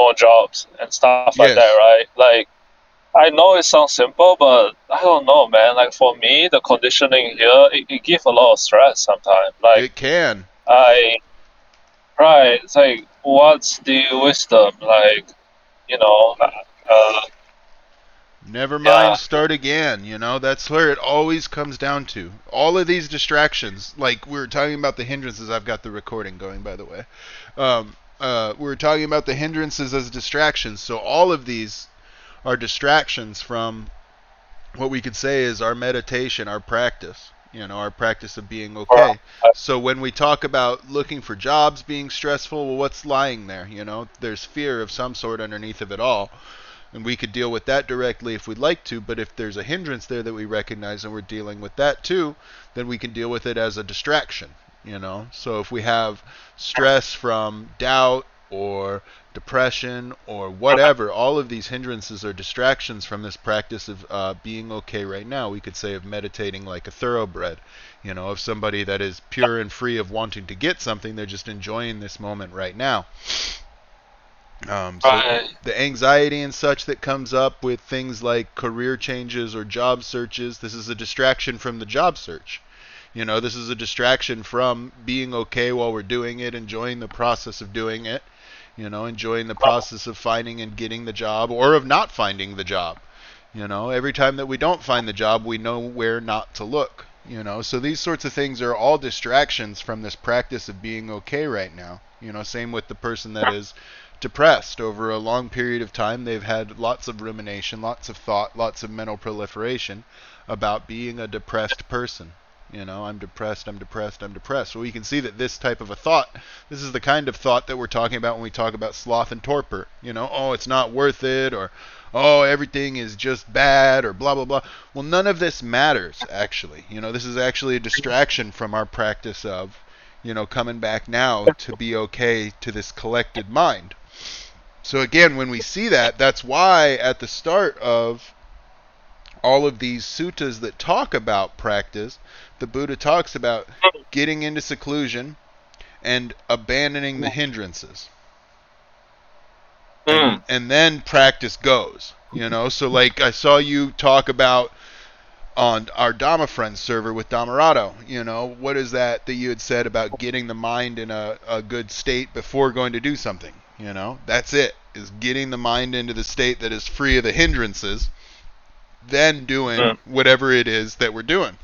more jobs and stuff like that, Yes, right? Like, I know it sounds simple, but I don't know, man. Like for me, the conditioning here, it gives a lot of stress sometimes. Like it can. I, right, it's like, what's the wisdom? Like, you know, Never mind, yeah, start again. That's where it always comes down to. All of these distractions, like we were talking about the hindrances. I've got the recording going, by the way. We were talking about the hindrances as distractions. So all of these are distractions from what we could say is our meditation, our practice. Our practice of being okay. right, So when we talk about looking for jobs being stressful, well, what's lying there? There's fear of some sort underneath of it all. And we could deal with that directly if we'd like to, but if there's a hindrance there that we recognize and we're dealing with that too, then we can deal with it as a distraction. So if we have stress from doubt or depression or whatever, all of these hindrances are distractions from this practice of being okay right now. We could say of meditating like a thoroughbred, of somebody that is pure and free of wanting to get something. They're just enjoying this moment right now. So right, the anxiety and such that comes up with things like career changes or job searches, this is a distraction from the job search. This is a distraction from being okay while we're doing it, enjoying the process of doing it, enjoying the process of finding and getting the job or of not finding the job. Every time that we don't find the job, we know where not to look. So these sorts of things are all distractions from this practice of being okay right now. Same with the person that is depressed over a long period of time. They've had lots of rumination, lots of thought, lots of mental proliferation about being a depressed person. I'm depressed, I'm depressed, I'm depressed. Well, you can see that this type of a thought, this is the kind of thought that we're talking about when we talk about sloth and torpor. Oh, it's not worth it, or oh, everything is just bad, or blah, blah, blah. Well, none of this matters, actually. This is actually a distraction from our practice of, coming back now to be okay to this collected mind. So again, when we see that, that's why at the start of all of these suttas that talk about practice, the Buddha talks about getting into seclusion and abandoning the hindrances. And mm, and then practice goes. So like I saw you talk about on our Dhamma Friends server with Dhammarato. What is that you had said about getting the mind in a good state before going to do something? That's it, is getting the mind into the state that is free of the hindrances, then doing mm, whatever it is that we're doing.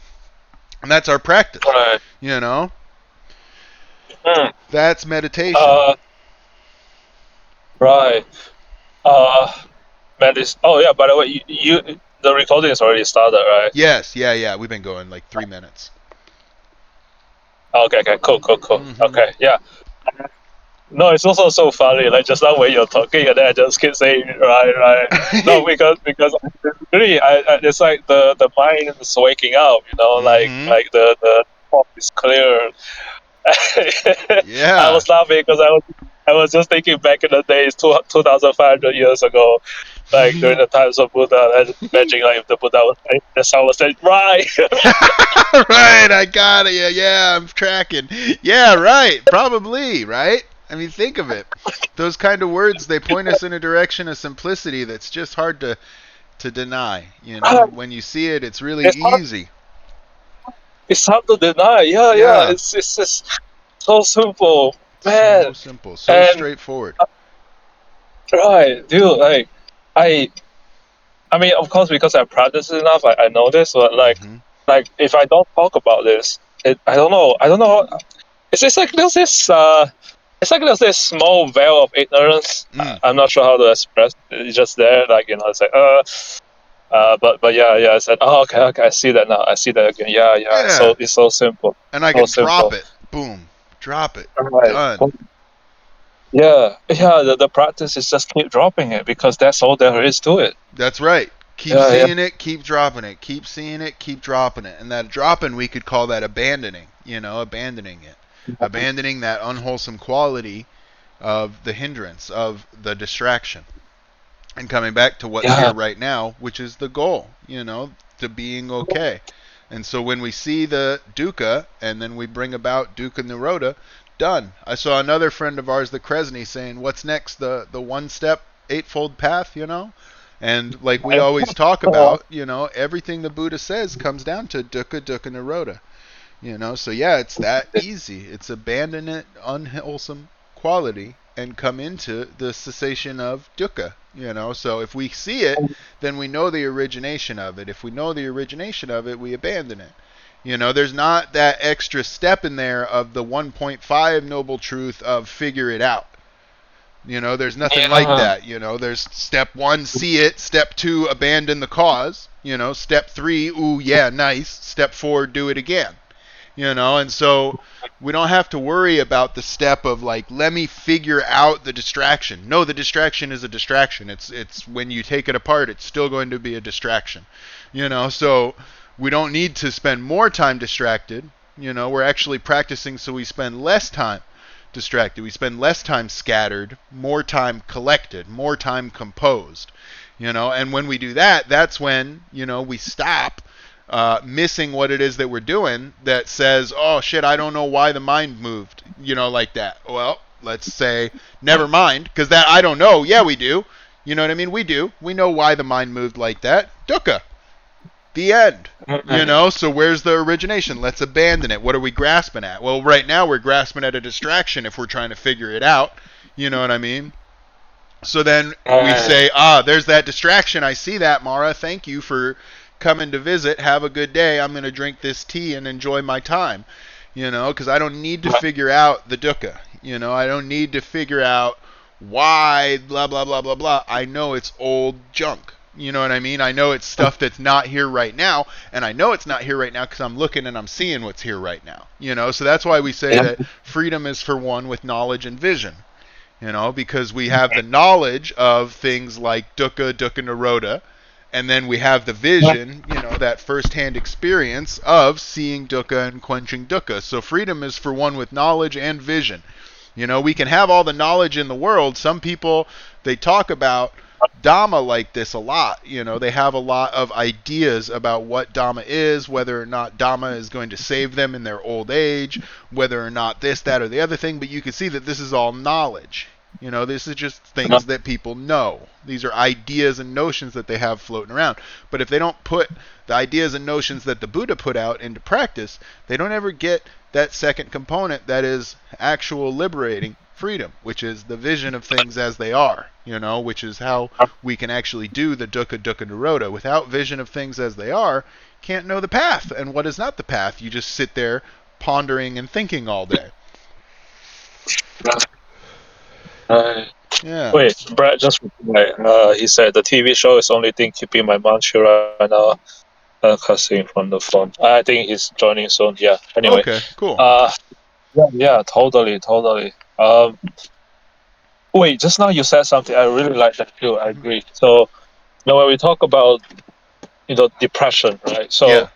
And that's our practice. right, You know, mm, that's meditation. uh, right. Uh, man, this. Oh yeah. By the way, the recording is already started, right? Yes, yeah. We've been going like 3 minutes. Okay, okay, cool. Mm-hmm. Okay, yeah. No, it's also so funny. Like just now when you're talking, and then I just keep saying right. No, because really, it's like the mind is waking up. Mm-hmm. Like the thought is clear. I Yeah. was laughing because I was just thinking back in the days, 2,500 years ago, like during the times of Buddha, and imagining like if the Buddha was saying, the sound was saying, right. Right, I got it. Yeah, I'm tracking. Yeah, right. Probably, right? I mean, think of it. Those kind of words, they point us in a direction of simplicity that's just hard to deny. When you see it, it's really it's hard. easy. It's hard to deny. Yeah. Yeah. It's just so simple, So man. simple, so And straightforward. right, dude. Like, I, I mean, of course, because I practice it enough, I know this. But Mm-hmm. like, if I don't talk about this, I don't know. I don't know. It's like there's this. It's like there's this small veil of ignorance. Mm. I'm not sure how to express it. It's just there. Like it's like but yeah. I said, oh, okay. I see that now. I see that again. Yeah. Yeah. It's so simple. And I So could drop simple. it. Boom. Drop it. Right. Done. Yeah. The practice is just keep dropping it because that's all there is to it. That's right. Keep Yeah. seeing it, keep dropping it. Keep seeing it, keep dropping it. And that dropping, we could call that abandoning, abandoning it. Abandoning that unwholesome quality of the hindrance, of the distraction. And coming back to what's Yeah. here right now, which is the goal, to being okay. And so when we see the dukkha and then we bring about dukkha nirodha, Done. I saw another friend of ours, the Kresny, saying, "What's next? The one step eightfold path, you know?" And like we always talk about, you know, everything the Buddha says comes down to dukkha, dukkha, nirodha. You know, so yeah, it's that easy. It's abandon it unwholesome quality and come into the cessation of dukkha. You know, so if we see it, then we know the origination of it. If we know the origination of it, we abandon it. You know, there's not that extra step in there of the 1.5 noble truth of figure it out. You know, there's nothing like Yeah. that. You know, there's step 1, see it. Step 2, abandon the cause. You know, step 3, ooh, yeah, nice. Step 4, do it again. You know, and so we don't have to worry about the step of like, let me figure out the distraction. No, the distraction is a distraction. It's when you take it apart, it's still going to be a distraction. You know, so we don't need to spend more time distracted. You know, we're actually practicing so we spend less time distracted. We spend less time scattered, more time collected, more time composed. You know, and when we do that, that's when, you know, we stop missing what it is that we're doing that says, oh shit, I don't know why the mind moved, you know, like that. Well, let's say, never mind, because that I don't know. Yeah, we do. You know what I mean? We do. We know why the mind moved like that. Dukkha. The end. You know, so where's the origination? Let's abandon it. What are we grasping at? Well, right now we're grasping at a distraction if we're trying to figure it out. You know what I mean? So then we say, there's that distraction. I see that, Mara. Thank you for coming to visit. Have a good day. I'm going to drink this tea and enjoy my time. You know, because I don't need to figure out the dukkha. You know, I don't need to figure out why, blah, blah, blah, blah, blah. I know it's old junk. You know what I mean? I know it's stuff that's not here right now, and I know it's not here right now because I'm looking and I'm seeing what's here right now. You know, so that's why we say that freedom is for one with knowledge and vision. You know, because we have the knowledge of things like dukkha, dukkha nirodha, and then we have the vision, you know, that first-hand experience of seeing dukkha and quenching dukkha. So freedom is for one with knowledge and vision. You know, we can have all the knowledge in the world. Some people, they talk about Dhamma like this a lot. You know, they have a lot of ideas about what Dhamma is, whether or not Dhamma is going to save them in their old age, whether or not this, that, or the other thing. But you can see that this is all knowledge. You know, this is just things that people know. These are ideas and notions that they have floating around. But if they don't put the ideas and notions that the Buddha put out into practice, they don't ever get that second component that is actual liberating freedom, which is the vision of things as they are, you know, which is how we can actually do the dukkha, dukkha, nirodha. Without vision of things as they are, can't know the path. And what is not the path? You just sit there pondering and thinking all day. Yeah. Wait, Brad just he said the TV show is only thing keeping my mind chill right now. Cussing from the phone. I think he's joining soon. Yeah. Anyway. Okay, cool. Yeah, totally. Wait, just now you said something. I really like that too. I agree. So, you know, when we talk about, you know, depression, right? Yeah.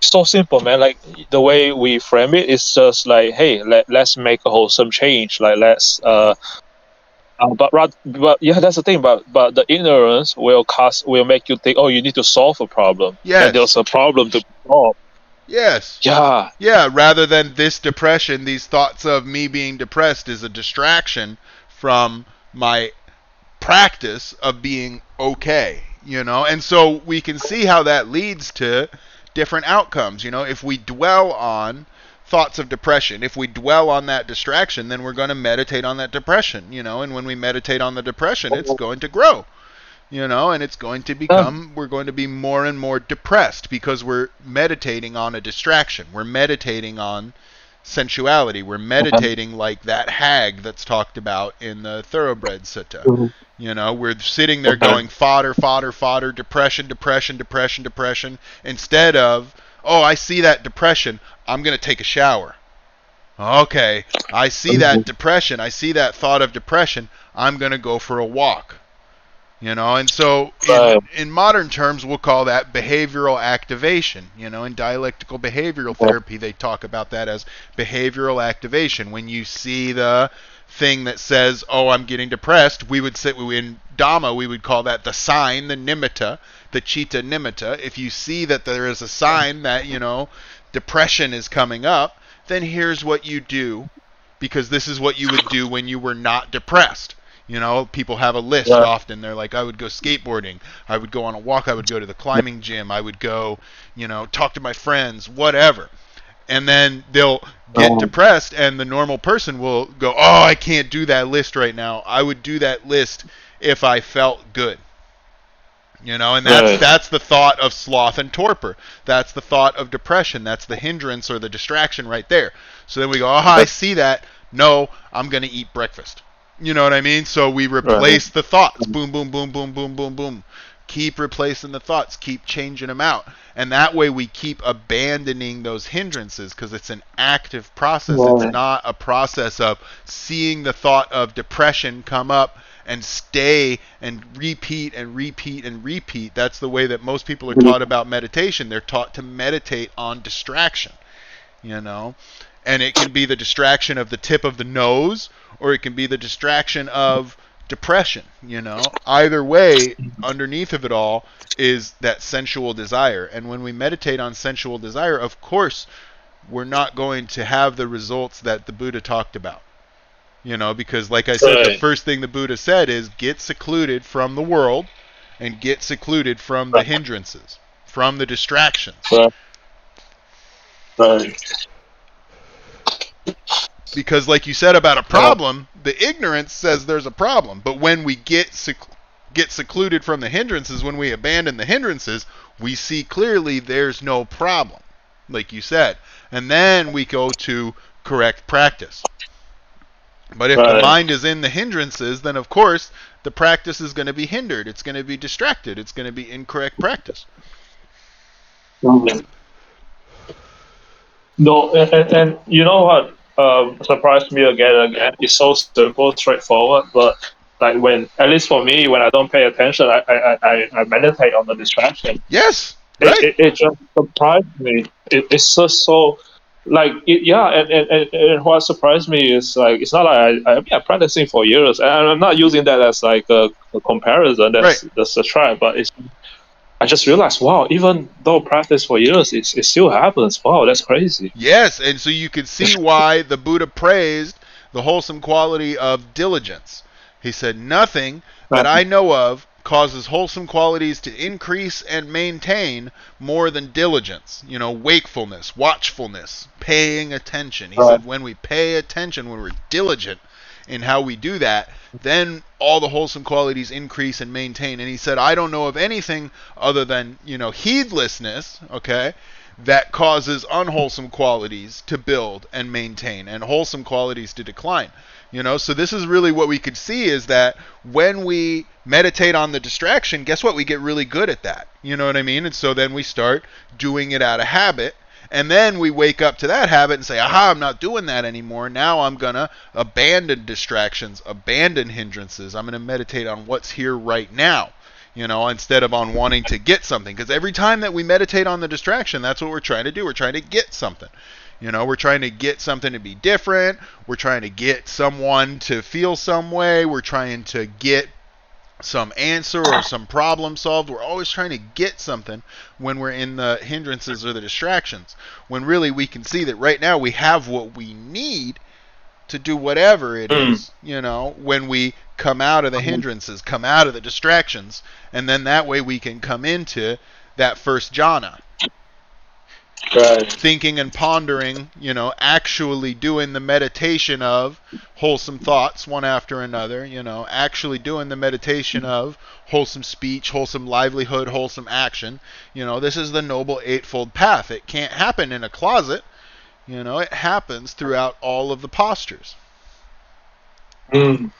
So simple, man. Like the way we frame it is just like, hey, let's make a wholesome change. Like let's but yeah, that's the thing. But the ignorance will make you think, oh, you need to solve a problem, and Yes. there's a problem to solve. Yes. Yeah, Yeah, rather than this depression, these thoughts of me being depressed is a distraction from my practice of being okay, you know? And so we can see how that leads to different outcomes, you know? If we dwell on thoughts of depression, if we dwell on that distraction, then we're going to meditate on that depression, you know? And when we meditate on the depression, it's going to grow. You know, and it's going to become, we're going to be more and more depressed because we're meditating on a distraction. We're meditating on sensuality. We're meditating like that hag that's talked about in the Thoroughbred Sutta. You know, we're sitting there going fodder, fodder, fodder, depression, depression, depression, depression, instead of, oh, I see that depression, I'm going to take a shower. Okay, I see that depression, I see that thought of depression, I'm going to go for a walk. You know, and so in modern terms, we'll call that behavioral activation. You know, in dialectical behavioral therapy, they talk about that as behavioral activation. When you see the thing that says, oh, I'm getting depressed, we would say, in Dhamma, we would call that the sign, the nimitta, the citta nimitta. If you see that there is a sign that, you know, depression is coming up, then here's what you do, because this is what you would do when you were not depressed. You know, people have a list Right. often. They're like, I would go skateboarding, I would go on a walk, I would go to the climbing gym, I would go, talk to my friends, whatever. And then they'll get Um, depressed, and the normal person will go, oh, I can't do that list right now. I would do that list if I felt good. And that's right. that's the thought of sloth and torpor. That's the thought of depression. That's the hindrance or the distraction right there. So then we go, oh, I see that. No, I'm going to eat breakfast. You know what I mean? So we Right. replace the thoughts. Boom, boom, boom, boom, boom, boom, boom. Keep replacing the thoughts. Keep changing them out. And that way we keep abandoning those hindrances, because it's an active process. It's Right. not a process of seeing the thought of depression come up and stay and repeat and repeat and repeat. That's the way that most people are taught about meditation. They're taught to meditate on distraction, you know? And it can be the distraction of the tip of the nose, or it can be the distraction of depression, Either way, underneath of it all is that sensual desire. And when we meditate on sensual desire, of course, we're not going to have the results that the Buddha talked about. Because like I said, the Right. first thing the Buddha said is get secluded from the world and get secluded from the Right. hindrances, from the distractions. Right. Right. Because like you said about a Yeah. problem, the ignorance says there's a problem. But when we get secluded from the hindrances, when we abandon the hindrances, we see clearly there's no problem, like you said. And then we go to correct practice. But if the Right. mind is in the hindrances, then of course the practice is going to be hindered. It's going to be distracted. It's going to be incorrect practice. Mm. No, and you know what? Surprised me again and again. It's so simple, straightforward, but like when, at least for me, when I don't pay attention, I meditate on the distraction. Yes, It, right. it, it just surprised me. It's just so like yeah, and what surprised me is like it's not like I've been practicing for years, and I'm not using that as like a comparison. Right. That's a try, but it's I just realized, wow, even though practice for years, it still happens. Wow, that's crazy. Yes, and so you can see why the Buddha praised the wholesome quality of diligence. He said, nothing that Right, I know of causes wholesome qualities to increase and maintain more than diligence. Wakefulness, watchfulness, paying attention. He right, said, when we pay attention, when we're diligent in how we do that, then all the wholesome qualities increase and maintain. And he said, I don't know of anything other than, heedlessness, okay, that causes unwholesome qualities to build and maintain and wholesome qualities to decline. So this is really what we could see, is that when we meditate on the distraction, guess what? We get really good at that. You know what I mean? And so then we start doing it out of habit. And then we wake up to that habit and say, aha, I'm not doing that anymore. Now I'm going to abandon distractions, abandon hindrances. I'm going to meditate on what's here right now, instead of on wanting to get something. Because every time that we meditate on the distraction, that's what we're trying to do. We're trying to get something. We're trying to get something to be different. We're trying to get someone to feel some way. We're trying to get some answer or some problem solved. We're always trying to get something when we're in the hindrances or the distractions. When really we can see that right now we have what we need to do whatever it mm, is, when we come out of the hindrances, come out of the distractions, and then that way we can come into that first jhana, right, thinking and pondering, actually doing the meditation of wholesome thoughts one after another, actually doing the meditation of wholesome speech, wholesome livelihood, wholesome action. This is the Noble Eightfold Path. It can't happen in a closet, it happens throughout all of the postures. mm,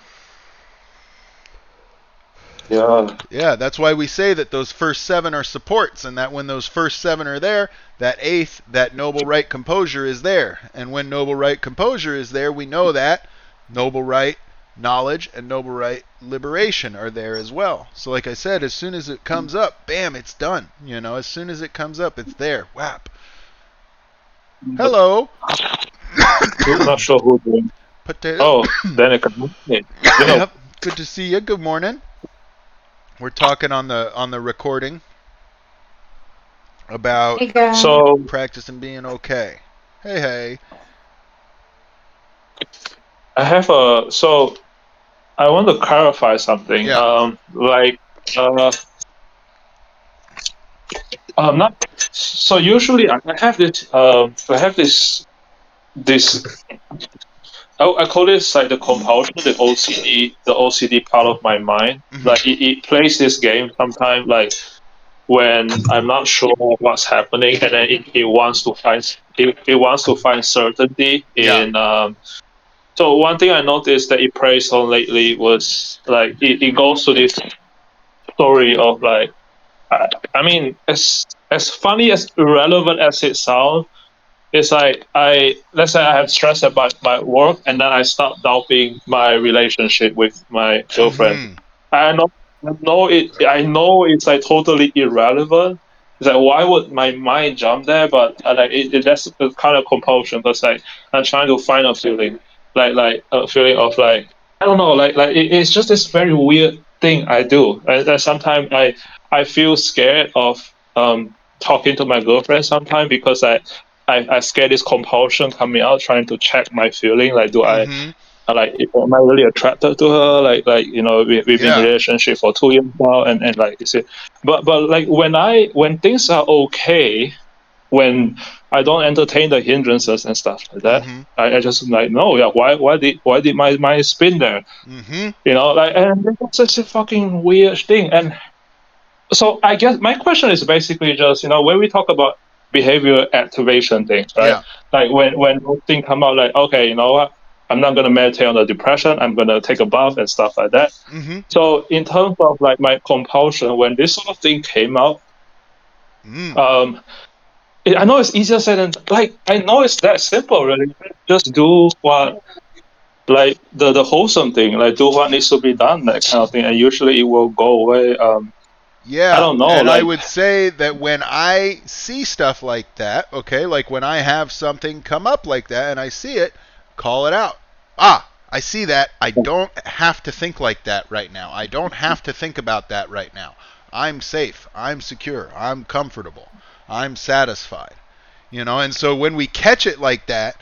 yeah, Yeah, that's why we say that those first seven are supports, and that when those first seven are there, that eighth, that noble right composure is there. And when noble right composure is there, we know that noble right knowledge and noble right liberation are there as well. So like I said, as soon as it comes up, bam, it's done. As soon as it comes up, it's there. Whap. Hello. not sure who doing. Potato. Oh, then it can. Yep. Good to see you. Good morning. We're talking on the recording about Hey guys. So practice and being okay. Hey, hey. I have so I want to clarify something. Yeah. Uh, not so usually I have this I call this like the compulsion, the OCD part of my mind. Mhm. Like it plays this game sometimes, like when I'm not sure what's happening, and then it wants to it wants to find certainty Yeah. in. So one thing I noticed that it plays on lately was like it goes to this story of like I mean as funny as irrelevant as it sounds, it's like let's say I have stress about my work, and then I start doubting my relationship with my girlfriend. Mhm. I know, I know it's like totally irrelevant. It's like why would my mind jump there? But that's a kind of compulsion because like I'm trying to find a feeling, like a feeling of like I don't know, it's just this very weird thing I do. And sometimes I feel scared of talking to my girlfriend sometimes because I scared this compulsion coming out, trying to check my feeling. Like, do Mhm. like, am I really attracted to her? We've been in a Yeah. relationship for 2 years now, and like, you see, but like when things are okay, when I don't entertain the hindrances and stuff like that, Mhm. I just like, no, yeah, why did my mind spin there? Mhm. And it's such a fucking weird thing. And so I guess my question is basically just, when we talk about behavior activation things, right? Yeah. Like when those things come out, like, okay, you know what? I'm not gonna meditate on the depression. I'm gonna take a bath and stuff like that. Mhm. So in terms of like my compulsion, when this sort of thing came out, Mm. um, I know it's easier said than like I know it's that simple, really. Just do what like the wholesome thing, like do what needs to be done, that kind of thing, and usually it will go away. I Yeah, don't know, and I like. would say that when I see stuff like that, okay, like when I have something come up like that and I see it, call it out. Ah, I see that. I don't have to think like that right now. I don't have to think about that right now. I'm safe. I'm secure. I'm comfortable. I'm satisfied. And so when we catch it like that,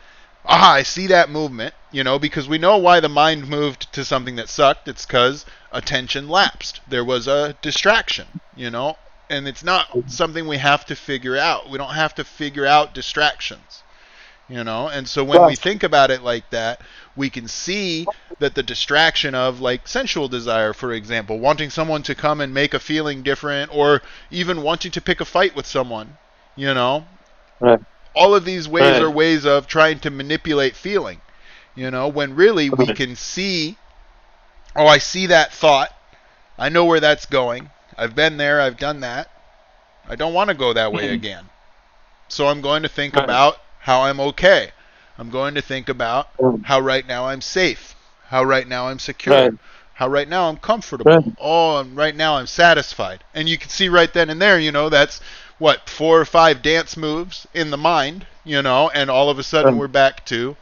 I see that movement, because we know why the mind moved to something that sucked. It's because attention lapsed. There was a distraction, and it's not something we have to figure out. We don't have to figure out distractions, and so when we think about it like that, we can see that the distraction of like sensual desire, for example, wanting someone to come and make a feeling different, or even wanting to pick a fight with someone, you know, Right, all of these ways are right, ways of trying to manipulate feeling, when really we right, can see, oh, I see that thought. I know where that's going. I've been there. I've done that. I don't want to go that way again. So I'm going to think right, about how I'm okay. I'm going to think about right, how right now I'm safe, how right now I'm right, secure, how right now I'm right, comfortable. Oh, and right now I'm satisfied. And you can see right then and there, that's what, 4 or 5 dance moves in the mind, and all of a sudden right, we're back to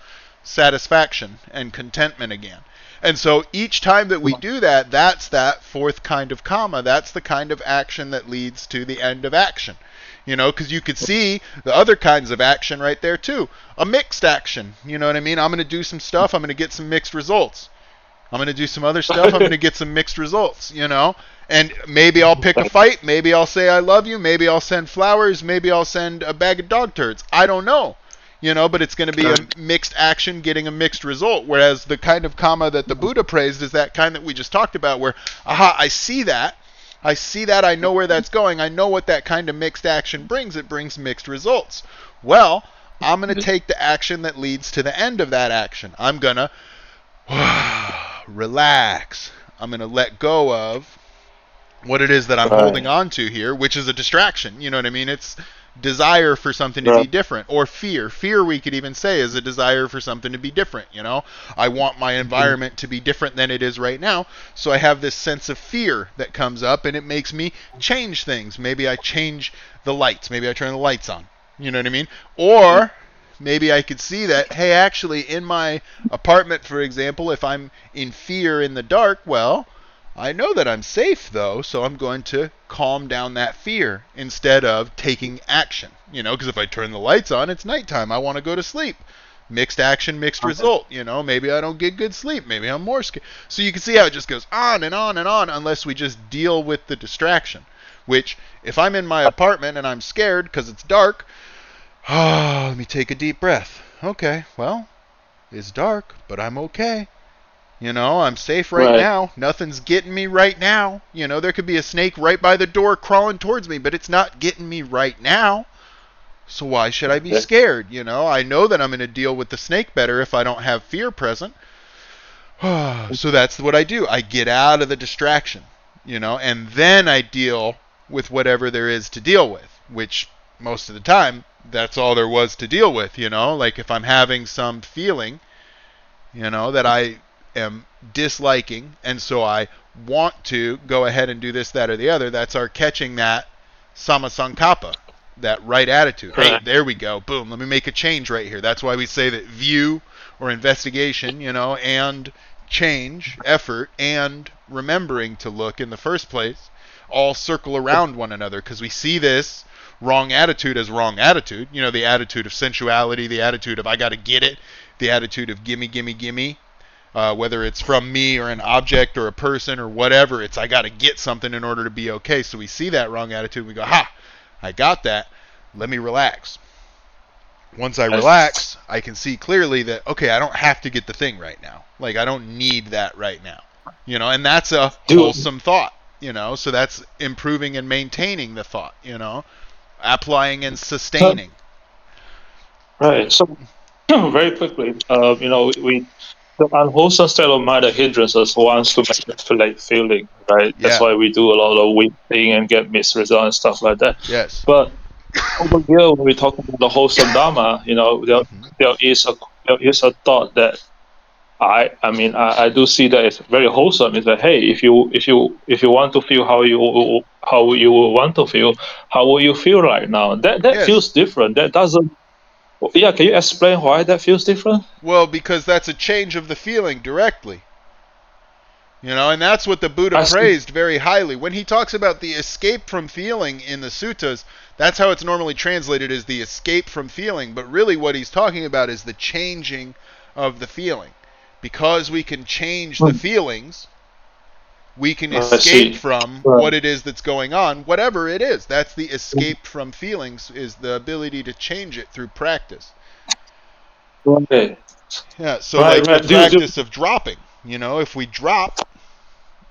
satisfaction and contentment again. And so each time that we do that, that's that fourth kind of karma. That's the kind of action that leads to the end of action. Because you could see the other kinds of action right there too. A mixed action. You know what I mean? I'm going to do some stuff. I'm going to get some mixed results. I'm going to do some other stuff. I'm going to get some mixed results. And maybe I'll pick a fight. Maybe I'll say I love you. Maybe I'll send flowers. Maybe I'll send a bag of dog turds. I don't know. But it's going to be a mixed action getting a mixed result. Whereas the kind of karma that the Buddha praised is that kind that we just talked about, where, aha, I see that. I see that. I know where that's going. I know what that kind of mixed action brings. It brings mixed results. Well, I'm going to take the action that leads to the end of that action. I'm going to relax. I'm going to let go of what it is that I'm holding right, on to here, which is a distraction. You know what I mean? It's desire for something to be right, different, or fear. Fear, we could even say, is a desire for something to be different. I want my environment to be different than it is right now, so I have this sense of fear that comes up, and it makes me change things. Maybe I change the lights. Maybe I turn the lights on. You know what I mean? Or maybe I could see that, hey, actually, in my apartment, for example, if I'm in fear in the dark, well, I know that I'm safe though, so I'm going to calm down that fear instead of taking action. Because if I turn the lights on, it's nighttime. I want to go to sleep. Mixed action, mixed result. Maybe I don't get good sleep. Maybe I'm more scared. So you can see how it just goes on and on and on unless we just deal with the distraction. Which, if I'm in my apartment and I'm scared because it's dark, let me take a deep breath. Okay, well, it's dark, but I'm okay. I'm safe right Right. now. Nothing's getting me right now. There could be a snake right by the door crawling towards me, but it's not getting me right now. So why should I be Okay. scared? I know that I'm going to deal with the snake better if I don't have fear present. So that's what I do. I get out of the distraction, and then I deal with whatever there is to deal with, which most of the time that's all there was to deal with, like if I'm having some feeling, that I am disliking, and so I want to go ahead and do this, that, or the other. That's our catching that samasankappa, that right attitude. Hey, Right. there we go. Boom. Let me make a change right here. That's why we say that view or investigation, and change, effort, and remembering to look in the first place all circle around one another because we see this wrong attitude as wrong attitude. The attitude of sensuality, the attitude of I got to get it, the attitude of gimme, gimme, gimme. Whether it's from me or an object or a person or whatever, it's I got to get something in order to be okay. So we see that wrong attitude and we go, ha, I got that. Let me relax. Once I relax, I can see clearly that, okay, I don't have to get the thing right now. Like, I don't need that right now. And that's a Do wholesome thought, so that's improving and maintaining the thought, applying and sustaining. right. So very quickly, we the unwholesome state of mind that hindrances wants to manipulate feeling, right? That's Yeah. why we do a lot of weak thing and get mixed results and stuff like that. Yes. But over here, when we talk about the wholesome Dharma, Mm-hmm. there is a thought that I do see that it's very wholesome. Is that, hey, if you want to feel how you want to feel, how will you feel right now? That Yes. feels different. That doesn't. Yeah, can you explain why that feels different? Well, because that's a change of the feeling directly. And that's what the Buddha I see. praised very highly. When he talks about the escape from feeling in the suttas, that's how it's normally translated as the escape from feeling. But really, what he's talking about is the changing of the feeling. Because we can change the feelings, we can I escape see. from Right. what it is that's going on, whatever it is. That's the escape from feelings, is the ability to change it through practice. Okay. Yeah, so Right. like the Right. Do. practice of dropping, if we drop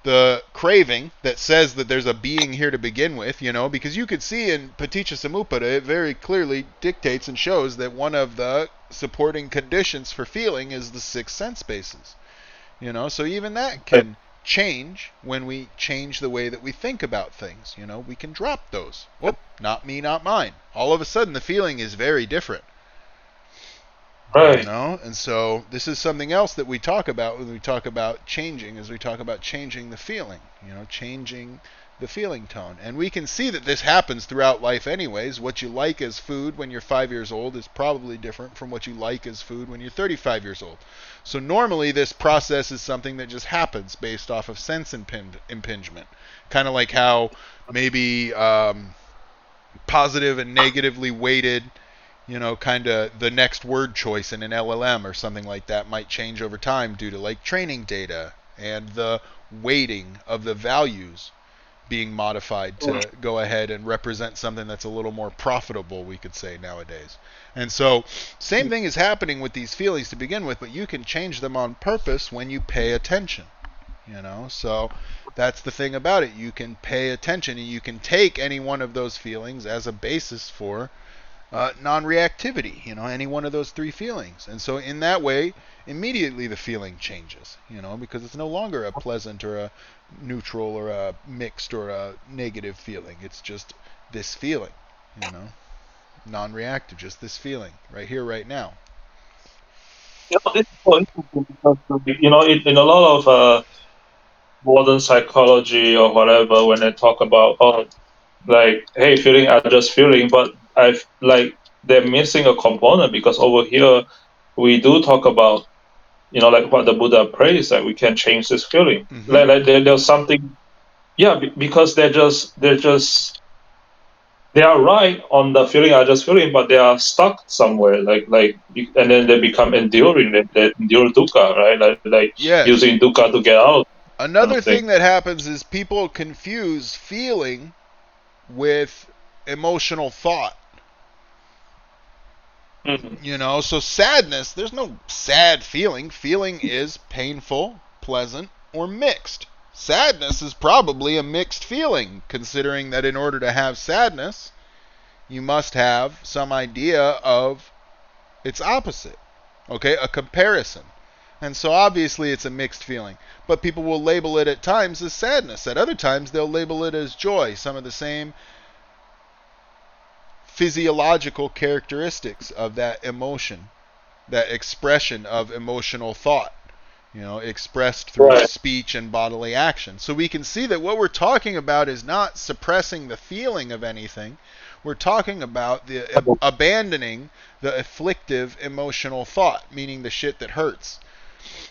the craving that says that there's a being here to begin with, because you could see in Paticca Samuppada, it very clearly dictates and shows that one of the supporting conditions for feeling is the six sense bases. So even that can change when we change the way that we think about things. We can drop those. Whoop, not me, not mine. All of a sudden, the feeling is very different. Right. And so this is something else that we talk about when we talk about changing, as we talk about changing the feeling, changing the feeling tone. And we can see that this happens throughout life anyways. What you like as food when you're 5 years old is probably different from what you like as food when you're 35 years old. So normally this process is something that just happens based off of sense impingement. Kind of like how maybe positive and negatively weighted, kind of the next word choice in an LLM or something like that might change over time due to like training data and the weighting of the values being modified to go ahead and represent something that's a little more profitable, we could say nowadays. And so, same thing is happening with these feelings to begin with, but you can change them on purpose when you pay attention. So that's the thing about it. You can pay attention and you can take any one of those feelings as a basis for non-reactivity, any one of those three feelings. And so in that way, immediately the feeling changes, because it's no longer a pleasant or a neutral or a mixed or a negative feeling. It's just this feeling, non-reactive, just this feeling right here, right now. This is so interesting because, in a lot of modern psychology or whatever, when they talk about, like, hey, feeling are just feeling, but I've like they're missing a component because over here we do talk about, like what the Buddha prays, that we can change this feeling. Mm-hmm. Like there's something, yeah, because they're just they are right on the feeling I just feeling, but they are stuck somewhere. And then they become enduring. They endure dukkha, right? Like using Yes. dukkha to get out, kind of Another thing. thing that happens is people confuse feeling with emotional thought. Mhm. So sadness, there's no sad feeling. Feeling is painful, pleasant, or mixed. Sadness is probably a mixed feeling, considering that in order to have sadness, you must have some idea of its opposite. Okay, a comparison. And so obviously it's a mixed feeling. But people will label it at times as sadness. At other times they'll label it as joy. Some of the same physiological characteristics of that emotion, that expression of emotional thought, expressed through Right. speech and bodily action. So we can see that what we're talking about is not suppressing the feeling of anything. We're talking about the abandoning the afflictive emotional thought, meaning the shit that hurts.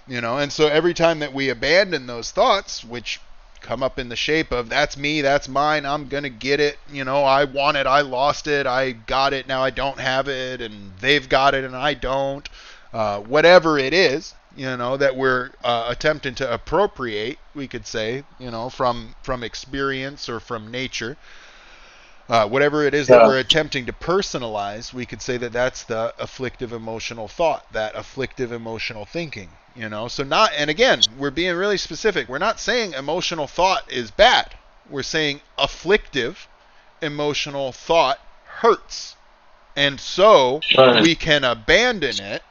And so every time that we abandon those thoughts, which come up in the shape of that's me, that's mine, I'm gonna get it, I want it, I lost it, I got it, now I don't have it, and they've got it and I don't, whatever it is, that we're attempting to appropriate, we could say, from experience or from nature, whatever it is that Yeah. we're attempting to personalize, we could say that that's the afflictive emotional thought, that afflictive emotional thinking. So not, and again, we're being really specific. We're not saying emotional thought is bad. We're saying afflictive emotional thought hurts. And so Right. we can abandon it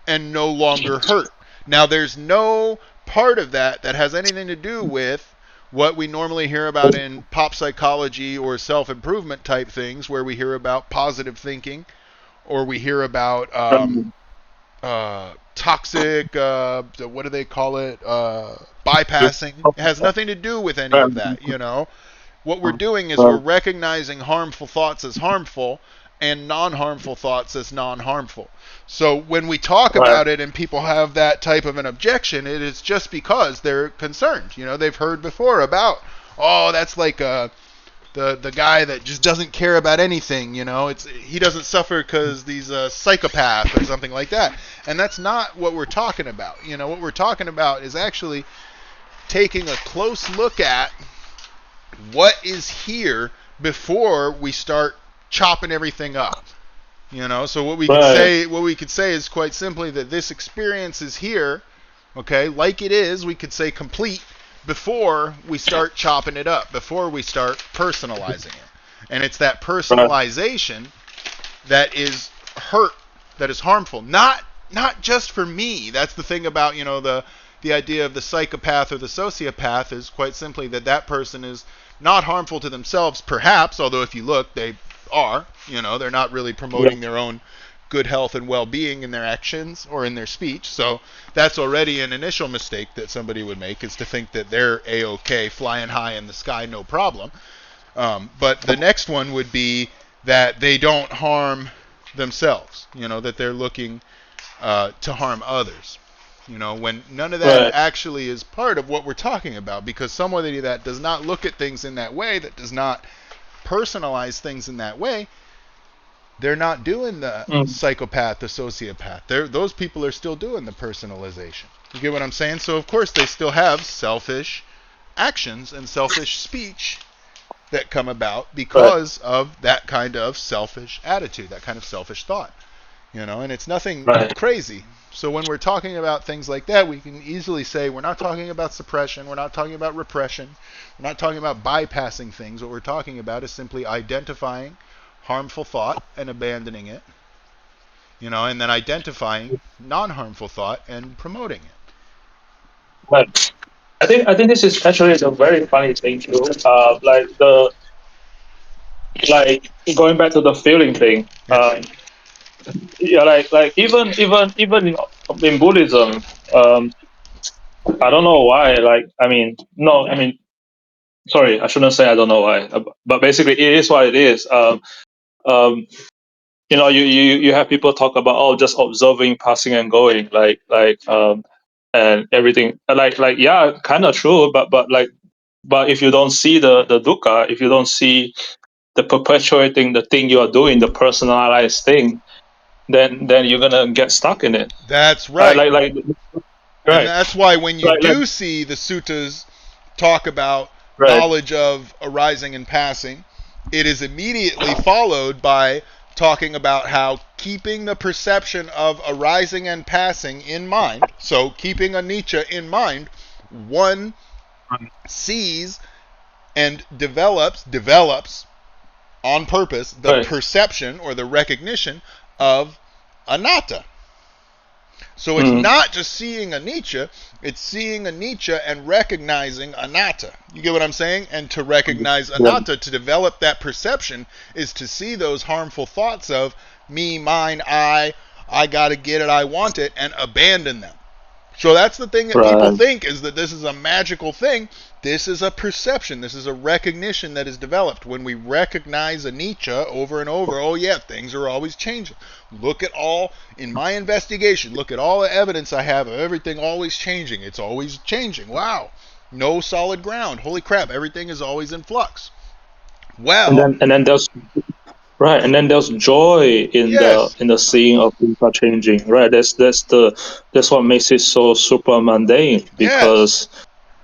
and no longer hurt. Now, there's no part of that that has anything to do with what we normally hear about in pop psychology or self improvement type things, where we hear about positive thinking or we hear about toxic, what do they call it? Bypassing. It has nothing to do with any of that, What we're doing is we're recognizing harmful thoughts as harmful and non harmful thoughts as non harmful. So when we talk Right. about it and people have that type of an objection, it is just because they're concerned. They've heard before about, oh, that's like the guy that just doesn't care about anything. He doesn't suffer because he's a psychopath or something like that. And that's not what we're talking about. What we're talking about is actually taking a close look at what is here before we start chopping everything up. So Right. what we could say is quite simply that this experience is here, okay, like it is, we could say complete before we start chopping it up, before we start personalizing it. And it's that Right. personalization that is hurt, that is harmful. Not just for me. That's the thing about, the idea of the psychopath or the sociopath is quite simply that that person is not harmful to themselves, perhaps, although if you look, they are. They're not really Yeah. promoting their own good health and well-being in their actions or in their speech. So that's already an initial mistake that somebody would make, is to think that they're a-okay, flying high in the sky, no problem. But the next one would be that they don't harm themselves. That they're looking to harm others. When none of that Right. actually is part of what we're talking about, because somebody that does not look at things in that way, that does not personalize things in that way, they're not doing the Mm. psychopath, the sociopath. Those people are still doing the personalization. You get what I'm saying? So of course they still have selfish actions and selfish speech that come about Right. because of that kind of selfish attitude, that kind of selfish thought. And it's nothing Right. crazy. So when we're talking about things like that, we can easily say we're not talking about suppression, we're not talking about repression, we're not talking about bypassing things. What we're talking about is simply identifying harmful thought and abandoning it, and then identifying non-harmful thought and promoting it. Right. I think this is actually a very funny thing too. Like going back to the feeling thing. Yes. Yeah, like even in Buddhism, um, I don't know why. Like, I mean, no, I mean, sorry, I shouldn't say I don't know why. But basically, it is what it is. Um, you have people talk about, oh, just observing, passing and going, and everything. Like yeah, kind of true. But if you don't see the dukkha, if you don't see the perpetuating the thing you are doing, the personalized thing, then you're gonna get stuck in it. That's Right, right. And right, that's why when you like do see the suttas talk about right. knowledge of arising and passing, it is immediately followed by talking about how keeping the perception of arising and passing in mind, so keeping anicca in mind, one sees and develops on purpose the Right. perception or the recognition of anatta. So it's Mm. not just seeing anicca, it's seeing anicca and recognizing anatta. You get what I'm saying? And to recognize Yeah. anatta, to develop that perception, is to see those harmful thoughts of me, mine, I gotta get it, I want it, and abandon them. So that's the thing that people Right. think, is that this is a magical thing. This is a perception. This is a recognition that is developed. When we recognize anicca over and over, oh yeah, things are always changing. Look at all, in my investigation, look at all the evidence I have of everything always changing. It's always changing. Wow. No solid ground. Holy crap, everything is always in flux. Well, And then there's right, and then there's joy yes, in the seeing of things are changing. Right, that's what makes it so super mundane, yes. because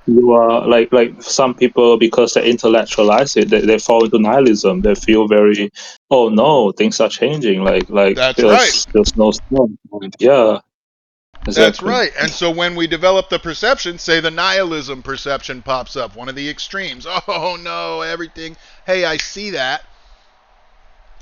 you are like some people, because they intellectualize it, they fall into nihilism. They feel very, oh no, things are changing. Like That's right. there's no sense. Yeah, That's exactly. right. And so when we develop the perception, say the nihilism perception pops up, one of the extremes. Oh no, everything. Hey, I see that.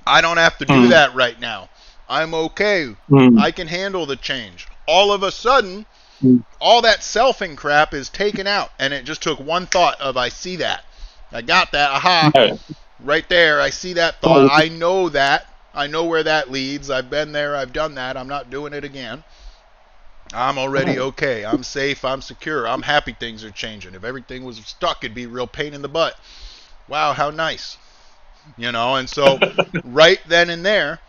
I don't have to do Mm. that right now. I'm okay. Mm. I can handle the change. All of a sudden, Mm. all that selfing crap is taken out. And it just took one thought of, I see that. I got that. Aha. Right. Right there. I see that thought. Oh, I know that. I know where that leads. I've been there. I've done that. I'm not doing it again. I'm already right. okay. I'm safe. I'm secure. I'm happy things are changing. If everything was stuck, it'd be a real pain in the butt. Wow, how nice. And so right then and there,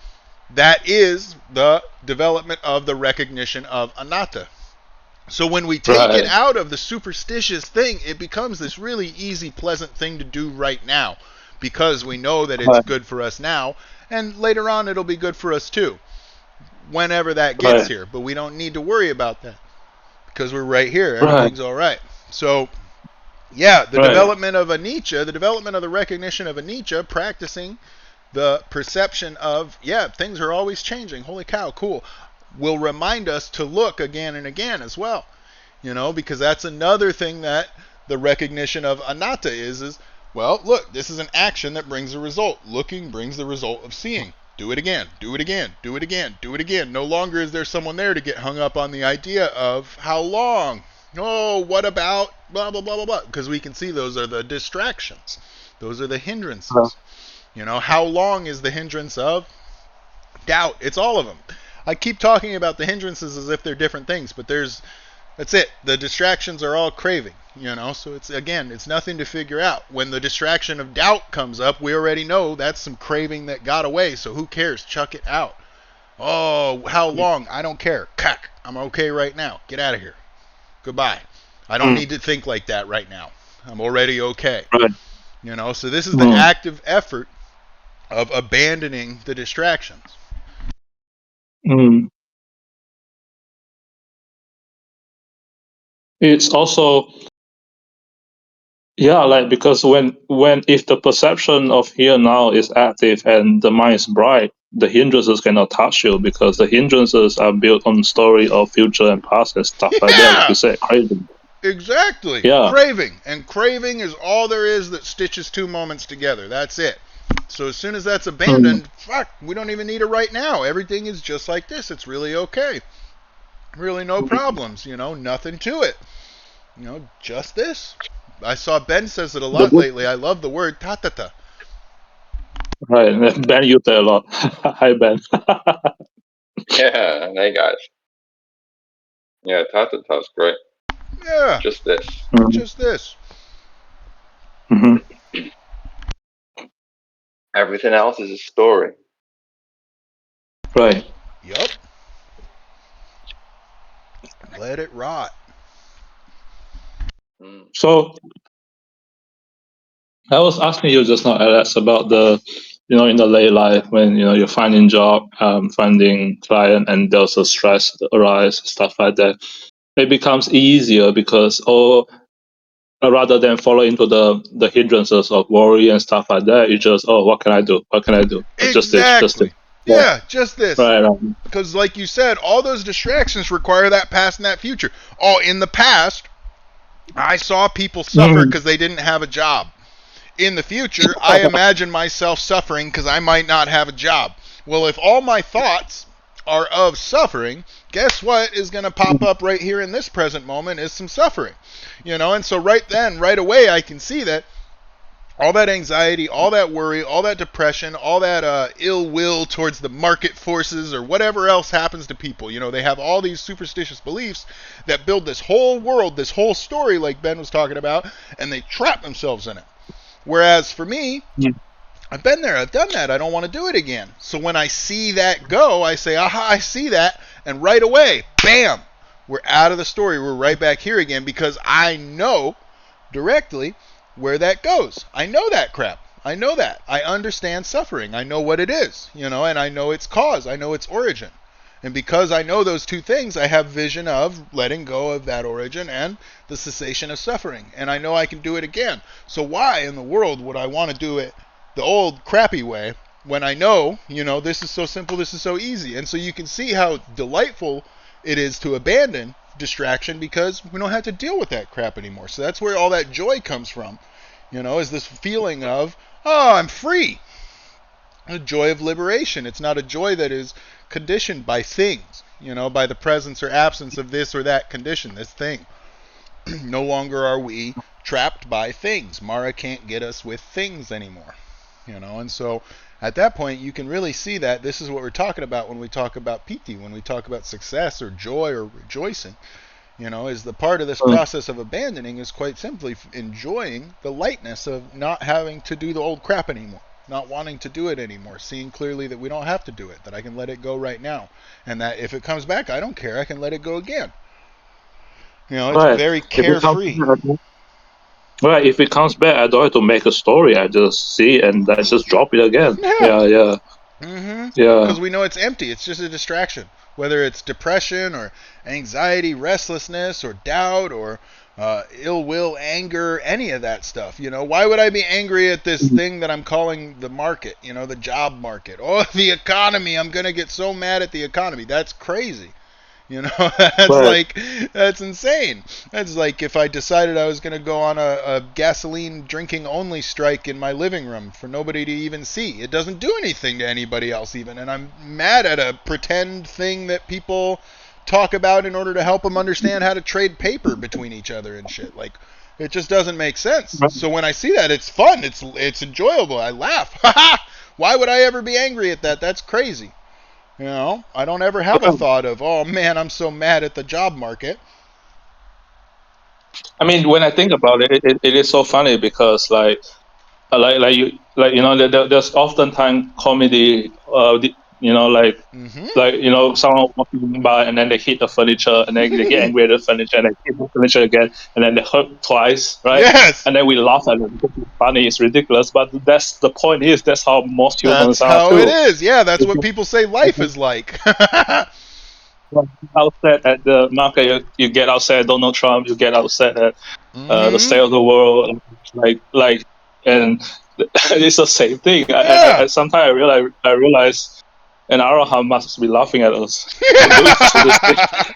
that is the development of the recognition of anatta. So when we take it Right. out of the superstitious thing, it becomes this really easy, pleasant thing to do right now, because we know that it's Right. good for us now, and later on it'll be good for us too, whenever that gets Right. here. But we don't need to worry about that, because we're right here. Right. Everything's all right. So, yeah, the Right. development of anicca, the development of the recognition of anicca, practicing the perception of, yeah, things are always changing. Holy cow, cool. Will remind us to look again and again as well. Because that's another thing that the recognition of anatta is, well, look, this is an action that brings a result. Looking brings the result of seeing. Do it again, do it again, do it again, do it again. No longer is there someone there to get hung up on the idea of how long. Oh, what about blah, blah, blah, blah, blah. Because we can see those are the distractions. Those are the hindrances. How long is the hindrance of doubt? It's all of them. I keep talking about the hindrances as if they're different things, but that's it. The distractions are all craving, so it's nothing to figure out. When the distraction of doubt comes up, we already know that's some craving that got away, so who cares? Chuck it out. Oh, how long? I don't care. Cack. I'm okay right now. Get out of here. Goodbye. I don't Mm. need to think like that right now. I'm already okay. Right. So this is the Mm. active effort of abandoning the distractions. Mm. It's also, yeah, like, because when if the perception of here now is active and the mind is bright, the hindrances cannot touch you, because the hindrances are built on story of future and past and stuff like that, like you Yeah, said, craving. exactly. Yeah. Craving. And craving is all there is that stitches two moments together. That's it. So as soon as that's Mm. abandoned, fuck, we don't even need it right now. Everything is just like this. It's really okay. Really no problems, nothing to it. Just this. I saw Ben says it a The lot Buddha, lately. I love the word tatata. right? Ben used that a lot. Hi, Ben. Yeah, hey guys. Yeah, Tatata's great. Yeah, Just this. Mhm. just this. Mhm. Everything else is a story. Right. Yup. Let it rot. Mm. So I was asking you just now, Alex, about the, in the lay life when you're finding job, finding client, and there's a stress arise, stuff like that. It becomes easier because, rather than fall into the hindrances of worry and stuff like that, you just, what can I do? What can I do? Just this, just this. Exactly. Yeah, Yeah, just this. right, right. Because, like you said, all those distractions require that past and that future. Oh, in the past, I saw people suffer Mhm. because they didn't have a job. In the future, I imagine myself suffering because I might not have a job. Well, if all my thoughts are of suffering, guess what is going to pop up right here in this present moment is some suffering. And so right then, right away, I can see that all that anxiety, all that worry, all that depression, all that ill will towards the market forces or whatever else happens to people. They have all these superstitious beliefs that build this whole world, this whole story, like Ben was talking about, and they trap themselves in it. Whereas for me, I've been there, I've done that, I don't want to do it again. So when I see that go, I say, aha, I see that, and right away, bam, we're out of the story. We're right back here again because I know directly where that goes. I know that crap. I know that. I understand suffering. I know what it is, and I know its cause. I know its origin. And because I know those two things, I have vision of letting go of that origin and the cessation of suffering. And I know I can do it again. So why in the world would I want to do it the old crappy way when I know, this is so simple, this is so easy. And so you can see how delightful it is to abandon distraction because we don't have to deal with that crap anymore. So that's where all that joy comes from, is this feeling of, oh, I'm free. A joy of liberation. It's not a joy that is conditioned by things, by the presence or absence of this or that condition, this thing. No longer are we trapped by things. Mara can't get us with things anymore, and so at that point you can really see that this is what we're talking about when we talk about piti, when we talk about success or joy or rejoicing, is the part of this process of abandoning is quite simply enjoying the lightness of not having to do the old crap anymore, not wanting to do it anymore, seeing clearly that we don't have to do it, that I can let it go right now, and that if it comes back, I don't care, I can let it go again. It's Right. very If it comes, carefree. right, if it comes back, I don't have to make a story. I just see it and I just drop it again. Yeah. Yeah, yeah, yeah. Because we know it's empty. It's just a distraction. Whether it's depression or anxiety, restlessness or doubt or ill will, anger, any of that stuff. Why would I be angry at this thing that I'm calling the market? The job market. Oh, the economy. I'm going to get so mad at the economy. That's crazy. Right. That's insane. That's like if I decided I was going to go on a gasoline drinking only strike in my living room for nobody to even see. It doesn't do anything to anybody else even, and I'm mad at a pretend thing that people talk about in order to help them understand how to trade paper between each other and shit. Like, it just doesn't make sense. Right. So when I see that, it's fun. It's enjoyable. I laugh. Why would I ever be angry at that? That's crazy. I don't ever have a thought of, oh man, I'm so mad at the job market. I mean, when I think about it, it is so funny because there's oftentimes comedy, Mm-hmm. someone walking by and then they hit the furniture and then they get angry at the furniture and they hit the furniture again and then they hurt twice, right? Yes, And then we laugh at it because it's funny, it's ridiculous, but that's the point is that's how most that's humans are how it too. is. Yeah, that's what people say life is like. Upset at the market, you get upset at Donald Trump, you get upset at the Mm-hmm. state of the world, and it's the same thing. Yeah. I sometimes I realize an Arahant must be laughing at us doing this thing.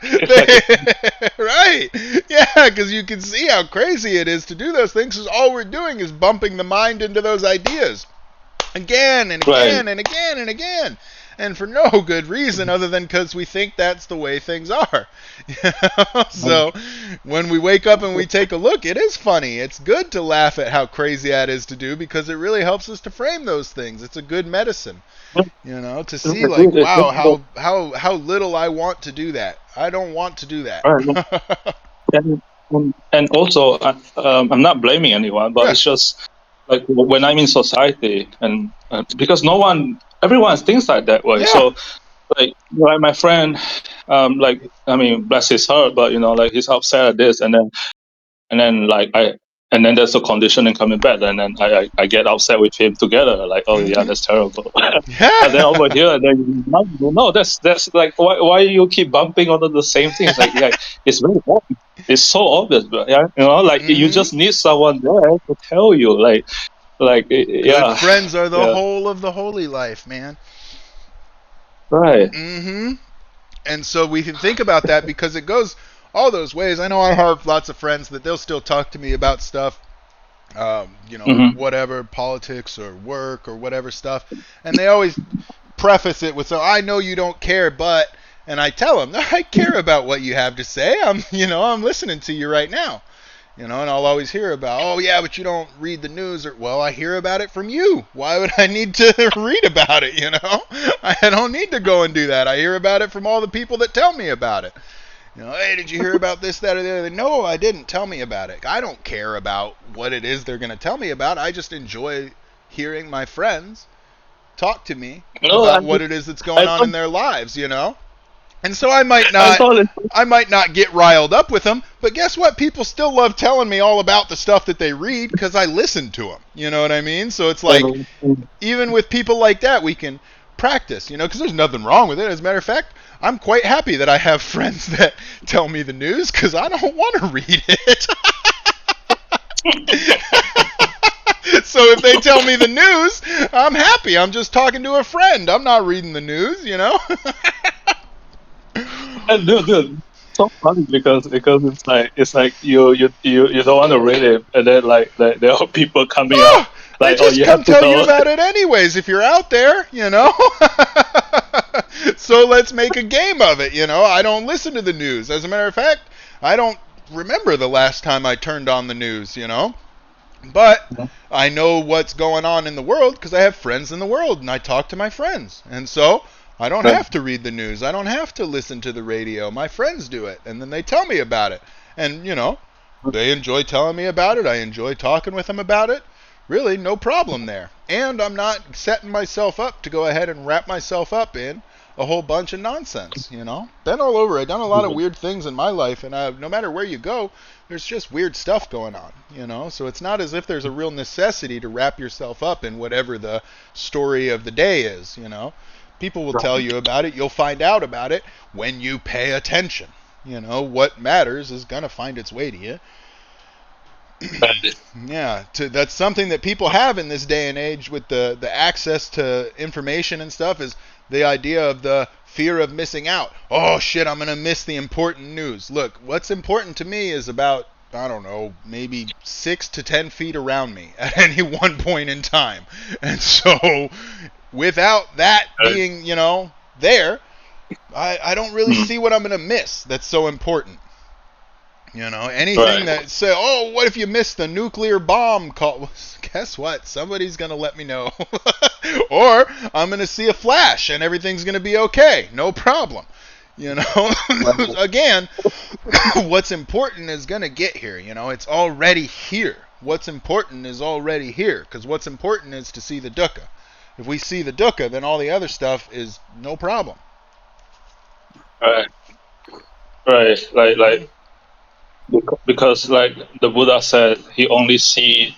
It's like, Right. Yeah, because you can see how crazy it is to do those things. Because all we're doing is bumping the mind into those ideas again and right, again and again and again, and for no good reason other than because we think that's the way things are. So when we wake up and we take a look, it is funny. It's good to laugh at how crazy that is to do because it really helps us to frame those things. It's a good medicine, to see like, wow, how little I want to do that. I don't want to do that. right. And also, I'm not blaming anyone, but Yeah. it's just like when I'm in society, and because everyone thinks like that way. Yeah. So, like my friend, I mean, bless his heart, but like he's upset at this, and then like and then there's a conditioning coming back, and then I get upset with him together, like, oh yeah, that's terrible. But then over here, and then no, that's like, why you keep bumping onto the same things? Like it's very obvious. It's so obvious, but yeah, like you just need someone there to tell you, Good yeah, friends are the yeah, whole of the holy life, man. right. And so we can think about that because it goes all those ways. I know I have lots of friends that they'll still talk to me about stuff, Mm-hmm. whatever, politics or work or whatever stuff. And they always preface it with, so I know you don't care, but, and I tell them, I care about what you have to say. I'm listening to you right now. And I'll always hear about, oh yeah, but you don't read the news, or, well, I hear about it from you. Why would I need to read about it? I don't need to go and do that. I hear about it from all the people that tell me about it. Hey, did you hear about this, that, or the other? No, I didn't. Tell me about it. I don't care about what it is they're going to tell me about. I just enjoy hearing my friends talk to me No, about what it is that's going I on thought in their lives, And so I might I not thought it, get riled up with them, but guess what? People still love telling me all about the stuff that they read because I listen to them. You know what I mean? So it's like, even with people like that, we can practice, because there's nothing wrong with it. As a matter of fact, I'm quite happy that I have friends that tell me the news because I don't want to read it. So if they tell me the news, I'm happy. I'm just talking to a friend. I'm not reading the news, and dude, so funny because it's like you don't want to read it, and then there are people coming up Oh, they like, oh, just you come have to tell you know. about it anyways if you're out there, So let's make a game of it, I don't listen to the news. As a matter of fact, I don't remember the last time I turned on the news, But I know what's going on in the world because I have friends in the world and I talk to my friends. And so I don't have to read the news. I don't have to listen to the radio. My friends do it and then they tell me about it. And, they enjoy telling me about it. I enjoy talking with them about it. Really, no problem there. And I'm not setting myself up to go ahead and wrap myself up in a whole bunch of nonsense, Been all over. I've done a lot of weird things in my life, and no matter where you go, there's just weird stuff going on, So it's not as if there's a real necessity to wrap yourself up in whatever the story of the day is, People will tell you about it. You'll find out about it when you pay attention. What matters is going to find its way to you. Yeah, that's something that people have in this day and age with the access to information and stuff is the idea of the fear of missing out. Oh shit, I'm going to miss the important news. Look, what's important to me is about, I don't know, maybe 6 to 10 feet around me at any one point in time. And so without that being, there, I don't really see what I'm going to miss that's so important. Anything that say, oh, what if you missed the nuclear bomb call? Guess what? Somebody's going to let me know. Or I'm going to see a flash and everything's going to be okay. No problem. Again, what's important is going to get here. It's already here. What's important is already here. Because what's important is to see the dukkha. If we see the dukkha, then all the other stuff is no problem. Right, because like the Buddha said, he only see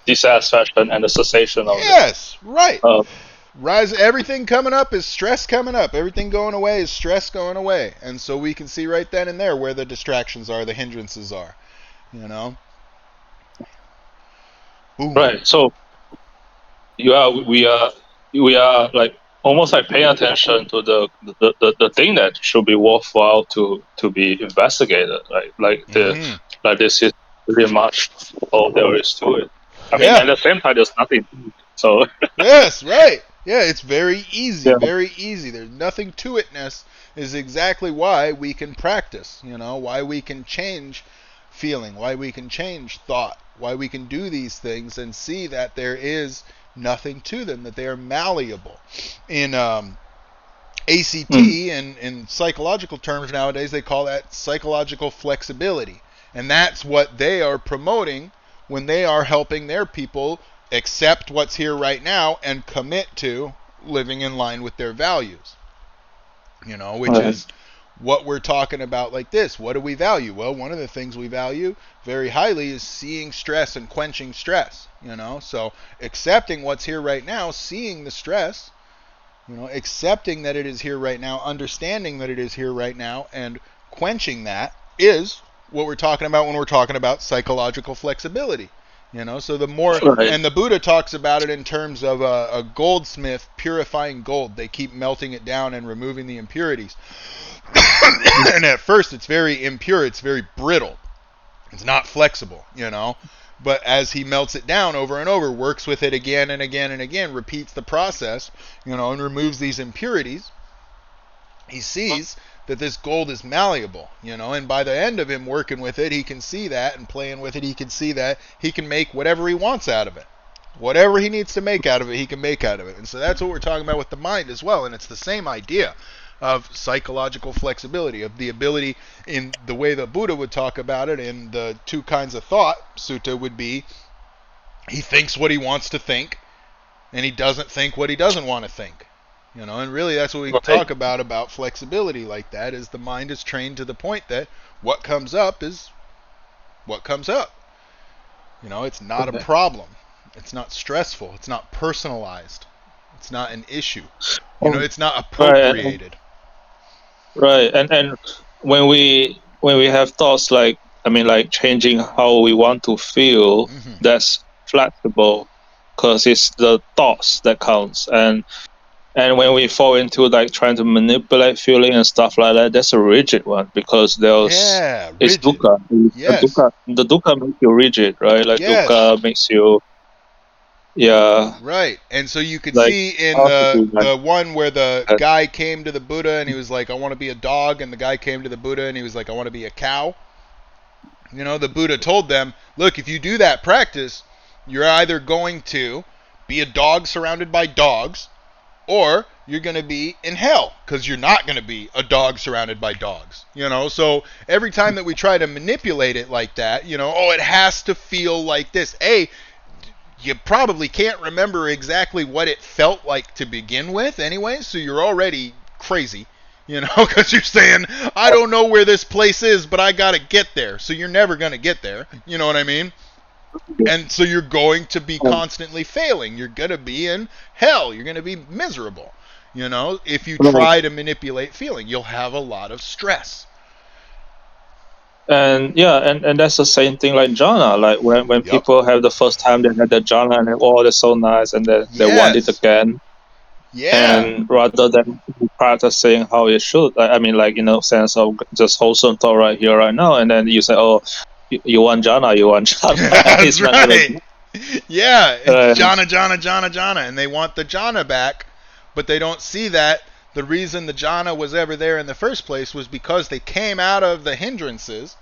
dissatisfaction and the cessation of it. Yes, right. Rise, everything coming up is stress coming up. Everything going away is stress going away. And so we can see right then and there where the distractions are, the hindrances are. Boom. Right. So we are like almost like paying attention to the thing that should be worthwhile to be investigated. Right. Like this is pretty much all there is to it. I mean, Yeah. at the same time, there's nothing. So Yes, right. Yeah, it's very easy, yeah. very easy. There's nothing to itness is exactly why we can practice, why we can change feeling, why we can change thought, why we can do these things and see that there is nothing to them, that they are malleable. In ACT, in psychological terms nowadays, they call that psychological flexibility. And that's what they are promoting when they are helping their people accept what's here right now and commit to living in line with their values. Which is what we're talking about like this. What do we value? Well, one of the things we value very highly is seeing stress and quenching stress, So accepting what's here right now, seeing the stress, accepting that it is here right now, understanding that it is here right now, and quenching that is what we're talking about when we're talking about psychological flexibility. So the more, Right. and the Buddha talks about it in terms of a goldsmith purifying gold. They keep melting it down and removing the impurities. And at first it's very impure, it's very brittle. It's not flexible, But as he melts it down over and over, works with it again and again and again, repeats the process, and removes these impurities, he sees that this gold is malleable, and by the end of him working with it, he can see that, and playing with it, he can see that he can make whatever he wants out of it. Whatever he needs to make out of it, he can make out of it. And so that's what we're talking about with the mind as well, and it's the same idea of psychological flexibility, of the ability, in the way that Buddha would talk about it in the two kinds of thought sutta, would be he thinks what he wants to think, and he doesn't think what he doesn't want to think. And really that's what we talk about flexibility like that, is the mind is trained to the point that what comes up is what comes up. It's not a problem. It's not stressful. It's not personalized. It's not an issue. It's not appropriated. Right. And when we have thoughts like changing how we want to feel, that's flexible because it's the thoughts that counts. And when we fall into like trying to manipulate feeling and stuff like that, that's a rigid one, because it's dukkha. Yes. The dukkha makes you rigid, right? Like yes. Dukkha makes you, Right. And so you could like, see in the one where the guy came to the Buddha and he was like, I want to be a dog, and the guy came to the Buddha and he was like, I want to be a cow. The Buddha told them, look, if you do that practice, you're either going to be a dog surrounded by dogs, or you're going to be in hell, because you're not going to be a dog surrounded by dogs. So every time that we try to manipulate it like that, it has to feel like this. You probably can't remember exactly what it felt like to begin with anyway, so you're already crazy, because you're saying, I don't know where this place is, but I got to get there. So you're never going to get there. You know what I mean? And so you're going to be constantly failing. You're going to be in hell. You're going to be miserable. If you try to manipulate feeling, you'll have a lot of stress. And that's the same thing like jhana. Like when people have the first time they had the jhana and that's so nice, and they want it again. Yeah. And rather than practicing how it should, sense of just wholesome thought right here, right now, and then you say, oh, you want jhana, you want jhana. That's right. Yeah, it's jhana, and they want the jhana back, but they don't see that the reason the jhana was ever there in the first place was because they came out of the hindrances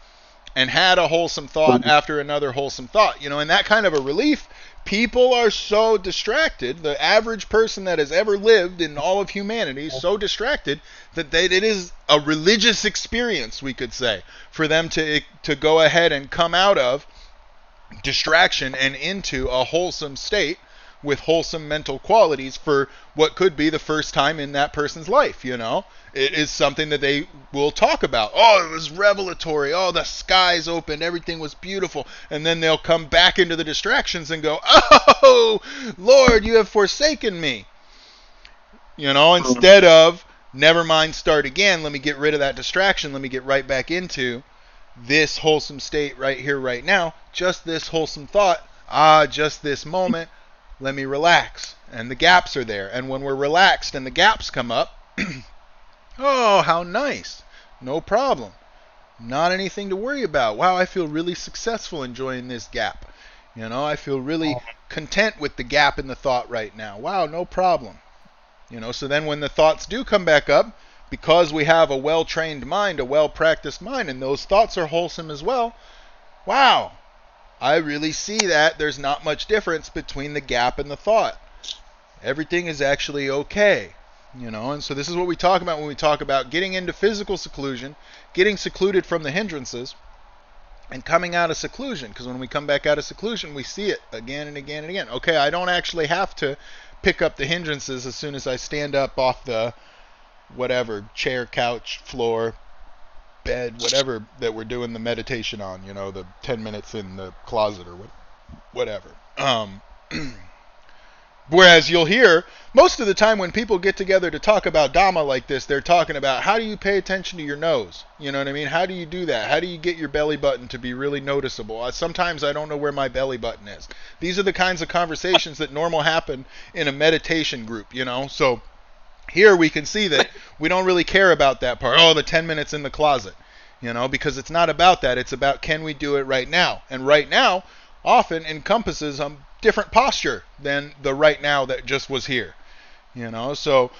and had a wholesome thought after another wholesome thought. And that kind of a relief, people are so distracted. The average person that has ever lived in all of humanity is so distracted that it is a religious experience, we could say, for them to go ahead and come out of distraction and into a wholesome state with wholesome mental qualities for what could be the first time in that person's life. It is something that they will talk about. Oh, it was revelatory. Oh, the skies opened. Everything was beautiful. And then they'll come back into the distractions and go, oh, Lord, you have forsaken me. Instead of, never mind, start again. Let me get rid of that distraction. Let me get right back into this wholesome state right here, right now. Just this wholesome thought. Just this moment. Let me relax. And the gaps are there. And when we're relaxed and the gaps come up, oh, how nice. No problem. Not anything to worry about. Wow, I feel really successful enjoying this gap. I feel really content with the gap in the thought right now. Wow, no problem. So then when the thoughts do come back up, because we have a well-trained mind, a well-practiced mind, and those thoughts are wholesome as well, wow, I really see that there's not much difference between the gap and the thought. Everything is actually okay. And so this is what we talk about when we talk about getting into physical seclusion, getting secluded from the hindrances, and coming out of seclusion. Because when we come back out of seclusion, we see it again and again and again. Okay, I don't actually have to pick up the hindrances as soon as I stand up off the whatever, chair, couch, floor, bed, whatever that we're doing the meditation on, the 10 minutes in the closet or whatever. Whereas you'll hear most of the time when people get together to talk about Dhamma like this, they're talking about how do you pay attention to your nose? You know what I mean? How do you do that? How do you get your belly button to be really noticeable? Sometimes I don't know where my belly button is. These are the kinds of conversations that normal happen in a meditation group, So here we can see that we don't really care about that part. Oh, the 10 minutes in the closet, because it's not about that. It's about can we do it right now? And right now often encompasses a different posture than the right now that just was here. So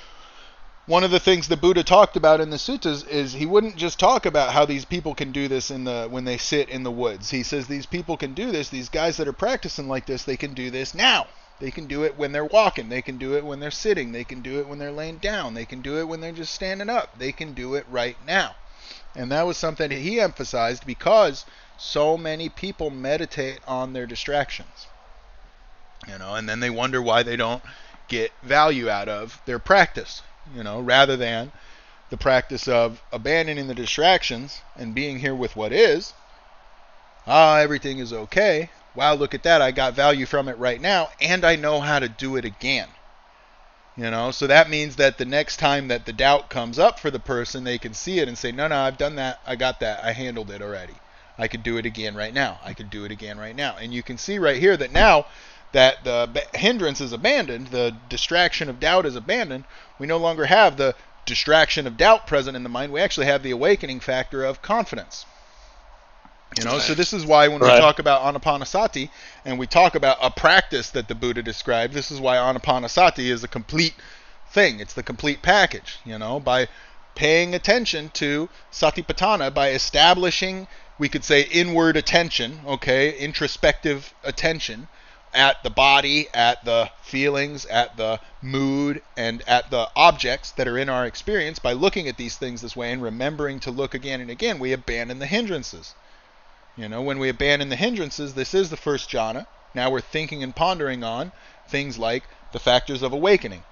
one of the things the Buddha talked about in the suttas is he wouldn't just talk about how these people can do this when they sit in the woods. He says these people can do this, these guys that are practicing like this, they can do this now. They can do it when they're walking. They can do it when they're sitting. They can do it when they're laying down. They can do it when they're just standing up. They can do it right now. And that was something that he emphasized because so many people meditate on their distractions. And then they wonder why they don't get value out of their practice, rather than the practice of abandoning the distractions and being here with what is. Everything is okay. Wow, look at that. I got value from it right now, and I know how to do it again. So that means that the next time that the doubt comes up for the person, they can see it and say, no, I've done that. I got that. I handled it already. I could do it again right now. I could do it again right now. And you can see right here that now that the hindrance is abandoned, the distraction of doubt is abandoned, we no longer have the distraction of doubt present in the mind. We actually have the awakening factor of confidence. So this is why when we talk about anapanasati and we talk about a practice that the Buddha described, this is why anapanasati is a complete thing. It's the complete package, by paying attention to satipatthana, by establishing, we could say, inward attention, introspective attention at the body, at the feelings, at the mood, and at the objects that are in our experience. By looking at these things this way and remembering to look again and again, we abandon the hindrances. When we abandon the hindrances, this is the first jhana. Now we're thinking and pondering on things like the factors of awakening.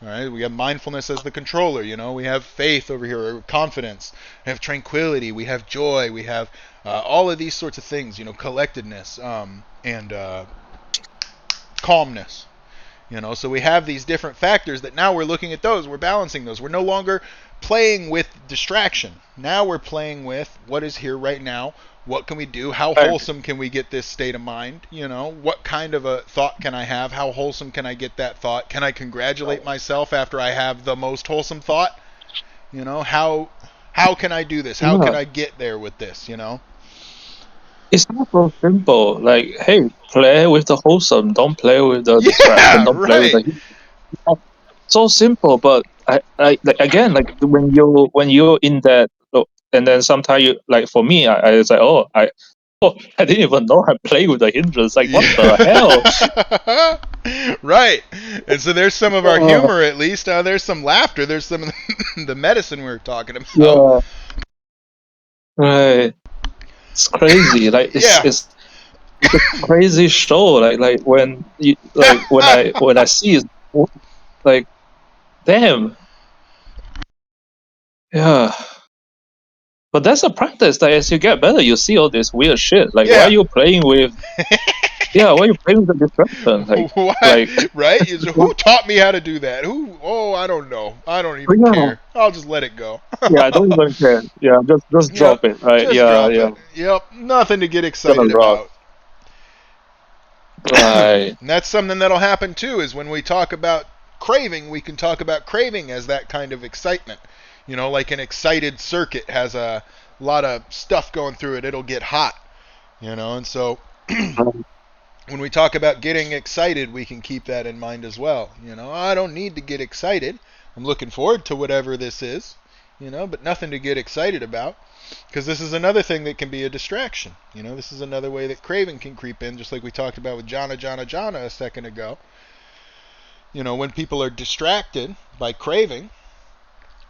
All right, we have mindfulness as the controller. We have faith over here, or confidence. We have tranquility. We have joy. We have all of these sorts of things. Collectedness and calmness. So we have these different factors that now we're looking at those. We're balancing those. We're no longer playing with distraction. Now we're playing with what is here right now. What can we do? How wholesome can we get this state of mind? What kind of a thought can I have? How wholesome can I get that thought? Can I congratulate myself after I have the most wholesome thought? How can I do this? How can I get there with this? It's not so simple. Like, hey, play with the wholesome. Don't play with the distraction. Don't play with the. So simple, but I like again, like when you're in that, and then sometimes you, like, for me, I was like, I didn't even know I played with the hindrance. Like, what the hell? Right. And so there's some of our humor, at least. There's some laughter. There's some of the medicine we were talking about. Yeah. Right. It's crazy. Like it's a crazy show. Like when you when I see it, like, damn. Yeah. But that's a practice that as you get better, you see all this weird shit. Like, why are you playing with? Why are you playing with the distraction? Right? Who taught me how to do that? Oh, I don't know. I don't even care. I'll just let it go. I don't even care. Yeah, just drop it. Right? Just drop it. Yep. Nothing to get excited about. Right. And that's something that'll happen too. Is when we talk about craving, we can talk about craving as that kind of excitement. Like an excited circuit has a lot of stuff going through it. It'll get hot, and so when we talk about getting excited, we can keep that in mind as well. I don't need to get excited. I'm looking forward to whatever this is, but nothing to get excited about, because this is another thing that can be a distraction. This is another way that craving can creep in, just like we talked about with jhana a second ago. When people are distracted by craving,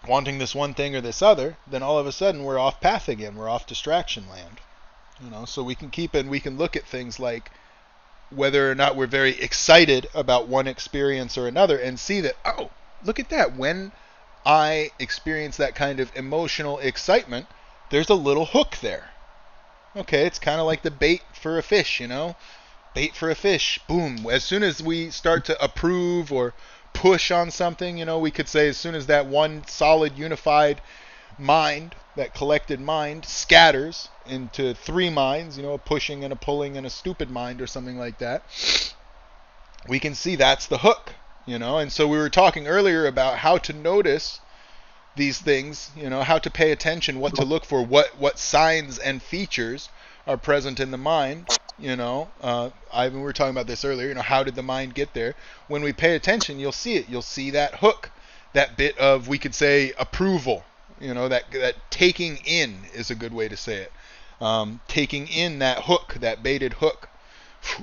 wanting this one thing or this other, then all of a sudden we're off path again. We're off distraction land. So we can we can look at things like whether or not we're very excited about one experience or another and see that, oh, look at that. When I experience that kind of emotional excitement, there's a little hook there. Okay, it's kind of like the bait for a fish, Bait for a fish. Boom. As soon as we start to approve or push on something, we could say as soon as that one solid unified mind, that collected mind, scatters into three minds, a pushing and a pulling and a stupid mind or something like that, we can see that's the hook, And so we were talking earlier about how to notice these things, how to pay attention, what to look for, what signs and features are present in the mind. We were talking about this earlier. How did the mind get there? When we pay attention, you'll see it. You'll see that hook, that bit of, we could say, approval. That taking in is a good way to say it. Taking in that hook, that baited hook.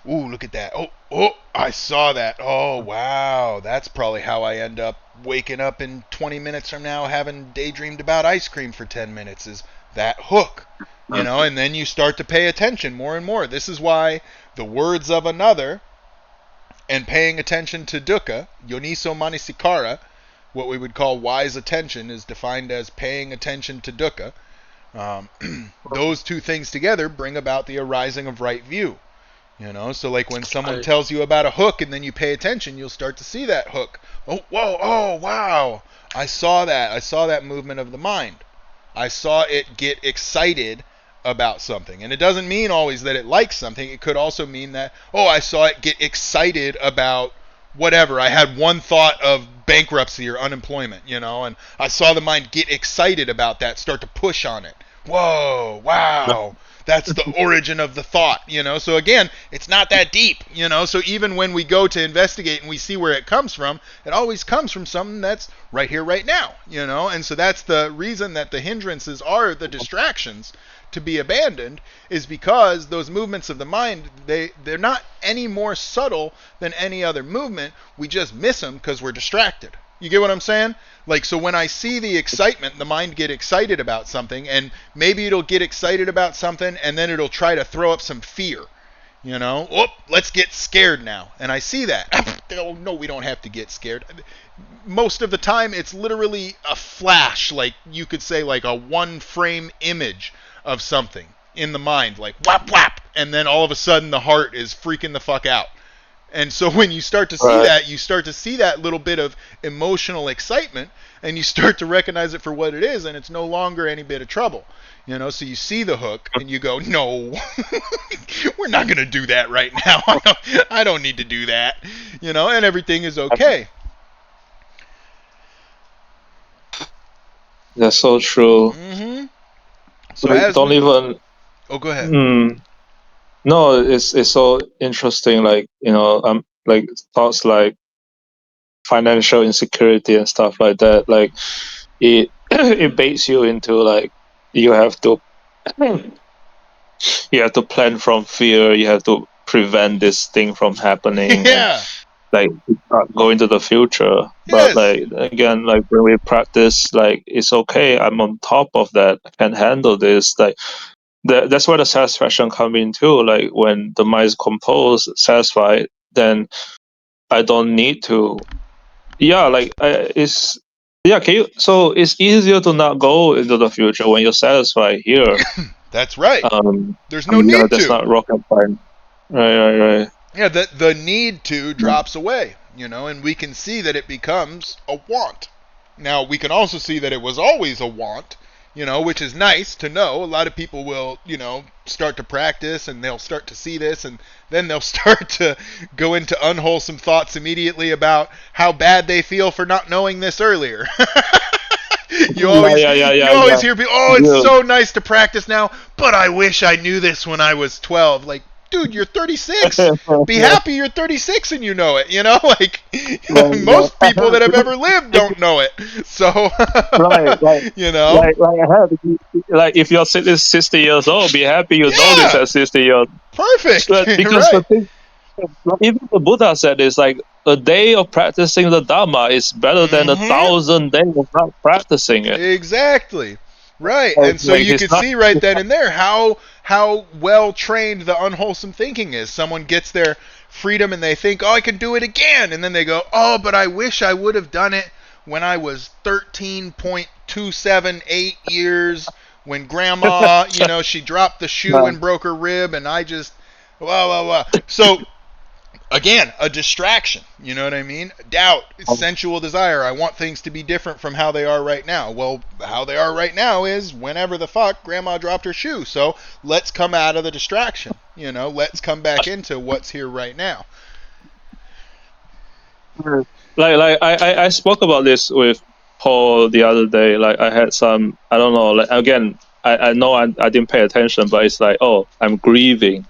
Ooh, look at that. Oh, I saw that. Oh, wow. That's probably how I end up waking up in 20 minutes from now having daydreamed about ice cream for 10 minutes, is that hook. And then you start to pay attention more and more. This is why the words of another and paying attention to dukkha, yoniso manasikara, what we would call wise attention, is defined as paying attention to dukkha. Those two things together bring about the arising of right view. So like when someone tells you about a hook and then you pay attention, you'll start to see that hook. Oh, whoa, oh, wow. I saw that movement of the mind. I saw it get excited about something. And it doesn't mean always that it likes something. It could also mean that, I saw it get excited about whatever. I had one thought of bankruptcy or unemployment, and I saw the mind get excited about that, start to push on it. Whoa, wow. That's the origin of the thought, So again, it's not that deep, So even when we go to investigate and we see where it comes from, it always comes from something that's right here, right now, And so that's the reason that the hindrances are the distractions to be abandoned, is because those movements of the mind, they're not any more subtle than any other movement. We just miss them because we're distracted. You get what I'm saying? Like, so when I see the excitement, the mind get excited about something, and maybe it'll get excited about something, and then it'll try to throw up some fear. Let's get scared now. And I see that. Oh, no, we don't have to get scared. Most of the time, it's literally a flash, like you could say, like a one-frame image of something in the mind, like whap, whap, and then all of a sudden the heart is freaking the fuck out. And so when you start to see that, you start to see that little bit of emotional excitement, and you start to recognize it for what it is, and it's no longer any bit of trouble. So you see the hook, and you go, no, we're not going to do that right now. I don't need to do that, and everything is okay. That's so true. Mm-hmm. So like, don't even... Oh, go ahead. No, it's so interesting. Like, like thoughts like financial insecurity and stuff like that. Like, it it baits you into, like, you have to plan from fear. You have to prevent this thing from happening. Yeah. And, like, go into the future. Yes. But, like, again, like, when we practice, like, it's okay. I'm on top of that. I can handle this. Like, that's where the satisfaction comes in too. Like, when the mind is composed, satisfied, then I don't need to. Yeah, like, it's... Yeah, so it's easier to not go into the future when you're satisfied here. That's right. There's no need that's to. not rocket science. Right. Yeah, the need to drops away, and we can see that it becomes a want. Now, we can also see that it was always a want, which is nice to know. A lot of people will, start to practice, and they'll start to see this, and then they'll start to go into unwholesome thoughts immediately about how bad they feel for not knowing this earlier. You always hear people, it's so nice to practice now, but I wish I knew this when I was 12. Like, dude, you're 36. Be happy you're 36 and you know it. Like, most people that have ever lived don't know it. So, right, like, if you're 60 years old, be happy you know this at 60 years. Perfect. Because the thing, even the Buddha said, is like, a day of practicing the Dhamma is better than 1,000 days of not practicing it. Exactly. Right. And so you can see right then and there how well trained the unwholesome thinking is. Someone gets their freedom and they think, I can do it again. And then they go, but I wish I would have done it when I was 13.278 years when grandma, she dropped the shoe and broke her rib, and I just, So, again, a distraction. You know what I mean? Doubt, sensual desire. I want things to be different from how they are right now. Well, how they are right now is whenever the fuck grandma dropped her shoe. So let's come out of the distraction. Let's come back into what's here right now. Like I spoke about this with Paul the other day. Like I had some, I don't know, like again, I know I didn't pay attention, but it's like, oh, I'm grieving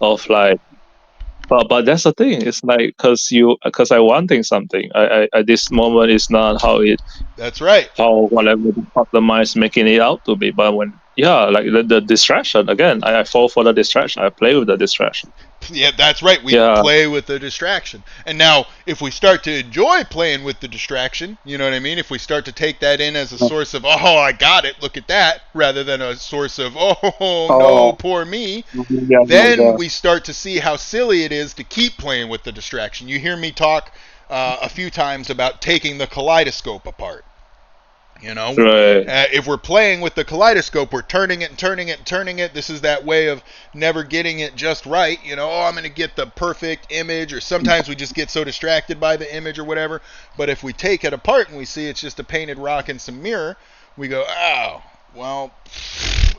of like, but that's the thing. It's like because I wanting something. I at this moment is not how it. That's right. How whatever the mind's making it out to be, but when like the distraction again, I fall for the distraction. I play with the distraction. Yeah, that's right. We play with the distraction. And now, if we start to enjoy playing with the distraction, you know what I mean? If we start to take that in as a source of, oh, I got it, look at that, rather than a source of, oh no, poor me, then we start to see how silly it is to keep playing with the distraction. You hear me talk a few times about taking the kaleidoscope apart. Right. If we're playing with the kaleidoscope, we're turning it and turning it and turning it. This is that way of never getting it just right. I'm going to get the perfect image, or sometimes we just get so distracted by the image or whatever. But if we take it apart and we see it's just a painted rock and some mirror, we go, oh, well,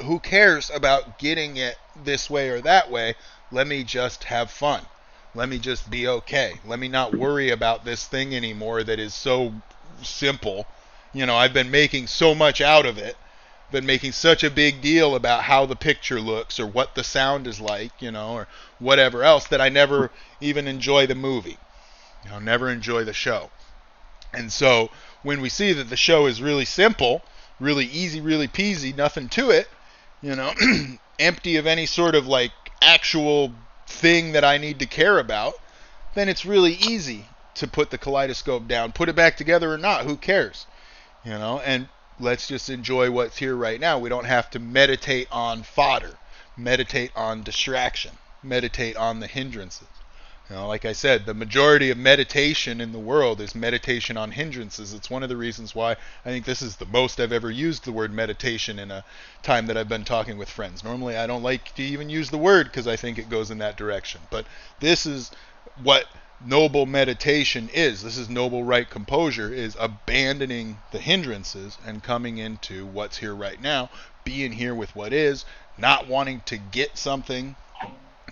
who cares about getting it this way or that way? Let me just have fun. Let me just be okay. Let me not worry about this thing anymore that is so simple. I've been making so much out of it, been making such a big deal about how the picture looks or what the sound is like, or whatever else, that I never even enjoy the movie, never enjoy the show. And so when we see that the show is really simple, really easy, really peasy, nothing to it, empty of any sort of like actual thing that I need to care about, then it's really easy to put the kaleidoscope down, put it back together or not, who cares? And let's just enjoy what's here right now. We don't have to meditate on fodder, meditate on distraction, meditate on the hindrances. Like I said, the majority of meditation in the world is meditation on hindrances. It's one of the reasons why I think this is the most I've ever used the word meditation in a time that I've been talking with friends. Normally I don't like to even use the word because I think it goes in that direction. But this is what noble meditation is. This is noble right composure, is abandoning the hindrances and coming into what's here right now, being here with what is, not wanting to get something,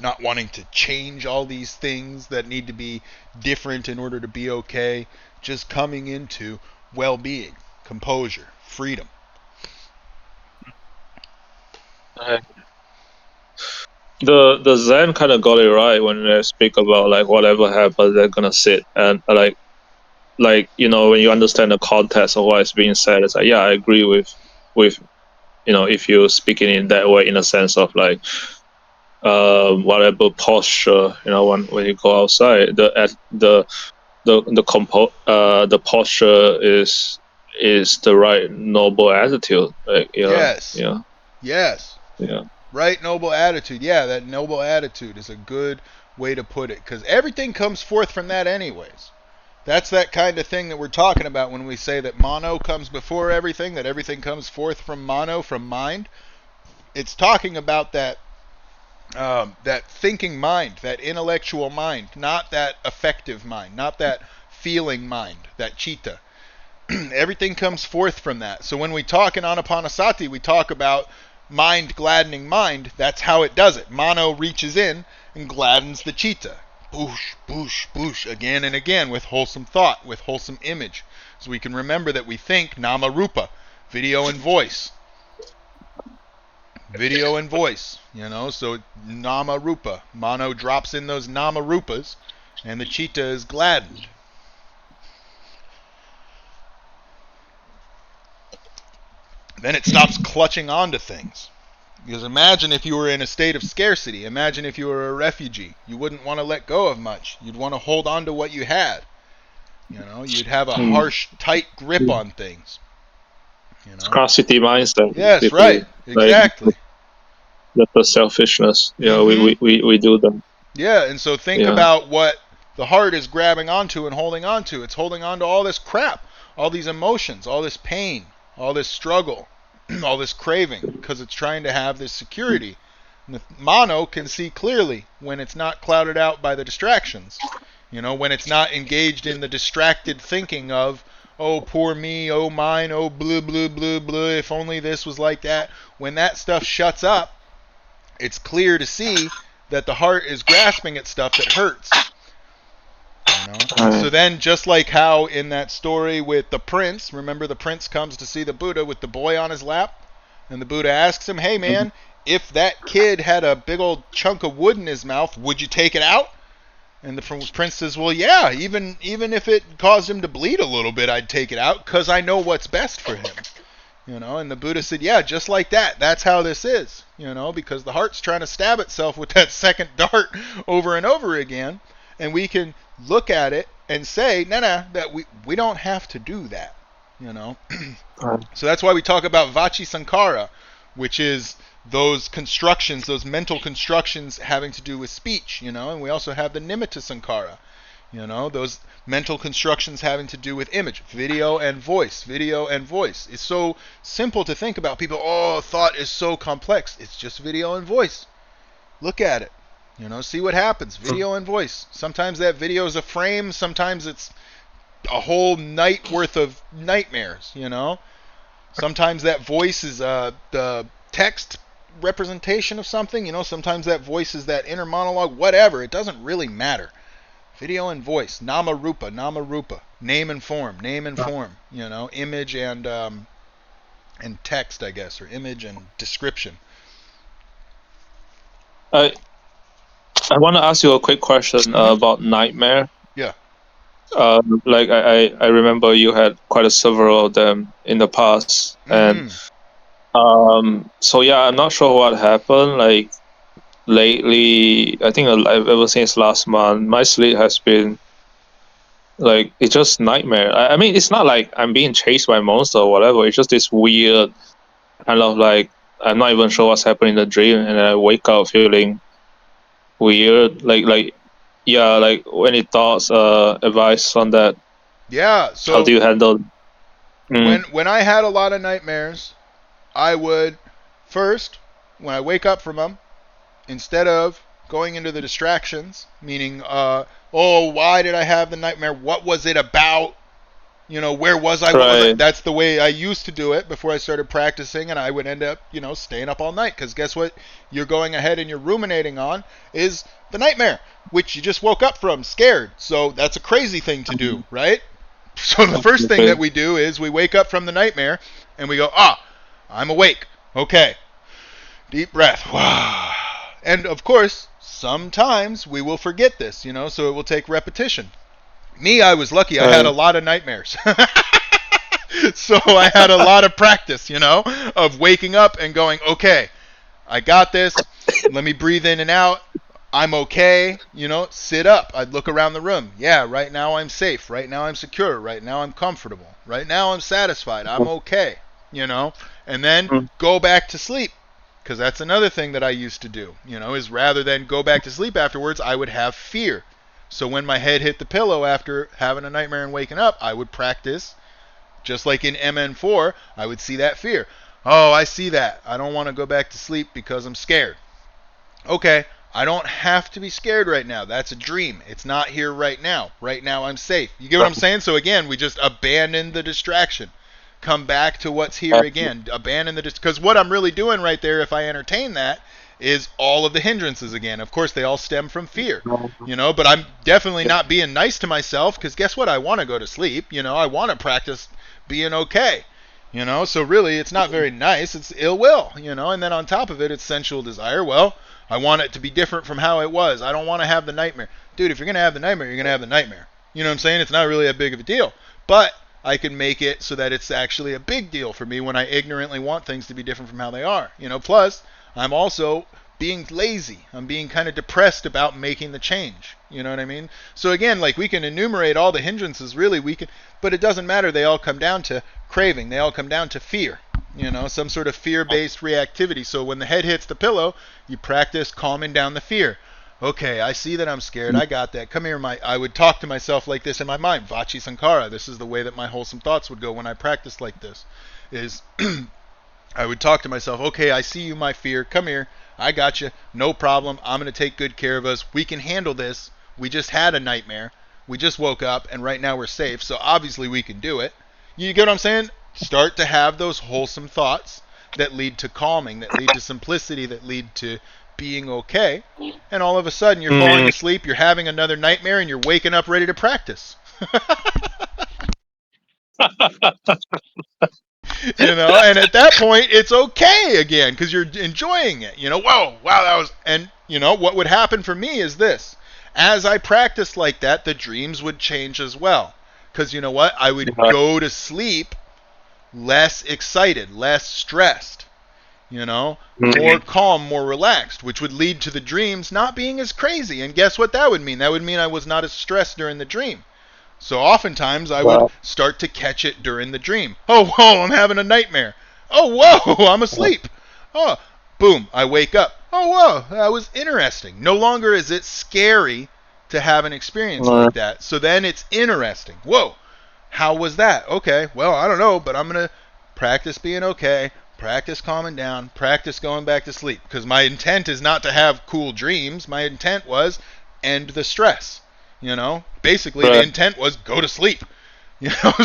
not wanting to change all these things that need to be different in order to be okay, just coming into well-being, composure, freedom. The Zen kind of got it right when they speak about like whatever happens, they're gonna sit and like when you understand the context of what is being said, it's like, yeah, I agree with if you're speaking in that way, in a sense of like whatever posture, when you go outside, the posture is the right noble attitude. Like, yes. Yeah. Yes. Yeah. Right, noble attitude. Yeah, that noble attitude is a good way to put it, because everything comes forth from that anyways. That's that kind of thing that we're talking about when we say that mono comes before everything, that everything comes forth from mono, from mind. It's talking about that that thinking mind, that intellectual mind, not that affective mind, not that feeling mind, that citta. Everything comes forth from that. So when we talk in Anapanasati, we talk about mind gladdening mind. That's how it does it. Mano reaches in and gladdens the citta. Boosh, boosh, boosh, again and again, with wholesome thought, with wholesome image. So we can remember that we think nama rupa, video and voice. Video and voice, so nama rupa. Mano drops in those nama rupas, and the citta is gladdened. Then it stops clutching onto things. Because imagine if you were in a state of scarcity. Imagine if you were a refugee. You wouldn't want to let go of much. You'd want to hold on to what you had. You'd have a harsh, tight grip on things. Scarcity mindset. Yes, right. Exactly. The selfishness. We do that. Yeah, and so think about what the heart is grabbing onto and holding onto. It's holding on to all this crap, all these emotions, all this pain, all this struggle. all this craving, because it's trying to have this security. And the mono can see clearly when it's not clouded out by the distractions. When it's not engaged in the distracted thinking of, oh, poor me, oh, mine, oh, blue, blue, blue, blue, if only this was like that. When that stuff shuts up, it's clear to see that the heart is grasping at stuff that hurts. So then, just like how in that story with the prince, remember the prince comes to see the Buddha with the boy on his lap, and the Buddha asks him, hey man, if that kid had a big old chunk of wood in his mouth, would you take it out? And the prince says, well, yeah, even if it caused him to bleed a little bit, I'd take it out because I know what's best for him. And the Buddha said, yeah, just like that. That's how this is, because the heart's trying to stab itself with that second dart over and over again. And we can look at it and say, no, that we don't have to do that, So that's why we talk about Vachi Sankara, which is those constructions, those mental constructions having to do with speech, and we also have the Nimitta Sankara, those mental constructions having to do with image, video and voice. It's so simple to think about. People, thought is so complex. It's just video and voice. Look at it, see what happens. Video and voice. Sometimes that video is a frame, sometimes it's a whole night worth of nightmares, Sometimes that voice is the text representation of something, sometimes that voice is that inner monologue, whatever, it doesn't really matter. Video and voice, nama rupa, name and form, image and text, I guess, or image and description. I want to ask you a quick question about nightmare. Yeah. Like I remember you had quite several of them in the past, and so yeah, I'm not sure what happened. Like lately, I think ever since last month, my sleep has been like, it's just nightmare. I mean, it's not like I'm being chased by a monster or whatever. It's just this weird kind of like, I'm not even sure what's happening in the dream, and then I wake up feeling weird. Like yeah, like any thoughts, advice on that? Yeah. So how do you handle? When I had a lot of nightmares, I would first, when I wake up from them, instead of going into the distractions, meaning, why did I have the nightmare? What was it about? Where was I? What was I? That's the way I used to do it before I started practicing, and I would end up, staying up all night. Because guess what? You're going ahead and you're ruminating on is the nightmare, which you just woke up from, scared. So that's a crazy thing to do, right? So the first thing that we do is we wake up from the nightmare, and we go, I'm awake. Okay. Deep breath. And of course, sometimes we will forget this, so it will take repetition. Me, I was lucky. I had a lot of nightmares. So I had a lot of practice, of waking up and going, okay, I got this. Let me breathe in and out. I'm okay. Sit up. I'd look around the room. Yeah, right now I'm safe. Right now I'm secure. Right now I'm comfortable. Right now I'm satisfied. I'm okay. And then go back to sleep. Because that's another thing that I used to do, is rather than go back to sleep afterwards, I would have fear. So when my head hit the pillow after having a nightmare and waking up, I would practice, just like in MN4, I would see that fear. Oh, I see that. I don't want to go back to sleep because I'm scared. Okay, I don't have to be scared right now. That's a dream. It's not here right now. Right now I'm safe. You get what I'm saying? So again, we just abandon the distraction. Come back to what's here again. Abandon because what I'm really doing right there, if I entertain that, is all of the hindrances again. Of course, they all stem from fear, but I'm definitely not being nice to myself, because guess what? I want to go to sleep. I want to practice being okay, so really it's not very nice. It's ill will, and then on top of it, it's sensual desire. Well, I want it to be different from how it was. I don't want to have the nightmare. Dude, if you're going to have the nightmare, you're going to have the nightmare. You know what I'm saying? It's not really that big of a deal, but I can make it so that it's actually a big deal for me when I ignorantly want things to be different from how they are. Plus, I'm also being lazy. I'm being kind of depressed about making the change. You know what I mean? So again, like, we can enumerate all the hindrances, really, but it doesn't matter. They all come down to craving. They all come down to fear. Some sort of fear-based reactivity. So when the head hits the pillow, you practice calming down the fear. Okay, I see that I'm scared. I got that. Come here, I would talk to myself like this in my mind. Vachi Sankara. This is the way that my wholesome thoughts would go when I practice like this. Is I would talk to myself, okay, I see you, my fear. Come here. I got you. No problem. I'm going to take good care of us. We can handle this. We just had a nightmare. We just woke up, and right now we're safe. So obviously we can do it. You get what I'm saying? Start to have those wholesome thoughts that lead to calming, that lead to simplicity, that lead to being okay. And all of a sudden you're falling asleep, you're having another nightmare, and you're waking up ready to practice. And at that point it's okay again because you're enjoying it. Whoa, wow, that was. And what would happen for me is this: as I practiced like that, the dreams would change as well, because you know what, I would go to sleep less excited, less stressed, more calm, more relaxed, which would lead to the dreams not being as crazy. And guess what that would mean? That would mean I was not as stressed during the dream. So oftentimes I would start to catch it during the dream. Oh, whoa, I'm having a nightmare. Oh, whoa, I'm asleep. Oh, boom, I wake up. Oh, whoa, that was interesting. No longer is it scary to have an experience like that. So then it's interesting. Whoa, how was that? Okay, well, I don't know, but I'm going to practice being okay, practice calming down, practice going back to sleep. Because my intent is not to have cool dreams. My intent was end the stress. Basically the intent was go to sleep.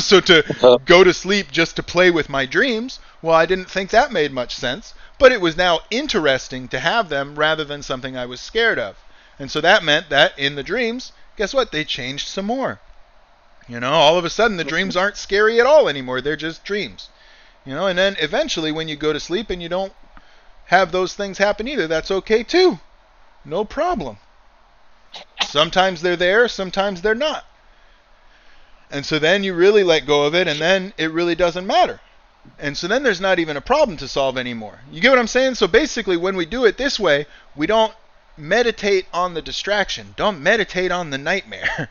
So to go to sleep just to play with my dreams, well, I didn't think that made much sense, but it was now interesting to have them rather than something I was scared of. And so that meant that in the dreams, guess what? They changed some more. All of a sudden the dreams aren't scary at all anymore. They're just dreams. And then eventually when you go to sleep and you don't have those things happen either, that's okay too. No problem. Sometimes they're there, sometimes they're not. And so then you really let go of it, and then it really doesn't matter. And so then there's not even a problem to solve anymore. You get what I'm saying? So basically when we do it this way, we don't meditate on the distraction. Don't meditate on the nightmare.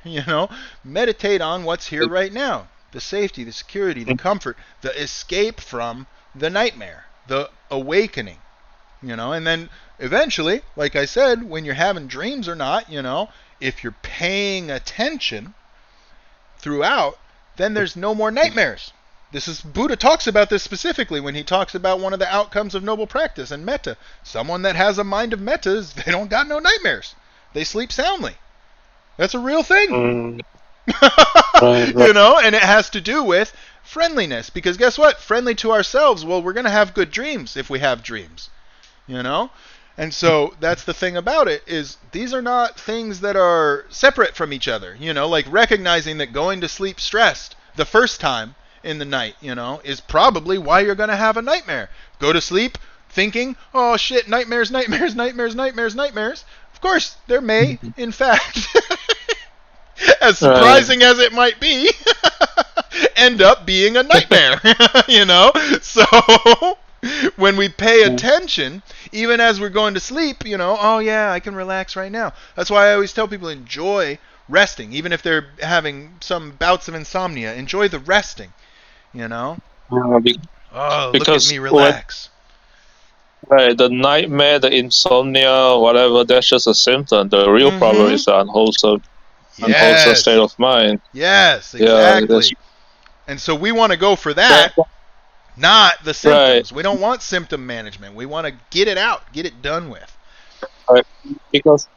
Meditate on what's here right now. The safety, the security, the comfort, the escape from the nightmare, the awakening. And then eventually, like I said, when you're having dreams or not, if you're paying attention throughout, then there's no more nightmares. Buddha talks about this specifically when he talks about one of the outcomes of noble practice and metta. Someone that has a mind of metta, they don't got no nightmares. They sleep soundly. That's a real thing. Right. And it has to do with friendliness, because guess what? Friendly to ourselves, well, we're going to have good dreams if we have dreams. And so that's the thing about it, is these are not things that are separate from each other. Like recognizing that going to sleep stressed the first time in the night, is probably why you're going to have a nightmare. Go to sleep thinking, oh shit, nightmares, nightmares, nightmares, nightmares, nightmares. Of course, there may, in fact, as surprising as it might be, end up being a nightmare. So when we pay attention, even as we're going to sleep, oh yeah, I can relax right now. That's why I always tell people, enjoy resting. Even if they're having some bouts of insomnia, enjoy the resting. Oh, look at me relax. Right, the nightmare, the insomnia, whatever, that's just a symptom. The real problem is the unwholesome state of mind. Yes, exactly. Yeah, and so we want to go for that. Not the symptoms. Right. We don't want symptom management. We want to get it out, get it done with. Right. Because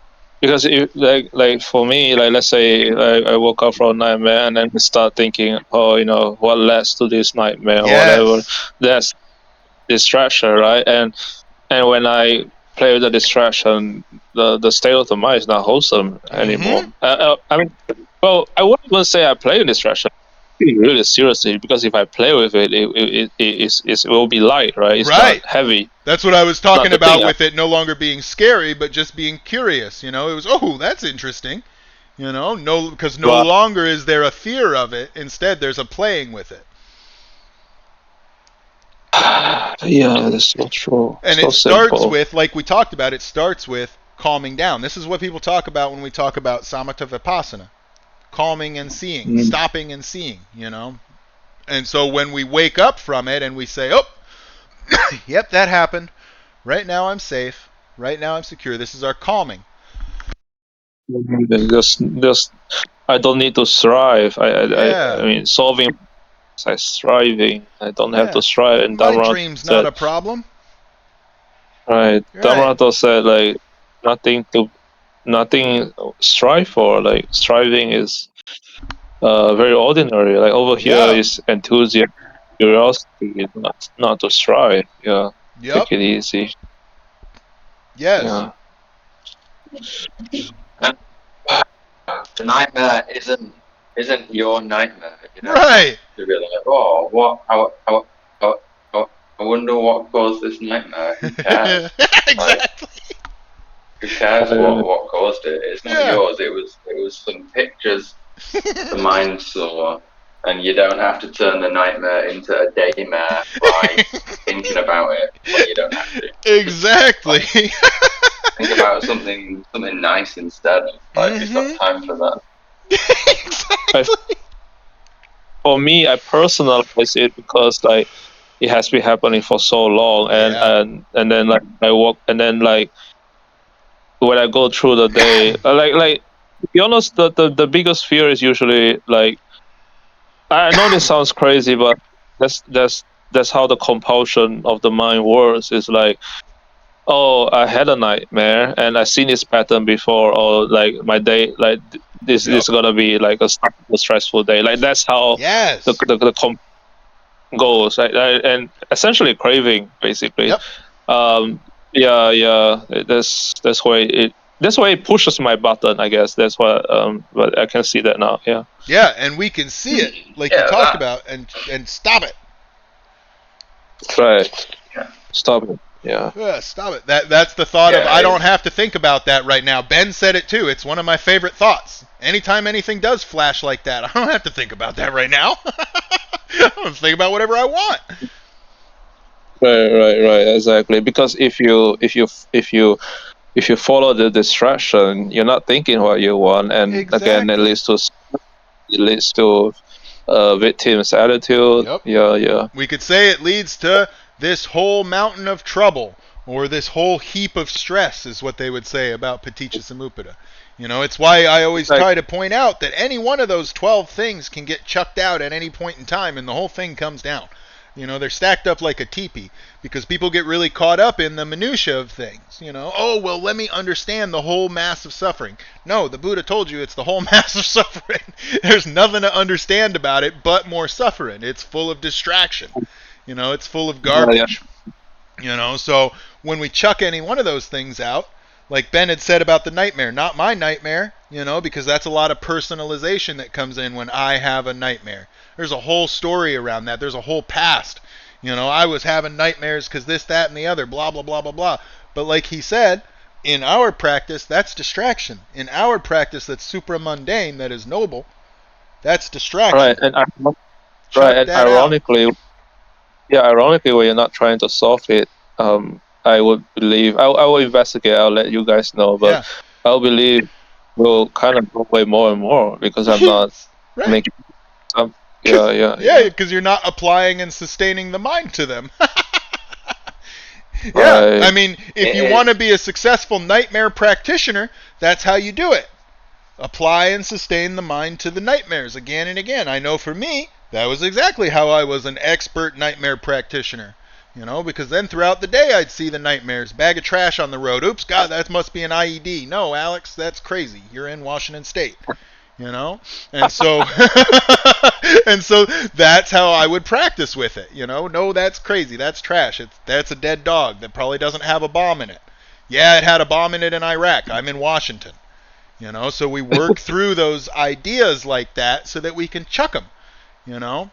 it, like for me, like let's say I woke up from a nightmare and then start thinking, oh, what led to this nightmare or whatever. That's distraction, right? And when I play with the distraction, the state of the mind is not wholesome anymore. I mean, well, I wouldn't even say I play with distraction really seriously, because if I play with it, it will be light, right? It's not heavy. That's what I was talking about with it no longer being scary, but just being curious. It was, oh, that's interesting. Because no longer is there a fear of it. Instead, there's a playing with it. Yeah, that's so true. And so it starts with, like we talked about, it starts with calming down. This is what people talk about when we talk about samatha vipassana. Calming and seeing, stopping and seeing, And so when we wake up from it and we say, oh, yep, that happened. Right now I'm safe. Right now I'm secure. This is our calming. Just I don't need to strive. I mean, solving It's like striving. I don't have Yeah. to strive. And My Dhamma dream's not said, a problem. right? Right. Dhamma said like nothing strive for. Like striving is very ordinary. Like over here Yeah. is enthusiasm, curiosity, not to strive. Yeah, Yep. take it easy. Yes. Yeah. The nightmare isn't your nightmare. You don't have Right. to be like, oh, what? I wonder what caused this nightmare. Who cares? Like, Exactly. who cares what caused it? It's not Yeah. yours. It was some pictures the mind saw, and you don't have to turn the nightmare into a daymare by thinking about it when you don't have to. Exactly. Like, think about something nice instead. Like, you've got Mm-hmm. time for that. I, Exactly. for me, I personalize it because like it has been happening for so long, and Yeah. and then like I walk, and then like when I go through the day, like to be honest, the biggest fear is usually like, I know this sounds crazy, but that's how the compulsion of the mind works. It's like, oh, I had a nightmare and I seen this pattern before, or like my day, like this Yep. gonna be like a stressful day. Like that's how Yes. the goals, right? And essentially craving, basically. Yep. Um, yeah. That's why it pushes my button, I guess. That's why. But I can see that now. Yeah. Yeah, and we can see it, like you Yeah, talked that. about, and stop it. Right. Yeah, Stop it. Yeah. Stop it. That's the thought of yeah. I don't have to think about that right now. Ben said it too. It's one of my favorite thoughts. Anytime anything does flash like that, I don't have to think about that right now. I don't think about whatever I want. Right. Exactly. Because if you follow the distraction, you're not thinking what you want, and again, Exactly. it leads to victim's attitude. Yep. Yeah. We could say it leads to this whole mountain of trouble, or this whole heap of stress, is what they would say about Paticca Samuppada. You know, it's why I always Like try to point out that any one of those 12 things can get chucked out at any point in time, and the whole thing comes down. You know, they're stacked up like a teepee because people get really caught up in the minutia of things. You know, oh, well, let me understand the whole mass of suffering. No, the Buddha told you it's the whole mass of suffering. There's nothing to understand about it but more suffering. It's full of distraction. You know, it's full of yeah. garbage. You know, so when we chuck any one of those things out, like Ben had said about the nightmare, not my nightmare, you know, because that's a lot of personalization that comes in when I have a nightmare. There's a whole story around that. There's a whole past. You know, I was having nightmares because this, that, and the other, blah, blah, blah, blah, blah. But like he said, in our practice, that's distraction. In our practice, that's supramundane, that is noble, that's Right. distraction. Right. Chuck And that out. ironically, when you're not trying to solve it, I would believe I will investigate. I'll let you guys know, but Yeah. I'll believe will kind of go away more and more because I'm not Right. making some. Cause, yeah, Yeah. because you're not applying and sustaining the mind to them. Yeah, I Right. mean, if It you want to is. be a successful nightmare practitioner, that's how you do it. Apply and sustain the mind to the nightmares again and again. I know for me, that was exactly how I was an expert nightmare practitioner. You know, because then throughout the day I'd see the nightmares. Bag of trash on the road. Oops, God, that must be an IED. No, Alex, that's crazy. You're in Washington State. You know, and so and so that's how I would practice with it. You know, no, that's crazy. That's trash. That's a dead dog that probably doesn't have a bomb in it. Yeah, it had a bomb in it in Iraq. I'm in Washington. You know, so we work through those ideas like that so that we can chuck them. You know,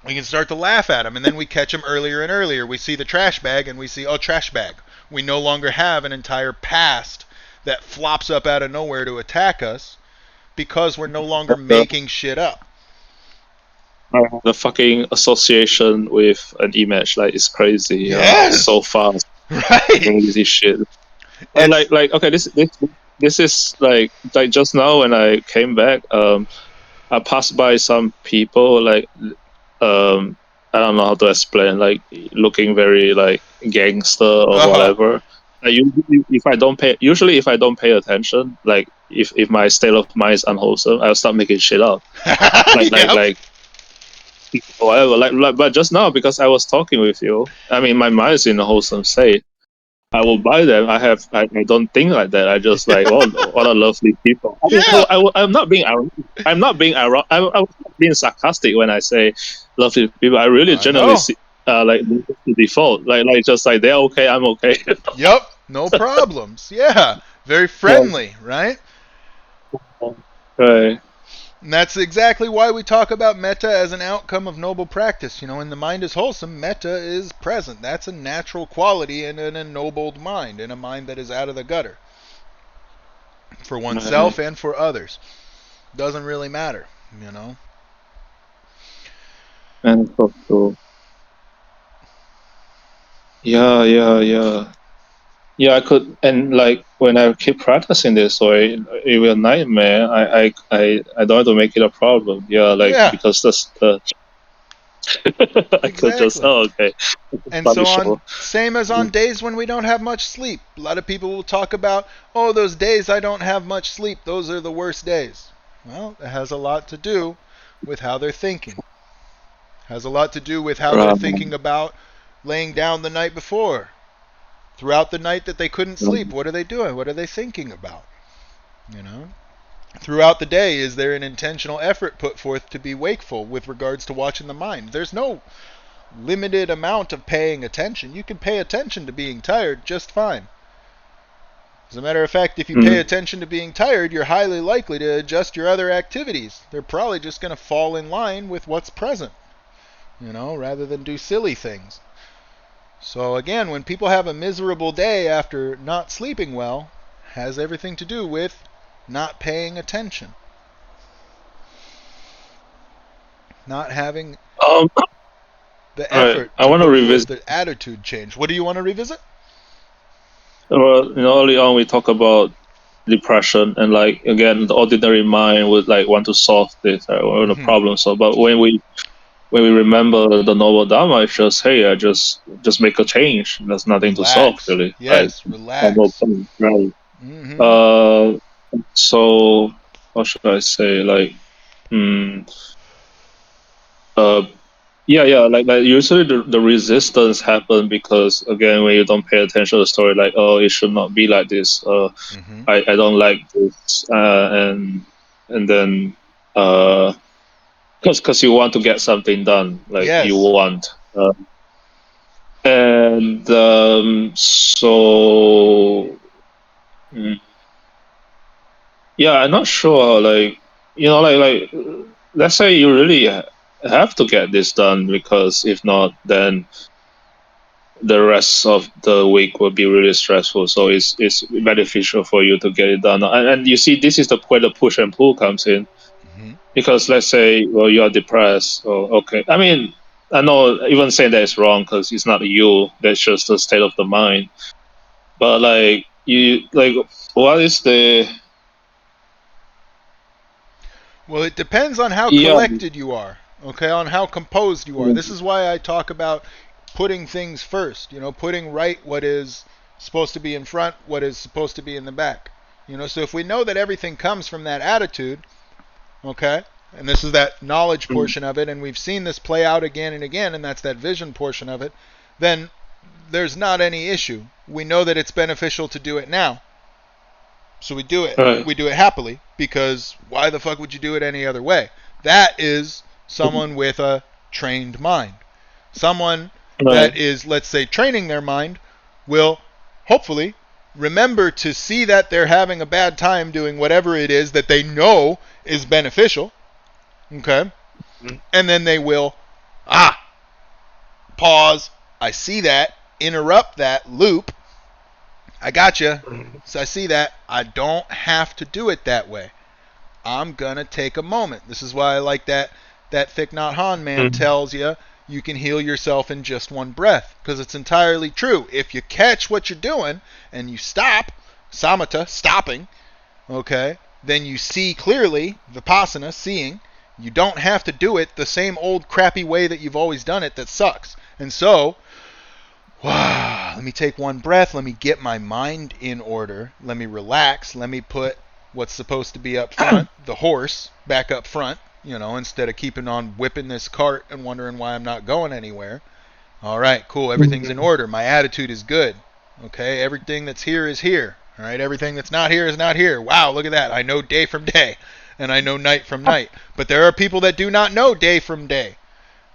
we can start to laugh at them, and then we catch them earlier and earlier. We see the trash bag, and we see, oh, trash bag. We no longer have an entire past that flops up out of nowhere to attack us because we're no longer The, making shit up. the fucking association with an image like is crazy. So Yes, fast, right. crazy shit. And It's okay, this is like just now when I came back. I passed by some people like um I don't know how to explain, like looking very like gangster or uh huh. whatever. Usually if I don't pay attention, like if my state of mind is unwholesome, I'll start making shit up. Like like Yep. like whatever. But just now, because I was talking with you, I mean, my mind is in a wholesome state. I will buy them. I don't think like that. I just like, oh, what a lovely people. I mean, Yeah, I'm not being I'm not being I'm not being sarcastic when I say lovely people. I really I generally know. see like the default, like just like they're okay, I'm okay. Yep, no problems. Yeah, very Yeah. friendly, right? Right. And that's exactly why we talk about metta as an outcome of noble practice. You know, when the mind is wholesome, metta is present. That's a natural quality in an ennobled mind, in a mind that is out of the gutter for Right. oneself and for others. Doesn't really matter, you know. And so cool. Yeah. Yeah, I could, and like when I keep practicing this, or it will nightmare. I don't have to make it a problem. Yeah, like Yeah, because that's the I could just, exactly. oh, okay, And so on, punishable. same as on days when we don't have much sleep. A lot of people will talk about, oh, those days I don't have much sleep, those are the worst days. Well, it has a lot to do with how they're thinking. Has a lot to do with how they're Right. thinking about laying down the night before. Throughout the night that they couldn't sleep, what are they doing? What are they thinking about? You know? Throughout the day, is there an intentional effort put forth to be wakeful with regards to watching the mind? There's no limited amount of paying attention. You can pay attention to being tired just fine. As a matter of fact, if you pay Mm. attention to being tired, you're highly likely to adjust your other activities. They're probably just going to fall in line with what's present, you know, rather than do silly things. So again, when people have a miserable day after not sleeping well, has everything to do with not paying attention, not having Um. the All right. effort I to want to put forth revisit. the attitude change. What do you want to revisit? Well, early on we talk about depression, and like again, the ordinary mind would like want to solve this or the Mm-hmm. problem solve. But when we remember the noble Dhamma, it's just, hey, I just make a change. There's nothing to solve Relax. really. Like, Yes, no relax. point, right? Mm-hmm. Uh, so what should I say? Like, mm, uh, yeah. Like usually the resistance happen because again, when you don't pay attention to the story, like, oh, it should not be like this. Mm-hmm. I don't like this, and then because you want to get something done, like you Yes. want. And so mm, yeah, I'm not sure. Like, let's say you really have to get this done, because if not, then the rest of the week will be really stressful. So it's beneficial for you to get it done. And you see, this is the where the push and pull comes in, Mm-hmm. because let's say, well, you are depressed. Oh, okay. I mean, I know even saying that is wrong, because it's not you. That's just the state of the mind. But like you like, what is the Well, it depends on how yeah. collected you are, okay, on how composed you are. This is why I talk about putting things first, you know, putting right what is supposed to be in front, what is supposed to be in the back. You know, so if we know that everything comes from that attitude, okay, and this is that knowledge portion of it, and we've seen this play out again and again, and that's that vision portion of it, then there's not any issue. We know that it's beneficial to do it now. So we do it. Right. We do it happily, because why the fuck would you do it any other way? That is someone with a trained mind. Someone Right. that is, let's say, training their mind will hopefully remember to see that they're having a bad time doing whatever it is that they know is beneficial. Okay? And then they will, pause. I see that. Interrupt that loop. I gotcha. So I see that. I don't have to do it that way. I'm gonna take a moment. This is why I like that Thich Nhat Hanh man tells you you can heal yourself in just one breath, because it's entirely true. If you catch what you're doing and you stop, samatha, stopping, okay, then you see clearly, vipassana, seeing. You don't have to do it the same old crappy way that you've always done it that sucks. And so, let me take one breath. Let me get my mind in order. Let me relax. Let me put what's supposed to be up front, the horse, back up front. instead of keeping on whipping this cart and wondering why I'm not going anywhere. All right, cool. Everything's in order. My attitude is good. Okay, everything that's here is here. All right, everything that's not here is not here. Wow, look at that. I know day from day, and I know night from night. But there are people that do not know day from day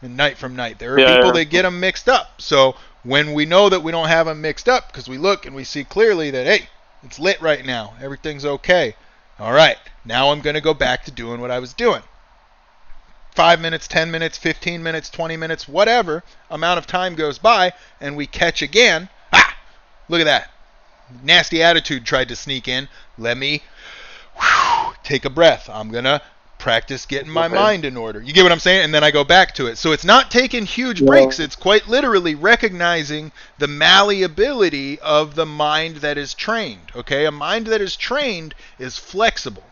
and night from night. There are people that get them mixed up. So when we know that we don't have them mixed up, because we look and we see clearly that, hey, it's lit right now. Everything's okay. All right, now I'm going to go back to doing what I was doing. 5 minutes, 10 minutes, 15 minutes, 20 minutes, whatever amount of time goes by, and we catch again. Ah! Look at that. Nasty attitude tried to sneak in. Let me take a breath. I'm going to practice getting my mind in order. You get what I'm saying? And then I go back to it. So it's not taking huge breaks. It's quite literally recognizing the malleability of the mind that is trained. Okay? A mind that is trained is flexible.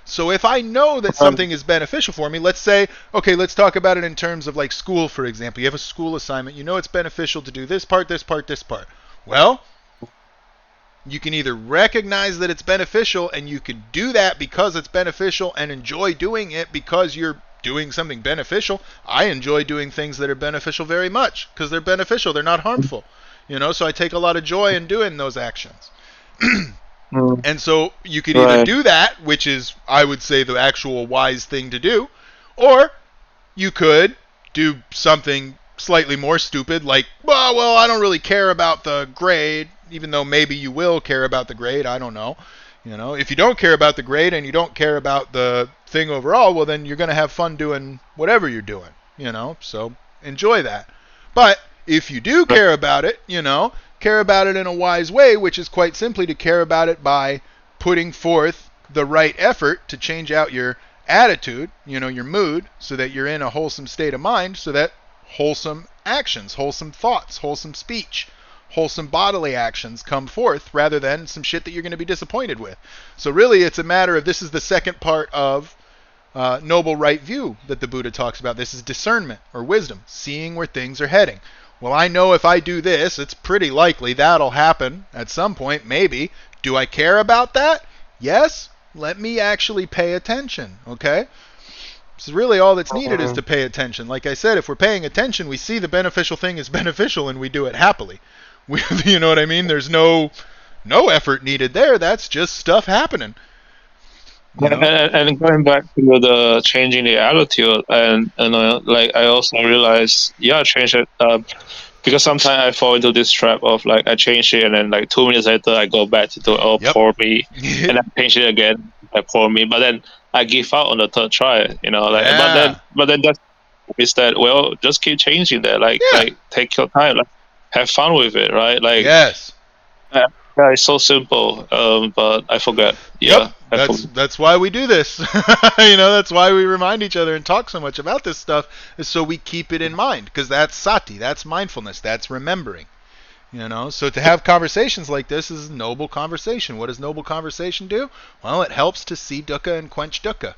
So if I know that something is beneficial for me, let's say, okay, let's talk about it in terms of like school, for example. You have a school assignment. You know it's beneficial to do this part, this part, this part. Well, you can either recognize that it's beneficial and you can do that because it's beneficial and enjoy doing it because you're doing something beneficial. I enjoy doing things that are beneficial very much because they're beneficial. They're not harmful. So I take a lot of joy in doing those actions. And so you can either do that, which is, I would say, the actual wise thing to do, or you could do something slightly more stupid, like, well, I don't really care about the grade, even though maybe you will care about the grade. I don't know. If you don't care about the grade and you don't care about the thing overall, well, then you're going to have fun doing whatever you're doing, so enjoy that. But if you do care about it, care about it in a wise way, which is quite simply to care about it by putting forth the right effort to change out your attitude, your mood, so that you're in a wholesome state of mind, so that wholesome actions, wholesome thoughts, wholesome speech, wholesome bodily actions come forth rather than some shit that you're going to be disappointed with. So really it's a matter of, this is the second part of noble right view that the Buddha talks about. This is discernment or wisdom, seeing where things are heading. Well, I know if I do this, it's pretty likely that'll happen at some point, maybe. Do I care about that? Yes. Let me actually pay attention, okay? So really all that's needed is to pay attention. Like I said, if we're paying attention, we see the beneficial thing is beneficial and we do it happily. You know what I mean? There's no effort needed there. That's just stuff happening. And going back to the changing the attitude, and like I also realized, change it. Because sometimes I fall into this trap of like I change it and then like 2 minutes later I go back to do poor me, and I change it again, poor me. But then I give up on the third try, but then that's is that, well, just keep changing that, like take your time, like have fun with it, right? Like yes. It's so simple, but I forget. That's why we do this. That's why we remind each other and talk so much about this stuff, is so we keep it in mind, because that's sati, that's mindfulness, that's remembering. So to have conversations like this is noble conversation. What does noble conversation do? Well, it helps to see dukkha and quench dukkha.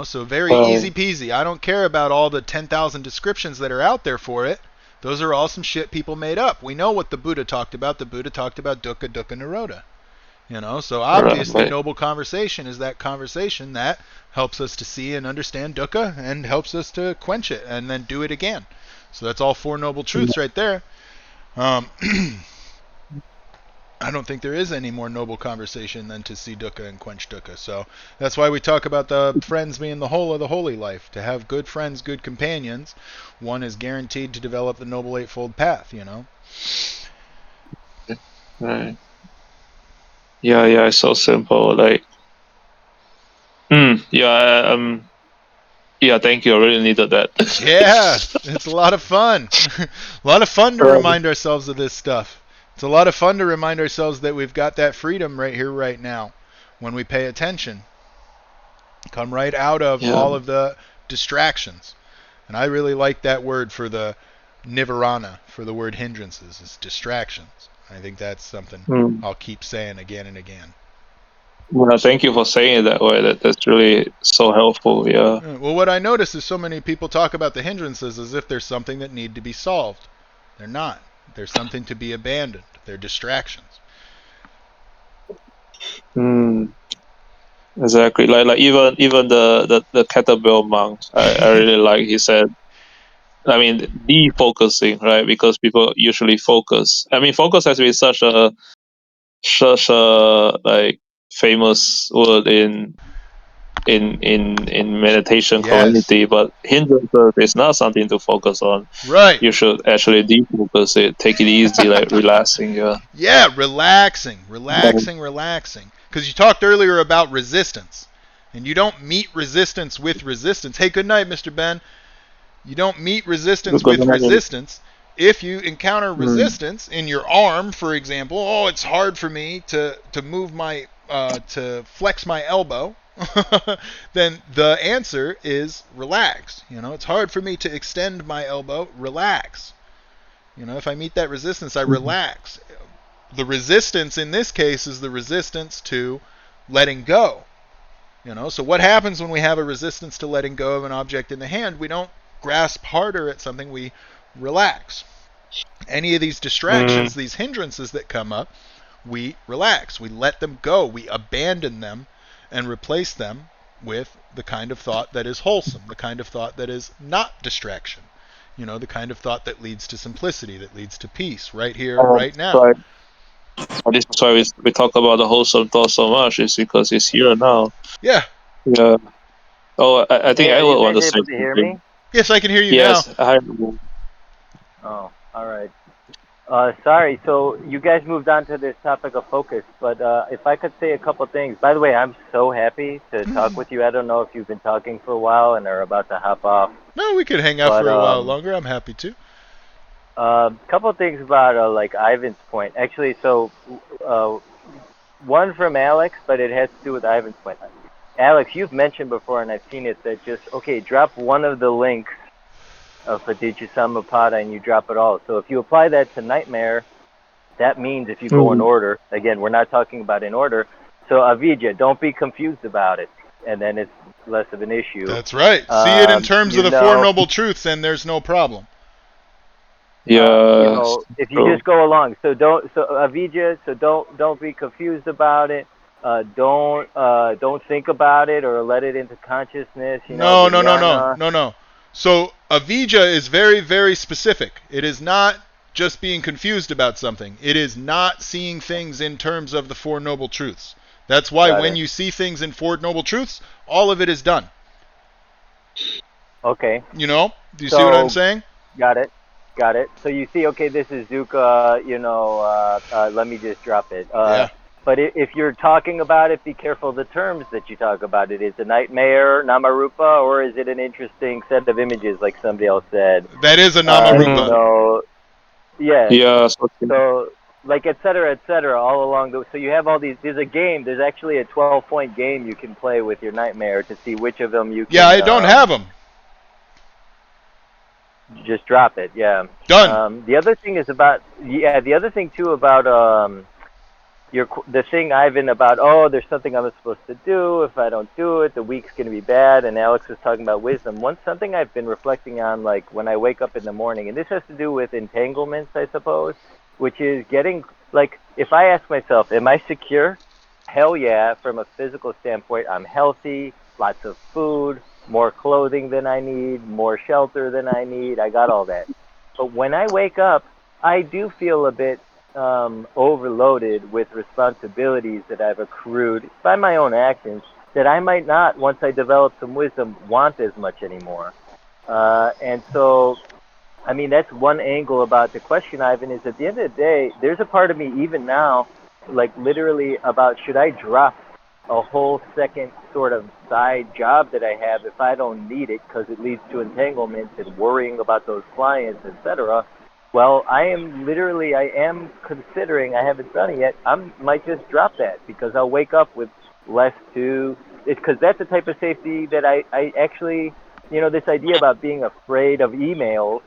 So very easy peasy. I don't care about all the 10,000 descriptions that are out there for it. Those are all some shit people made up. We know what the Buddha talked about. The Buddha talked about dukkha, dukkha, nirodha. So obviously noble conversation is that conversation that helps us to see and understand dukkha and helps us to quench it and then do it again. So that's all four noble truths right there. I don't think there is any more noble conversation than to see dukkha and quench dukkha. So that's why we talk about the friends being the whole of the holy life. To have good friends, good companions, one is guaranteed to develop the Noble Eightfold Path, Right. Yeah, it's so simple. Like, thank you. I really needed that. Yeah, it's a lot of fun. A lot of fun to remind ourselves of this stuff. It's a lot of fun to remind ourselves that we've got that freedom right here, right now, when we pay attention. Come right out of all of the distractions. And I really like that word for the nivarana, for the word hindrances, is distractions. I think that's something I'll keep saying again and again. Well, thank you for saying it that way. That's really so helpful. Yeah. Well, what I notice is so many people talk about the hindrances as if there's something that need to be solved. They're not. There's something to be abandoned. They're distractions. Exactly. Like even the kettlebell monk, I really like. He said, I mean, defocusing, right? Because people usually focus. I mean, focus has been such a like famous word in meditation Yes. community, but hindrances is not something to focus on. Right. You should actually defocus it, take it easy, like relaxing. Yeah. Yeah, relaxing. Because you talked earlier about resistance. And you don't meet resistance with resistance. Hey, good night, Mr. Ben. You don't meet resistance Good with night. resistance. If you encounter Mm. resistance in your arm, for example, oh, it's hard for me to move my to flex my elbow. Then the answer is relax. It's hard for me to extend my elbow. Relax. If I meet that resistance, I relax. The resistance in this case is the resistance to letting go. So what happens when we have a resistance to letting go of an object in the hand? We don't grasp harder at something, we relax. Any of these Mm. distractions, these hindrances that come up, we relax. We let them go. We abandon them and replace them with the kind of thought that is wholesome, the kind of thought that is not distraction. The kind of thought that leads to simplicity, that leads to peace, right here, right now. Right. This is why we talk about the wholesome thought so much. Is because it's here now. Yeah. Yeah. Oh, I think Hey, I are you would want guys to say able to hear something. me? Yes, I can hear you now. Yes, I. Oh, all right. Sorry. So you guys moved on to this topic of focus, but if I could say a couple things. By the way, I'm so happy to talk with you. I don't know if you've been talking for a while and are about to hop off, No, we could hang out but for a while longer. I'm happy to. couple of things about like Ivan's point. Actually, so uh, one from Alex, but it has to do with Ivan's point. Alex, you've mentioned before, and I've seen it, that just okay, drop one of the links of Paticca and you drop it all. So if you apply that to nightmare, that means if you go in Mm. order, again, we're not talking about in order. So Avijja, don't be confused about it, and then it's less of an issue. That's right. See it in terms of You the Four know, Noble Truths, and there's no problem. Yes. if you True. just go along, so Avijja, so don't be confused about it. Don't think about it or let it into consciousness. No, no, no, no, Vijnana. no, no. So Avijja is very, very specific. It is not just being confused about something. It is not seeing things in terms of the Four Noble Truths. That's why Got when it. you see things in Four Noble Truths, all of it is done. Okay. Do you see what I'm So saying? got it. Got it. So you see, okay, this is Zuka, let me just drop it. Yeah. But if you're talking about it, be careful of the terms that you talk about. It is a nightmare, Namarupa, or is it an interesting set of images, like somebody else said? That is a You Mm. Namarupa. know, yeah. Yes. Okay. So, like, et cetera, all along. So you have all these. There's a game. There's actually a 12-point game you can play with your nightmare to see which of them you Yeah, can I don't have them. just drop it. Yeah. Done. The other thing is about The other thing too about the thing Ivan about there's something I'm supposed to do. If I don't do it, the week's gonna be bad. And Alex was talking about wisdom. Something I've been reflecting on, like when I wake up in the morning, and this has to do with entanglements, I suppose, which is getting like if I ask myself, am I secure? Hell yeah. From a physical standpoint, I'm healthy, lots of food, more clothing than I need, more shelter than I need. I got all that. But when I wake up, I do feel a bit overloaded with responsibilities that I've accrued by my own actions that I might not, once I develop some wisdom, want as much anymore. And so, I mean, that's one angle about the question, Ivan, is at the end of the day, there's a part of me, even now, like literally about should I drop a whole second sort of side job that I have if I don't need it because it leads to entanglements and worrying about those clients, etc. Well, I am considering, I haven't done it yet, I might just drop that because I'll wake up with less to, because that's the type of safety that I actually, this idea about being afraid of emails,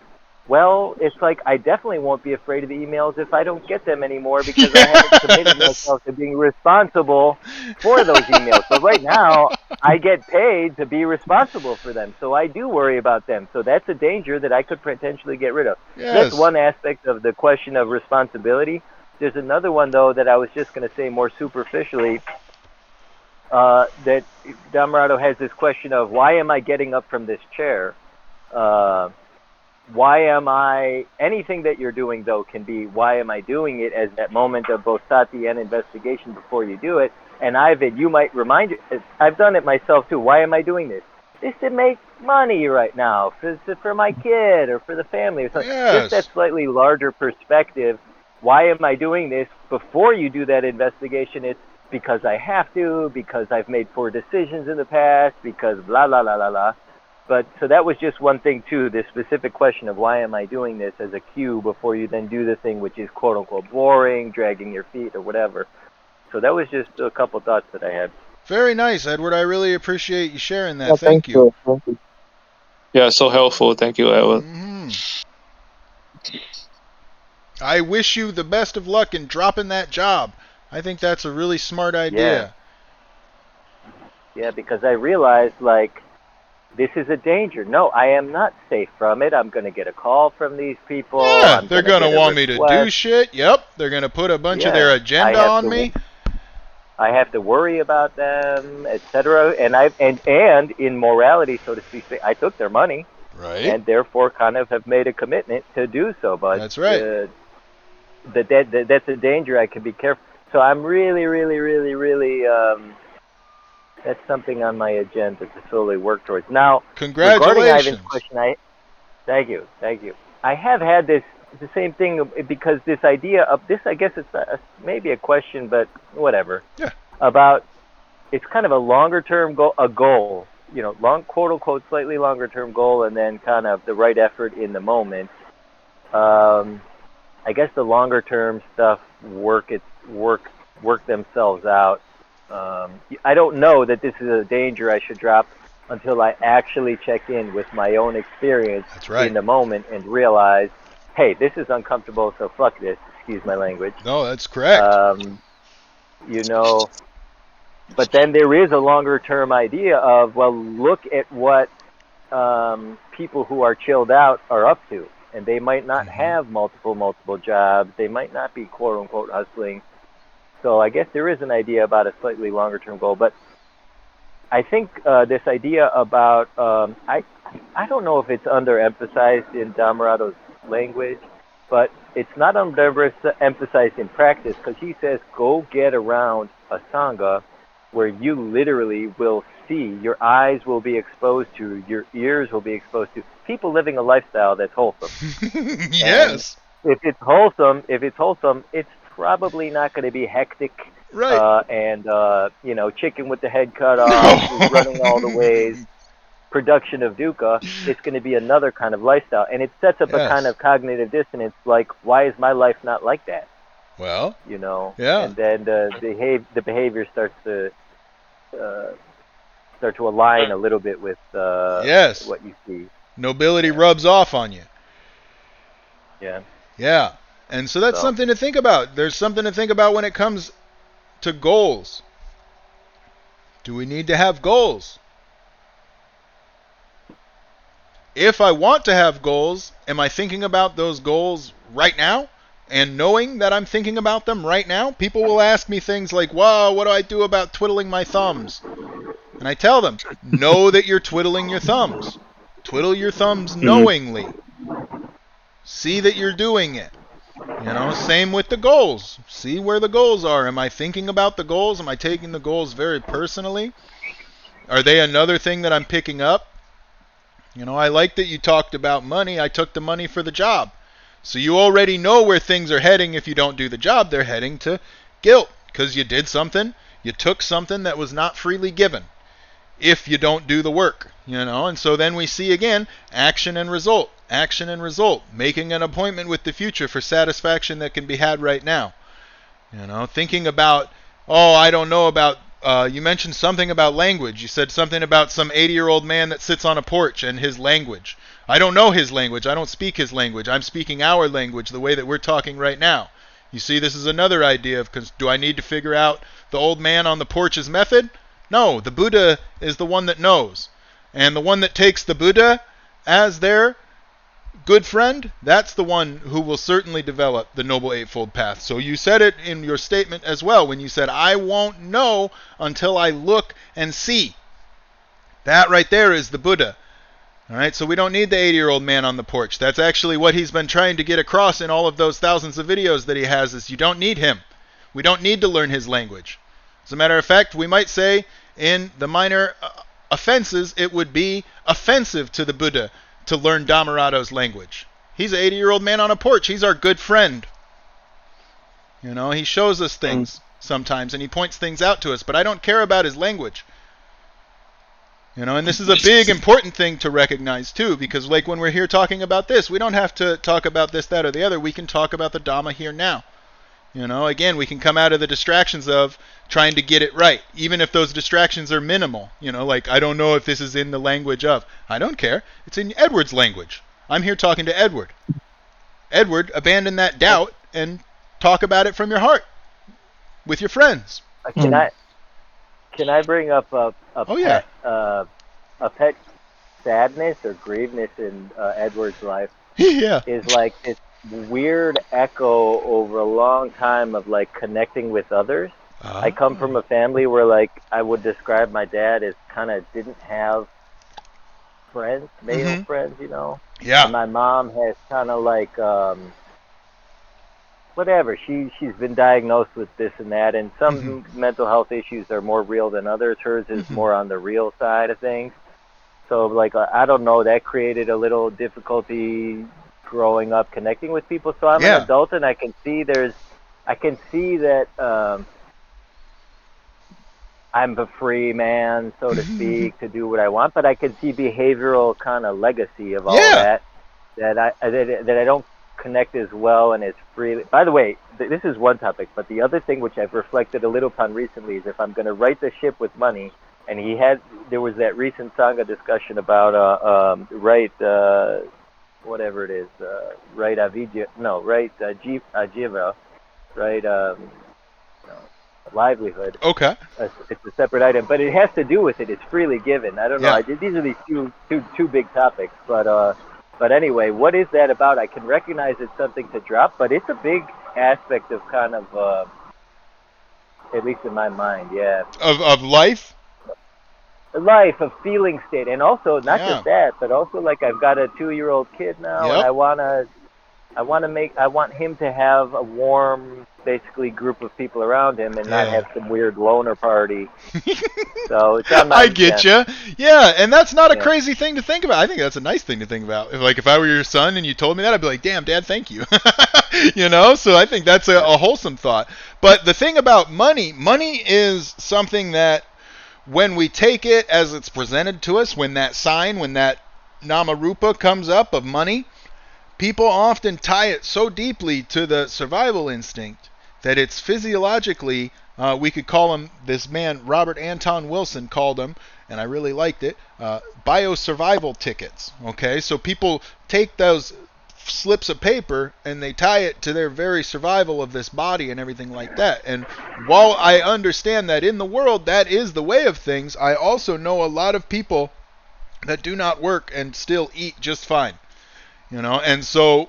well, it's like I definitely won't be afraid of the emails if I don't get them anymore because I haven't committed Yes. myself to being responsible for those emails. But right now, I get paid to be responsible for them. So I do worry about them. So that's a danger that I could potentially get rid of. So that's Yes. one aspect of the question of responsibility. There's another one, though, that I was just going to say more superficially. that Dhammarato has this question of why am I getting up from this chair? Why am I, anything that you're doing though can be why am I doing it as that moment of both sati and investigation before you do it. And Ivan, you might remind you, I've done it myself too. Why am I doing this? This to make money right now for my kid or for the family or something. Just that Yes. slightly larger perspective. Why am I doing this? Before you do that investigation, it's because I have to, because I've made poor decisions in the past, because blah, blah, blah, blah, blah. But so that was just one thing too, this specific question of why am I doing this as a cue before you then do the thing which is quote unquote boring, dragging your feet or whatever. So that was just a couple thoughts that I had. Very nice, Edward. I really appreciate you sharing that. Yeah, thank Thank you. you. Thank you. Yeah, so helpful. Thank you, Edward. Hmm. I wish you the best of luck in dropping that job. I think that's a really smart idea. Yeah, because I realized like this is a danger. No, I am not safe from it. I'm going to get a call from these people. Yeah, I'm they're going to going get to a want me to do request. shit. Yep, they're going to put a bunch of their Yeah, agenda on me. I have to worry about them, etc. And and in morality, so to speak, I took their money, Right. and therefore kind of have made a commitment to do so. But That's right. that's a danger. I can be careful. So I'm really, really, really, really. That's something on my agenda to slowly work towards. Now, regarding Ivan's Congratulations. question, thank you. I have had the same thing because this idea of this, I guess it's maybe a question, but whatever. Yeah. About it's kind of a longer term goal, long quote unquote slightly longer term goal, and then kind of the right effort in the moment. I guess the longer term stuff work themselves out. I don't know that this is a danger I should drop until I actually check in with my own experience That's right. in the moment and realize, hey, this is uncomfortable, so fuck this. Excuse my language. No, that's correct. You know, but then there is a longer term idea of, well, look at what people who are chilled out are up to. And they might not have multiple jobs. They might not be quote unquote hustling. So I guess there is an idea about a slightly longer term goal. But I think this idea about, I don't know if it's underemphasized in Dhammarado's language, but it's not underemphasized in practice because he says go get around a Sangha where you literally will see, your eyes will be exposed to, your ears will be exposed to people living a lifestyle that's wholesome. Yes. And if it's wholesome, it's probably not going to be hectic. Right. And chicken with the head cut off, running all the ways, production of dukkha. It's going to be another kind of lifestyle, and it sets up a kind Yes. of cognitive dissonance. Like, why is my life not like that? Well, You know, yeah. and then the behavior starts to align a little bit with Yes. what you see. Nobility rubs off on you. Yeah. Yeah. And so that's something to think about. There's something to think about when it comes to goals. Do we need to have goals? If I want to have goals, am I thinking about those goals right now? And knowing that I'm thinking about them right now? People will ask me things like, "Wow, what do I do about twiddling my thumbs?" And I tell them, know that you're twiddling your thumbs. Twiddle your thumbs knowingly. See that you're doing it. Same with the goals. See where the goals are. Am I thinking about the goals? Am I taking the goals very personally? Are they another thing that I'm picking up? I like that you talked about money. I took the money for the job. So you already know where things are heading if you don't do the job. They're heading to guilt because you did something. You took something that was not freely given if you don't do the work. And so then we see again action and result, making an appointment with the future for satisfaction that can be had right now. Thinking about, I don't know about, you mentioned something about language. You said something about some 80-year-old man that sits on a porch and his language. I don't know his language. I don't speak his language. I'm speaking our language, the way that we're talking right now. You see, this is another idea of, do I need to figure out the old man on the porch's method? No, the Buddha is the one that knows. And the one that takes the Buddha as their good friend, that's the one who will certainly develop the Noble Eightfold Path. So you said it in your statement as well when you said, I won't know until I look and see. That right there is the Buddha. All right, so we don't need the 80-year-old man on the porch. That's actually what he's been trying to get across in all of those thousands of videos that he has, is you don't need him. We don't need to learn his language. As a matter of fact, we might say in the minor offenses, it would be offensive to the Buddha to learn Dhammarado's language. He's an 80-year-old man on a porch. He's our good friend. You know, he shows us things sometimes, and he points things out to us, but I don't care about his language. You know, and this is a big, important thing to recognize, too, because like when we're here talking about this, we don't have to talk about this, that, or the other. We can talk about the Dhamma here now. You know, again, we can come out of the distractions of trying to get it right, even if those distractions are minimal. You know, like, I don't know if this is in the language of. I don't care. It's in Edward's language. I'm here talking to Edward. Edward, abandon that doubt and talk about it from your heart with your friends. Can I bring up a pet sadness or grieveness in Edward's life? Yeah. Is like this weird echo over a long time of like connecting with others. I come from a family where like I would describe my dad as kind of didn't have friends, male friends, you know. Yeah. And my mom has kind of like whatever. She's been diagnosed with this and that, and some mental health issues are more real than others. Hers is more on the real side of things. So like I don't know, that created a little difficulty growing up connecting with people. So I'm an adult, and I can see that I'm a free man, so to speak, to do what I want. But I can see behavioral kind of legacy of all that I don't connect as well and as freely. By the way, this is one topic, but the other thing which I've reflected a little upon recently is if I'm going to right the ship with money, and there was that recent Sangha discussion about whatever it is, right avidya, no, right jiva, right livelihood. Okay. It's a separate item, but it has to do with it. It's freely given. I don't know. These are these two big topics, but anyway, what is that about? I can recognize it's something to drop, but it's a big aspect of kind of, at least in my mind, of life. Life, of feeling state, and also not just that, but also like I've got a 2-year-old kid now, and I want him to have a warm, basically, group of people around him, and not have some weird loner party. So it's on my. I get you. Yeah, and that's not a crazy thing to think about. I think that's a nice thing to think about. If I were your son and you told me that, I'd be like, damn, Dad, thank you. You know, so I think that's a wholesome thought. But the thing about money is something that when we take it as it's presented to us, when that Namarupa comes up of money, people often tie it so deeply to the survival instinct that it's physiologically, we could call him, this man, Robert Anton Wilson called him, and I really liked it, biosurvival tickets. Okay, so people take those slips of paper and they tie it to their very survival of this body and everything like that. And while I understand that in the world that is the way of things, I also know a lot of people that do not work and still eat just fine. You know, and so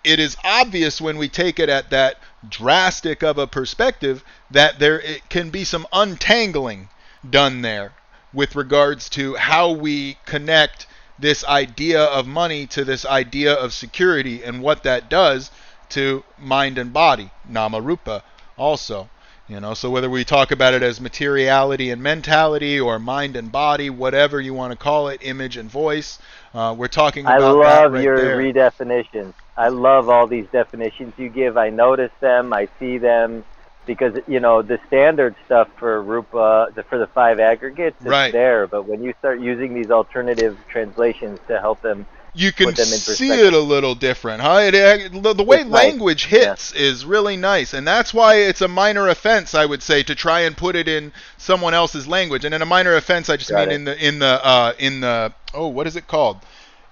it is obvious when we take it at that drastic of a perspective that it can be some untangling done there with regards to how we connect this idea of money to this idea of security and what that does to mind and body, Namarupa also. You know, so whether we talk about it as materiality and mentality or mind and body, whatever you want to call it, image and voice, we're talking about that right there. I love your redefinitions. I love all these definitions you give. I notice them. I see them. Because, you know, the standard stuff for Rupa, for the 5 aggregates, it's there. But when you start using these alternative translations to help them, you can see it a little different, huh? The way language hits is really nice, and that's why it's a minor offense, I would say, to try and put it in someone else's language. And in a minor offense, I just mean in the what is it called?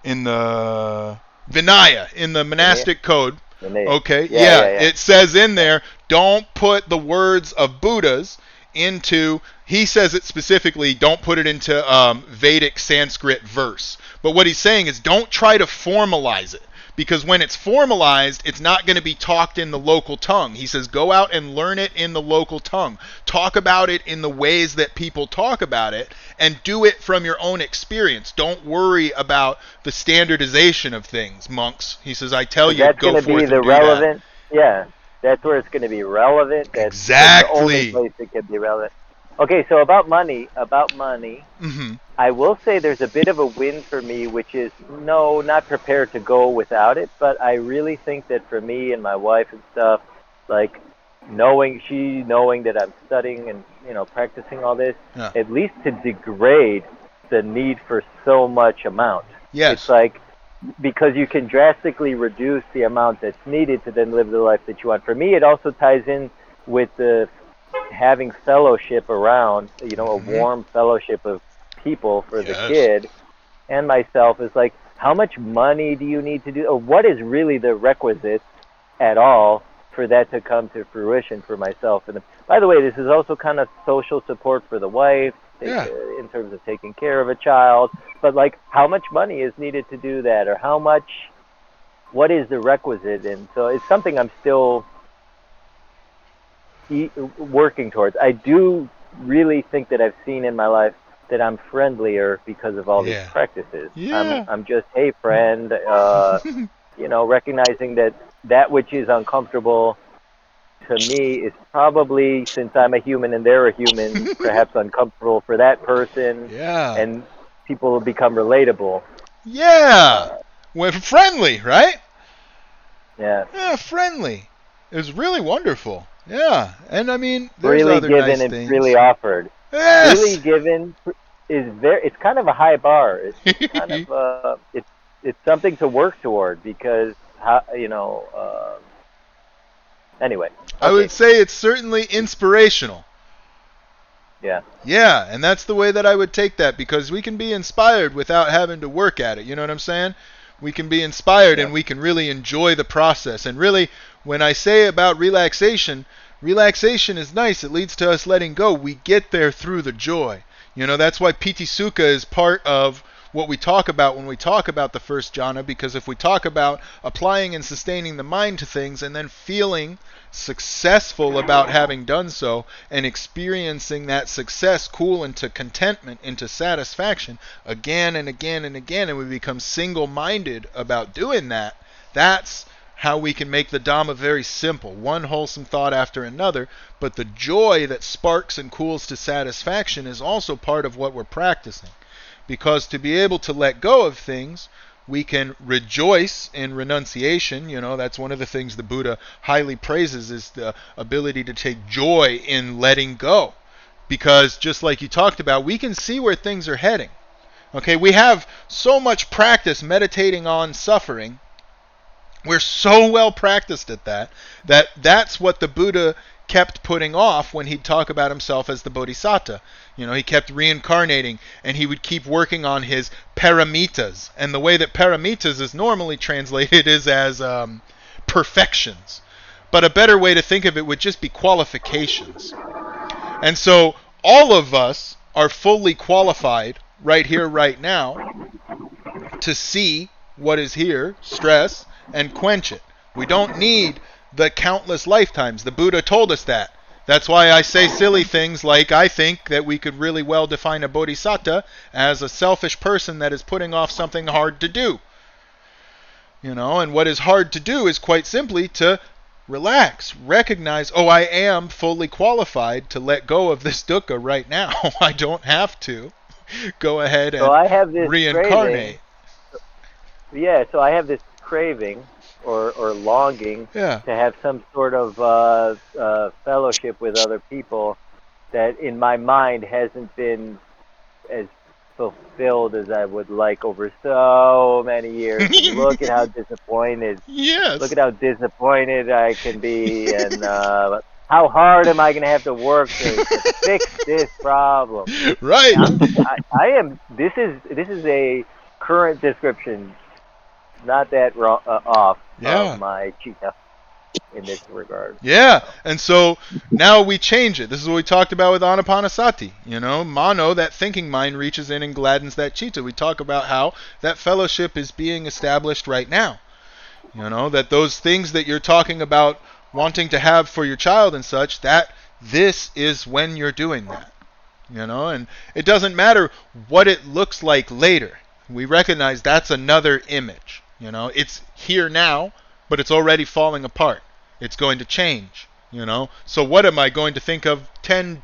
In the Vinaya, in the monastic code. Okay, it says in there, don't put the words of Buddhas into, he says it specifically, don't put it into Vedic Sanskrit verse. But what he's saying is don't try to formalize it. because when it's formalized, it's not going to be talked in the local tongue. He says, go out and learn it in the local tongue. Talk about it in the ways that people talk about it, and do it from your own experience. Don't worry about the standardization of things, monks. He says, I tell you, that's go going to forth be and the do relevant. Yeah, that's where it's going to be relevant. That's the only Exactly. place it can be relevant. Okay, so about money. Mm-hmm. I will say there's a bit of a win for me, which is no, not prepared to go without it, but I really think that for me and my wife and stuff, like knowing that I'm studying and practicing all this, Yeah. at least to degrade the need for so much amount. Yes. It's like because you can drastically reduce the amount that's needed to then live the life that you want. For me, it also ties in with the having fellowship around, a warm fellowship of people for the Yes. kid and myself is like, how much money do you need to do, or what is really the requisite at all for that to come to fruition for myself? And by the way, this is also kind of social support for the wife, Yeah. in terms of taking care of a child, but like how much money is needed to do that, or what is the requisite? And so it's something I'm still working towards. I do really think that I've seen in my life that I'm friendlier because of all these practices. Yeah. I'm just, hey friend, recognizing that which is uncomfortable to me is probably, since I'm a human and they're a human, perhaps uncomfortable for that person. Yeah. And people will become relatable. Yeah. We're friendly, right? Yeah. Yeah, friendly. It was really wonderful. Yeah. And I mean, there's Freely other given nice and things. freely offered. Yes. Freely given it's kind of a high bar. It's kind of it's something to work toward, because anyway. Okay. I would say it's certainly inspirational. Yeah. Yeah, and that's the way that I would take that, because we can be inspired without having to work at it. You know what I'm saying? We can be inspired, and we can really enjoy the process. And really, when I say about relaxation is nice. It leads to us letting go. We get there through the joy. That's why Piti Sukha is part of what we talk about when we talk about the first jhana, because if we talk about applying and sustaining the mind to things and then feeling successful about having done so and experiencing that success cool into contentment, into satisfaction again and again and again, and we become single-minded about doing that, that's how we can make the Dhamma very simple, one wholesome thought after another. But the joy that sparks and cools to satisfaction is also part of what we're practicing. Because to be able to let go of things, we can rejoice in renunciation. That's one of the things the Buddha highly praises, is the ability to take joy in letting go. Because just like you talked about, we can see where things are heading. Okay, we have so much practice meditating on suffering. We're so well practiced at that's what the Buddha kept putting off when he'd talk about himself as the Bodhisattva. He kept reincarnating, and he would keep working on his paramitas. And the way that paramitas is normally translated is as perfections. But a better way to think of it would just be qualifications. And so all of us are fully qualified right here, right now, to see what is here, stress, and quench it. We don't need the countless lifetimes. The Buddha told us that. That's why I say silly things like, I think that we could really well define a bodhisattva as a selfish person that is putting off something hard to do. And what is hard to do is quite simply to relax, recognize, I am fully qualified to let go of this dukkha right now. I don't have to go ahead and I have this reincarnate. So I have this craving or longing to have some sort of fellowship with other people that in my mind hasn't been as fulfilled as I would like over so many years. Look at how disappointed. Yes. Look at how disappointed I can be, and how hard am I going to have to work to fix this problem? Right. I am. This is a current description, not that off of my cheetah in this regard. Yeah, and so now we change it. This is what we talked about with Anapanasati. Mano, that thinking mind, reaches in and gladdens that chitta. We talk about how that fellowship is being established right now. You know, that those things that you're talking about wanting to have for your child and such, that this is when you're doing that. You know, and it doesn't matter what it looks like later. We recognize that's another image. You know, it's here now, but it's already falling apart. It's going to change. You know, so what am I going to think of 10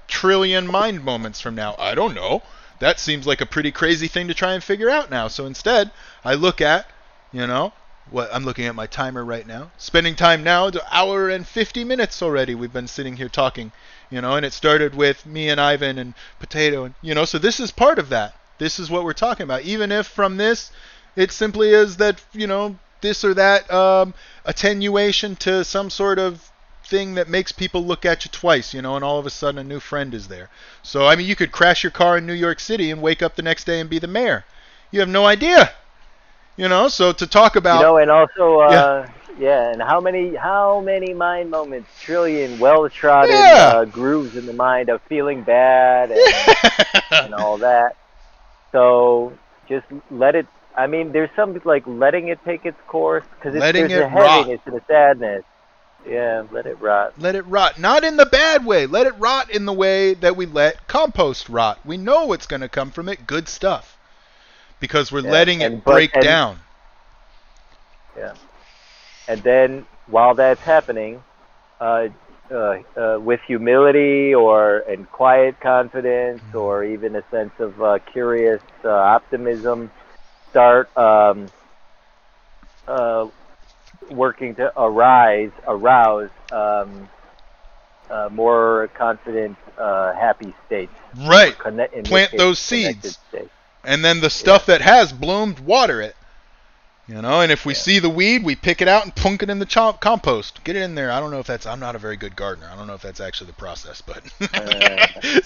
trillion mind moments from now? I don't know. That seems like a pretty crazy thing to try and figure out now. So instead, I look at, you know, what I'm looking at my timer right now. Spending time now, an hour and 50 minutes already. We've been sitting here talking, you know, and it started with me and Ivan and Potato, and you know, so this is part of that. This is what we're talking about. Even if from this, it simply is that, you know, this or that attenuation to some sort of thing that makes people look at you twice, you know, and all of a sudden a new friend is there. So, I mean, you could crash your car in New York City and wake up the next day and be the mayor. You have no idea. You know, so to talk about, You know, and also, yeah. yeah, and how many mind moments, trillion well-trodden Yeah. grooves in the mind of feeling bad and all that. So just let it. I mean, there's some like letting it take its course because Letting there's it a rot. heaviness and a sadness. Yeah, let it rot. Let it rot. Not in the bad way. Let it rot in the way that we let compost rot. We know what's going to come from it, good stuff. Because we're Yeah, letting it break down. Yeah, and then while that's happening, with humility and quiet confidence, or even a sense of curious optimism, start working to arouse more confident, happy states. Right. In Plant this case, those connected seeds. states. And then the stuff that has bloomed, water it. You know, and if we see the weed, we pick it out and plunk it in the compost. Get it in there. I don't know if that's, I'm not a very good gardener. I don't know if that's actually the process, but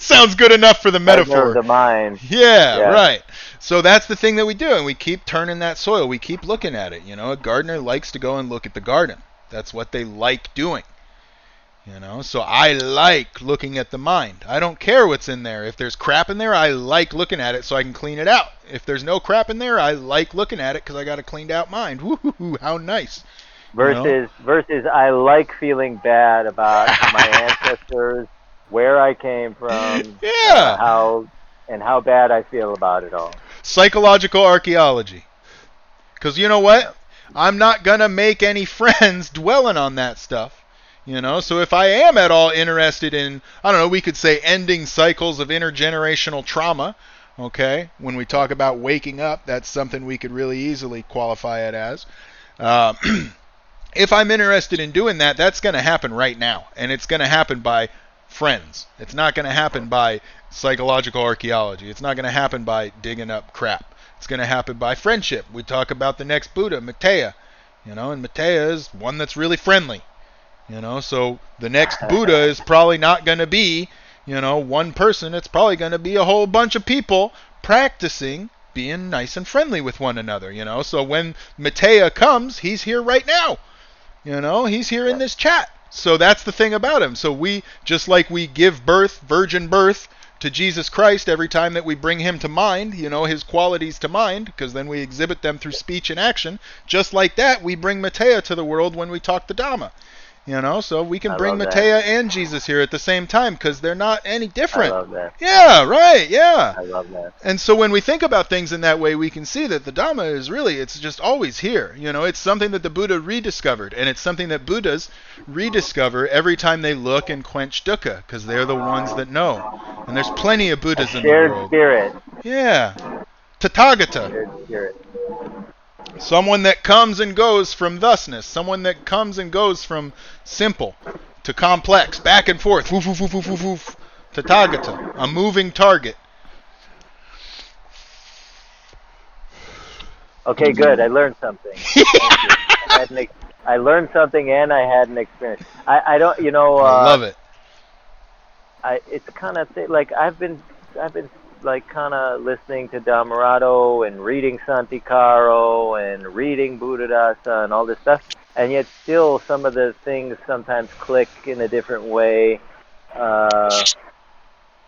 sounds good enough for the metaphor. Of the mind. Yeah, right. So that's the thing that we do, and we keep turning that soil. We keep looking at it. You know, a gardener likes to go and look at the garden. That's what they like doing. You know, so I like looking at the mind. I don't care what's in there. If there's crap in there, I like looking at it so I can clean it out. If there's no crap in there, I like looking at it because I got a cleaned out mind. Woo-hoo-hoo, how nice. Versus, I like feeling bad about my ancestors, where I came from, how bad I feel about it all. Psychological archaeology. Because you know what? I'm not going to make any friends dwelling on that stuff. You know, so if I am at all interested in, I don't know, we could say ending cycles of intergenerational trauma, okay? When we talk about waking up, that's something we could really easily qualify it as. If I'm interested in doing that, that's going to happen right now. And it's going to happen by friends. It's not going to happen by psychological archaeology. It's not going to happen by digging up crap. It's going to happen by friendship. We talk about the next Buddha, Maitreya. You know, and Maitreya is one that's really friendly. You know, so the next Buddha is probably not going to be, you know, one person. It's probably going to be a whole bunch of people practicing being nice and friendly with one another, you know. So when Maitreya comes, he's here right now. You know, he's here in this chat. So that's the thing about him. So we, just like we give birth, virgin birth, to Jesus Christ every time that we bring him to mind, you know, his qualities to mind, because then we exhibit them through speech and action. Just like that, we bring Maitreya to the world when we talk the Dhamma. You know, so we can bring Maitreya and Jesus here at the same time because they're not any different. I love that. Yeah, right, yeah. I love that. And so when we think about things in that way, we can see that the Dhamma is really, it's just always here. You know, it's something that the Buddha rediscovered, and it's something that Buddhas rediscover every time they look and quench dukkha, because they're the ones that know. And there's plenty of Buddhas in the world. Shared spirit. Yeah. Tathagata. Shared spirit. Someone that comes and goes from thusness. Someone that comes and goes from simple to complex, back and forth. Woof, woof, woof, woof, woof, woof. Tathagata, a moving target. Okay, good. I learned something. I learned something, and I had an experience. I don't, you know. I love it. It's kind of like I've been like kind of listening to Dhammarato and reading Santikaro and reading Buddhadasa and all this stuff, and yet still some of the things sometimes click in a different way.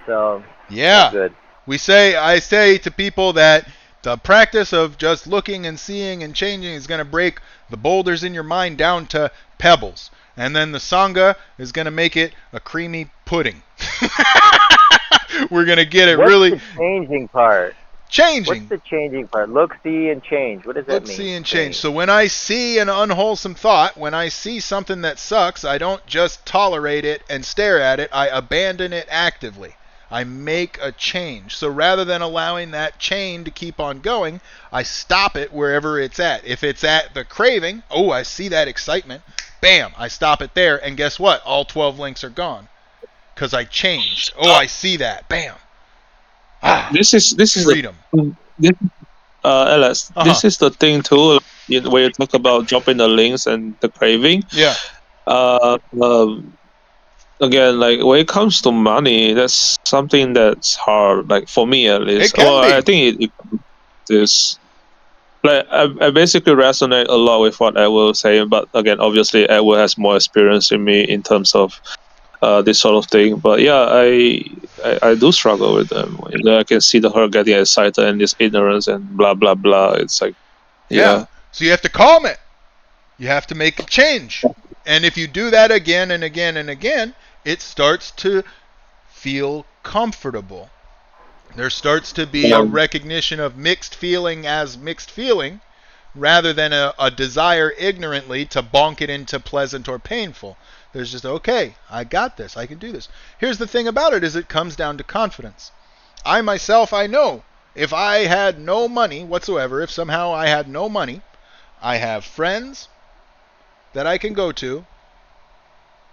So yeah, good. I say to people that The practice of just looking and seeing and changing is going to break the boulders in your mind down to pebbles. And then the Sangha is going to make it a creamy pudding. We're going to get it What's really the changing part? changing. What's the changing part? Look, see, and change. What does that Look, mean? see, and change. So when I see an unwholesome thought, when I see something that sucks, I don't just tolerate it and stare at it. I abandon it actively. I make a change. So rather than allowing that chain to keep on going, I stop it wherever it's at. If it's at the craving, oh, I see that excitement, bam, I stop it there, and guess what? All 12 links are gone because I changed. Oh, I see that, bam. This is freedom. This, Alex, this is the thing too. When you talk about dropping the links and the craving, Yeah. Again, like when it comes to money, that's something that's hard. Like for me, at least. It can Well, be. I think it is. Like I basically resonate a lot with what Edward was saying, but again, obviously, Edward has more experience in me in terms of this sort of thing. But yeah, I do struggle with them. I can see her getting excited and this ignorance and blah blah blah. It's like, yeah. So you have to calm it. You have to make a change. And if you do that again and again and again, it starts to feel comfortable. There starts to be a recognition of mixed feeling as mixed feeling rather than a desire ignorantly to bonk it into pleasant or painful. There's just, okay, I got this. I can do this. Here's the thing about it is it comes down to confidence. I myself, I know if I had no money whatsoever, if somehow I had no money, I have friends that I can go to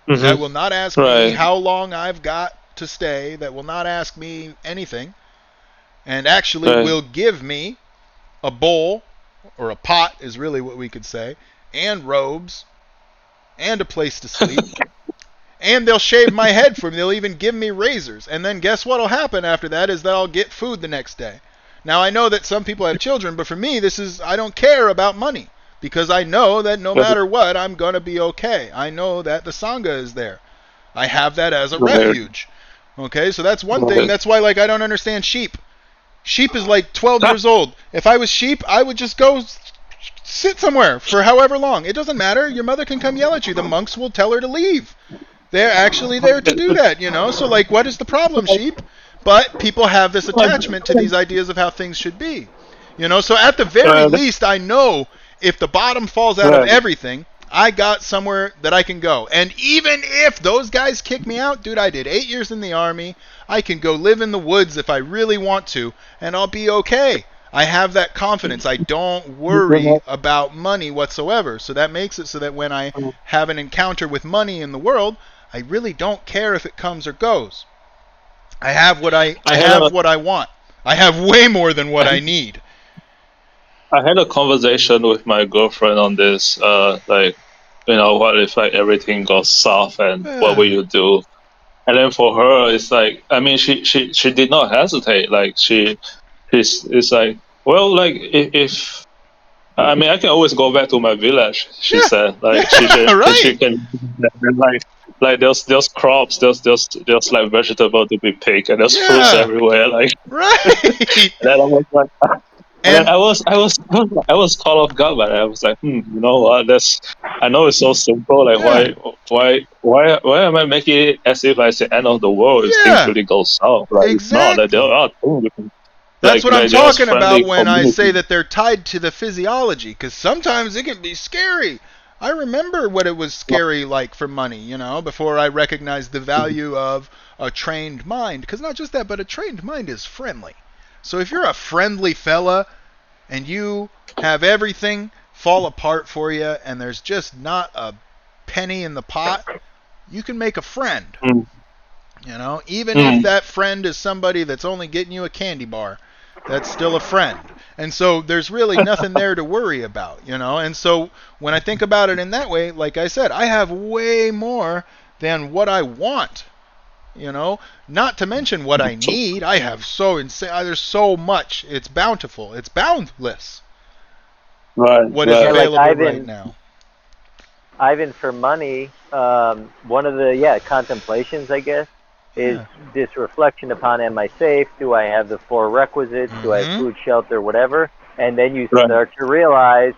that will not ask me how long I've got to stay, that will not ask me anything, and actually will give me a bowl, or a pot is really what we could say, and robes, and a place to sleep, and they'll shave my head for me. They'll even give me razors. And then guess what will happen after that is that I'll get food the next day. Now, I know that some people have children, but for me, I don't care about money. Because I know that no matter what, I'm going to be okay. I know that the Sangha is there. I have that as a refuge. Okay, so that's one thing. That's why, like, I don't understand sheep. Sheep is like 12 years old. If I was sheep, I would just go sit somewhere for however long. It doesn't matter. Your mother can come yell at you. The monks will tell her to leave. They're actually there to do that, you know? So, like, what is the problem, sheep? But people have this attachment to these ideas of how things should be. You know, so at the very least, I know if the bottom falls out of everything, I got somewhere that I can go. And even if those guys kick me out, dude, I did 8 years in the army. I can go live in the woods if I really want to, and I'll be okay. I have that confidence. I don't worry about money whatsoever. So that makes it so that when I have an encounter with money in the world, I really don't care if it comes or goes. I have what I want. I have way more than what I need. I had a conversation with my girlfriend on this, like, you know, what if like everything goes south and what will you do? And then for her, it's like, I mean, she did not hesitate. Like it's like, well, like if I mean, I can always go back to my village. She said, like she can like there's crops, there's like vegetable to be picked, and there's fruits everywhere. Like right. And then I was like. And I was caught off guard by that. I was like, you know what? I know it's so simple. Like, why am I making it as if it's the end of the world if things really go south? Like, exactly. It's not. Like, there are things. That's what I'm talking about when I say that they're tied to the physiology. Because sometimes it can be scary. I remember what it was scary like for money, you know, before I recognized the value of a trained mind. Because not just that, but a trained mind is friendly. So if you're a friendly fella and you have everything fall apart for you and there's just not a penny in the pot, you can make a friend. You know, even if that friend is somebody that's only getting you a candy bar, that's still a friend. And so there's really nothing there to worry about, you know. And so when I think about it in that way, like I said, I have way more than what I want. You know, not to mention what I need. I have so insane. There's so much. It's bountiful. It's boundless. Right. What is available right now? Ivan, for money, one of the contemplations, I guess, is Yeah. this reflection upon, am I safe? Do I have the 4 requisites? Do I have Mm-hmm. food, shelter, whatever? And then you Right. start to realize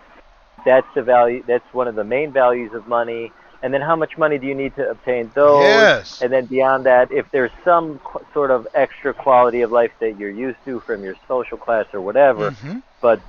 that's the value. That's one of the main values of money. And then how much money do you need to obtain those? Yes. And then beyond that, if there's some sort of extra quality of life that you're used to from your social class or whatever, Mm-hmm. but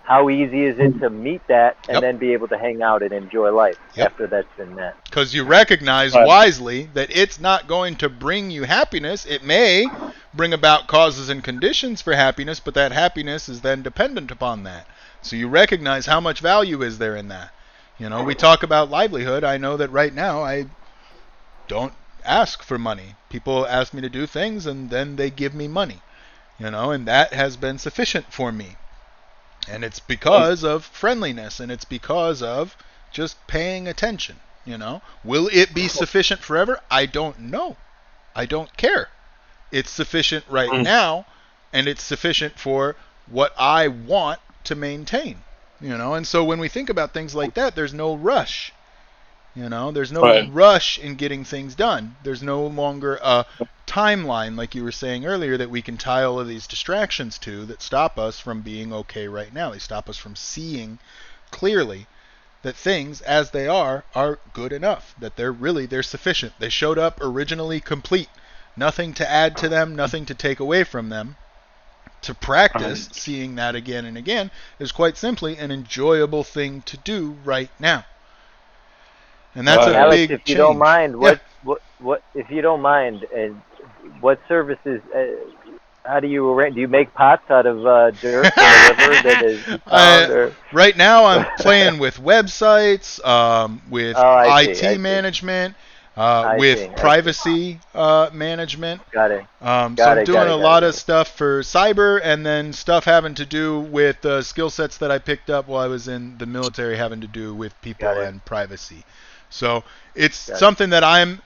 how easy is it to meet that and Yep. then be able to hang out and enjoy life Yep. after that's been met? Because you recognize Right. wisely that it's not going to bring you happiness. It may bring about causes and conditions for happiness, but that happiness is then dependent upon that. So you recognize how much value is there in that. You know, we talk about livelihood. I know that right now I don't ask for money. People ask me to do things and then they give me money. You know, and that has been sufficient for me. And it's because of friendliness, and it's because of just paying attention. You know, will it be sufficient forever? I don't know. I don't care. It's sufficient right Mm. now, and it's sufficient for what I want to maintain. You know, and so when we think about things like that, there's no rush. You know, there's no Right. rush in getting things done. There's no longer a timeline, like you were saying earlier, that we can tie all of these distractions to that stop us from being okay right now. They stop us from seeing clearly that things as they are good enough, that they're sufficient. They showed up originally complete. Nothing to add to them, nothing to take away from them. To practice seeing that again and again is quite simply an enjoyable thing to do right now. And that's Right. a Alex, big if you change. don't mind, Yeah. what if you don't mind, what services? How do you arrange? Do you make pots out of dirt from the river that is found? Or Right now, I'm playing with websites, with oh, I see. IT management, I with see. privacy management. Got it. So I'm Got it. doing a lot of stuff for cyber, and then stuff having to do with skill sets that I picked up while I was in the military, having to do with people Got it. and privacy. So it's Got it. something that I'm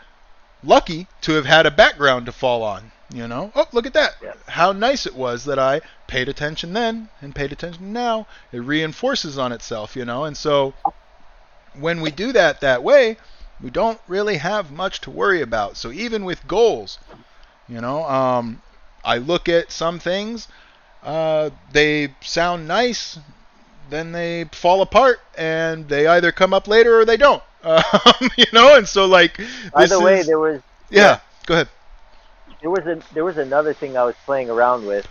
lucky to have had a background to fall on. You know, oh, look at that. Yeah. How nice it was that I paid attention then and paid attention now. It reinforces on itself, you know. And so when we do that way, we don't really have much to worry about. So even with goals, you know, I look at some things, they sound nice, then they fall apart, and they either come up later or they don't. You know, and so like By this the way, is there was yeah. Go ahead. there was another thing I was playing around with.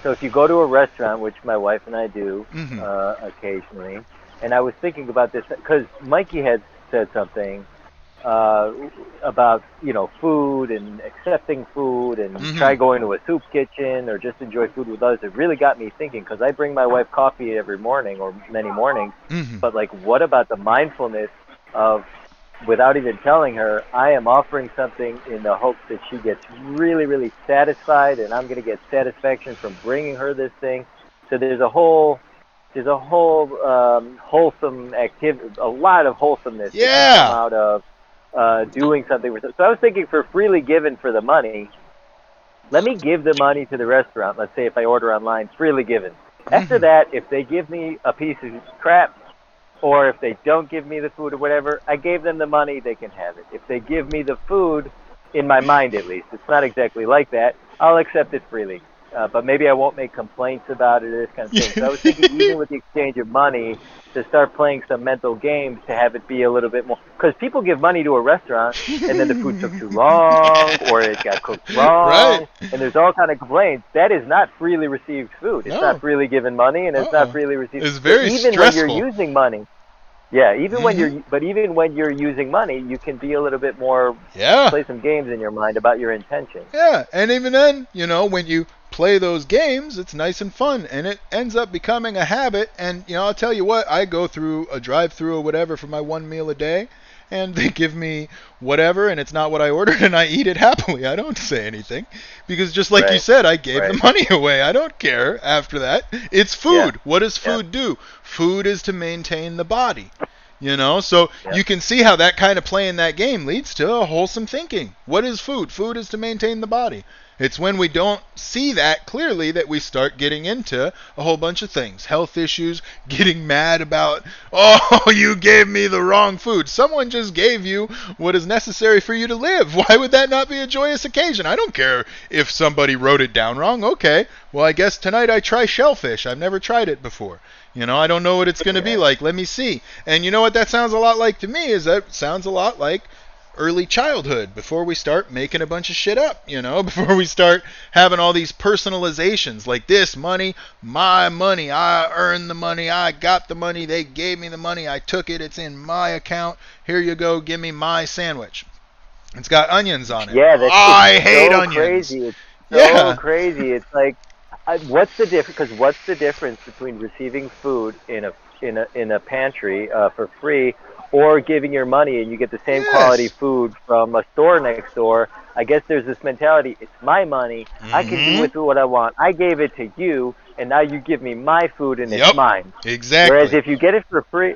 So if you go to a restaurant, which my wife and I do Mhm. occasionally, and I was thinking about this because Mikey had said something about food and accepting food and try going to a soup kitchen or just enjoy food with others. It really got me thinking because I bring my wife coffee every morning or many mornings, Mhm. but like what about the mindfulness of without even telling her, I am offering something in the hopes that she gets really, really satisfied, and I'm going to get satisfaction from bringing her this thing. So there's a whole wholesome activity, a lot of wholesomeness that can come Yeah. out of doing something with it. So I was thinking for freely given for the money, let me give the money to the restaurant. Let's say if I order online, freely given. After Mhm. that, if they give me a piece of crap, or if they don't give me the food or whatever, I gave them the money, they can have it. If they give me the food, in my mind at least, it's not exactly like that, I'll accept it freely. But maybe I won't make complaints about it or this kind of thing. So I was thinking even with the exchange of money, to start playing some mental games to have it be a little bit more. Because people give money to a restaurant and then the food took too long or it got cooked Right. wrong and there's all kind of complaints. That is not freely received food. It's not No. freely given money and it's not Uh-uh. freely received. It's So very even when you're stressful. using money, yeah, even when Mhm. even when you're using money, you can be a little bit more Yeah. play some games in your mind about your intention. Yeah, and even then, you know, when you play those games, it's nice and fun, and it ends up becoming a habit. And you know, I'll tell you what, I go through a drive-through or whatever for my one meal a day, and they give me whatever, and it's not what I ordered, and I eat it happily. I don't say anything because just like you Right. said, I gave the Right. money away. I don't care after that. It's food. Yeah. What does Yeah. food do? Food is to maintain the body. You know, so Yeah. you can see how that kind of playing that game leads to a wholesome thinking. What is food? Food is to maintain the body. It's when we don't see that clearly that we start getting into a whole bunch of things. Health issues, getting mad about, oh, you gave me the wrong food. Someone just gave you what is necessary for you to live. Why would that not be a joyous occasion? I don't care if somebody wrote it down wrong. Okay, well, I guess tonight I try shellfish. I've never tried it before. I don't know what it's going to be like. Let me see. And you know what that sounds a lot like to me is that sounds a lot like early childhood, before we start making a bunch of shit up, before we start having all these personalizations like this money, my money, I earned the money, I got the money, they gave me the money, I took it, it's in my account, here you go, give me my sandwich. It's got onions on it. Yeah, I hate so onions. Crazy. It's so Yeah. crazy. It's like, what's the difference? Because what's the difference between receiving food in a pantry for free, or giving your money and you get the same quality food from a store next door? I guess there's this mentality, it's my money, I can do with it what I want. I gave it to you, and now you give me my food and it's mine. Exactly. Whereas if you get it for free,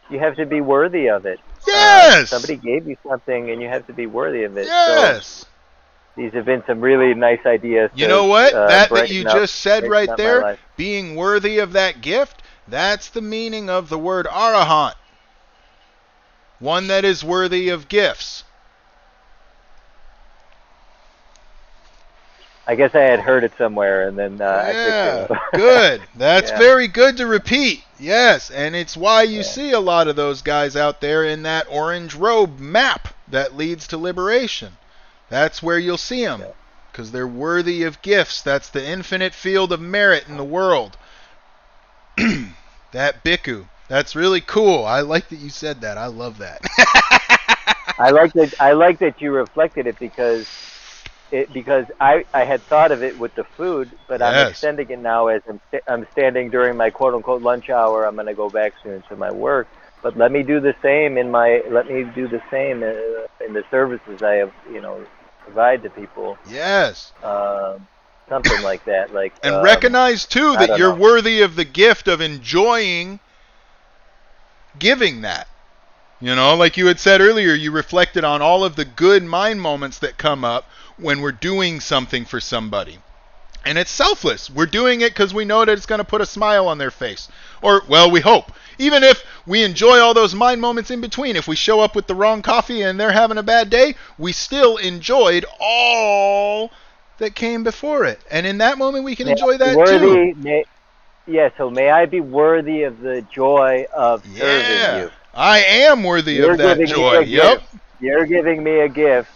you have to be worthy of it. Yes. Somebody gave you something and you have to be worthy of it. Yes. So these have been some really nice ideas. You know what? That you just said brighten right up there, being worthy of that gift, that's the meaning of the word arahant. One that is worthy of gifts. I guess I had heard it somewhere, and then I picked it up. Good. That's very good to repeat. Yes, and it's why you see a lot of those guys out there in that orange robe map that leads to liberation. That's where you'll see them, because they're worthy of gifts. That's the infinite field of merit in the world. That bhikkhu. That's really cool. I like that you said that. I love that. I like that you reflected it because I had thought of it with the food, but I'm extending it now as I'm standing during my quote unquote lunch hour. I'm going to go back soon to my work, but let me do the same in the services I have, provide to people. Yes. Something like that, and recognize too that you're worthy of the gift of enjoying giving that. Like you had said earlier, you reflected on all of the good mind moments that come up when we're doing something for somebody. And it's selfless. We're doing it because we know that it's going to put a smile on their face. Or, well, we hope. Even if we enjoy all those mind moments in between, if we show up with the wrong coffee and they're having a bad day, we still enjoyed all that came before it. And in that moment, we can enjoy that too. So may I be worthy of the joy of serving you. I am worthy of that joy. Yep. You're giving me a gift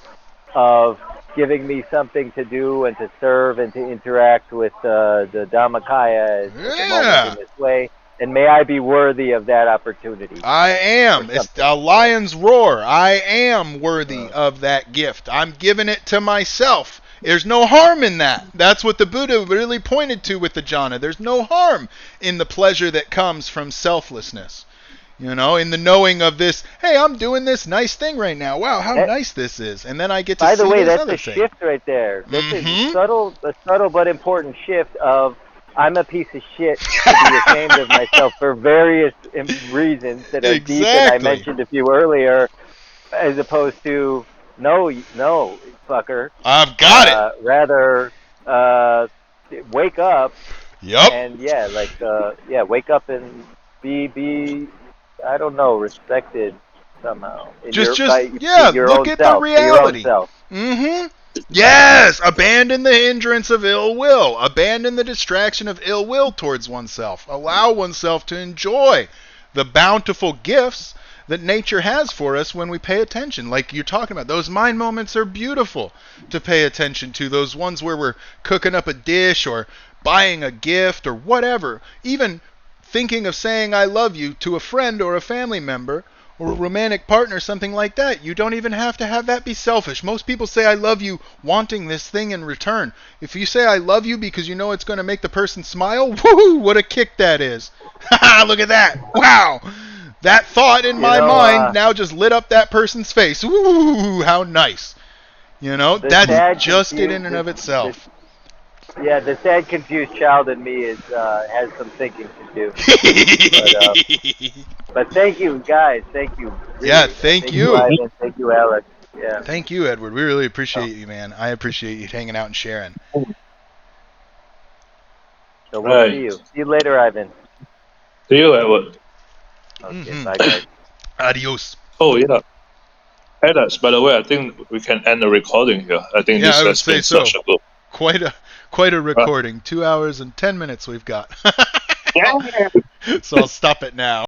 of giving me something to do and to serve and to interact with the Dhammakaya at the moment in this way. And may I be worthy of that opportunity. I am. It's a lion's roar. I am worthy of that gift. I'm giving it to myself. There's no harm in that. That's what the Buddha really pointed to with the jhana. There's no harm in the pleasure that comes from selflessness. In the knowing of this, hey, I'm doing this nice thing right now. Wow, how nice this is. And then I get to see this other thing. By the way, that's a shift right there. That's a subtle but important shift of I'm a piece of shit to be ashamed of myself for various reasons that are deep and I mentioned a few earlier, as opposed to, no, fucker. I've got it. Rather, wake up. Yep. And wake up and be I don't know, respected somehow. Look at the reality. Mm-hmm. Yes, abandon the hindrance of ill will. Abandon the distraction of ill will towards oneself. Allow oneself to enjoy the bountiful gifts that nature has for us when we pay attention. Like you're talking about, those mind moments are beautiful to pay attention to. Those ones where we're cooking up a dish or buying a gift or whatever. Even thinking of saying I love you to a friend or a family member or a romantic partner, something like that. You don't even have to have that be selfish. Most people say I love you wanting this thing in return. If you say I love you because you know it's going to make the person smile, woohoo, what a kick that is. Look at that. Wow. That thought in my mind now just lit up that person's face. Ooh, how nice. That's just it in and of itself. The sad, confused child in me has some thinking to do. But thank you, guys. Thank you. Really. Yeah, thank you. Ivan. Thank you, Alex. Yeah. Thank you, Edward. We really appreciate you, man. I appreciate you hanging out and sharing. So we'll Right. see you. See you later, Ivan. See you, Edward. Okay, bye guys. Adios. Oh yeah, Alex. By the way, I think we can end the recording here. I think Yeah, this I would has say been so. such a good. Quite a recording. 2 hours and 10 minutes we've got. Yeah. So I'll stop it now.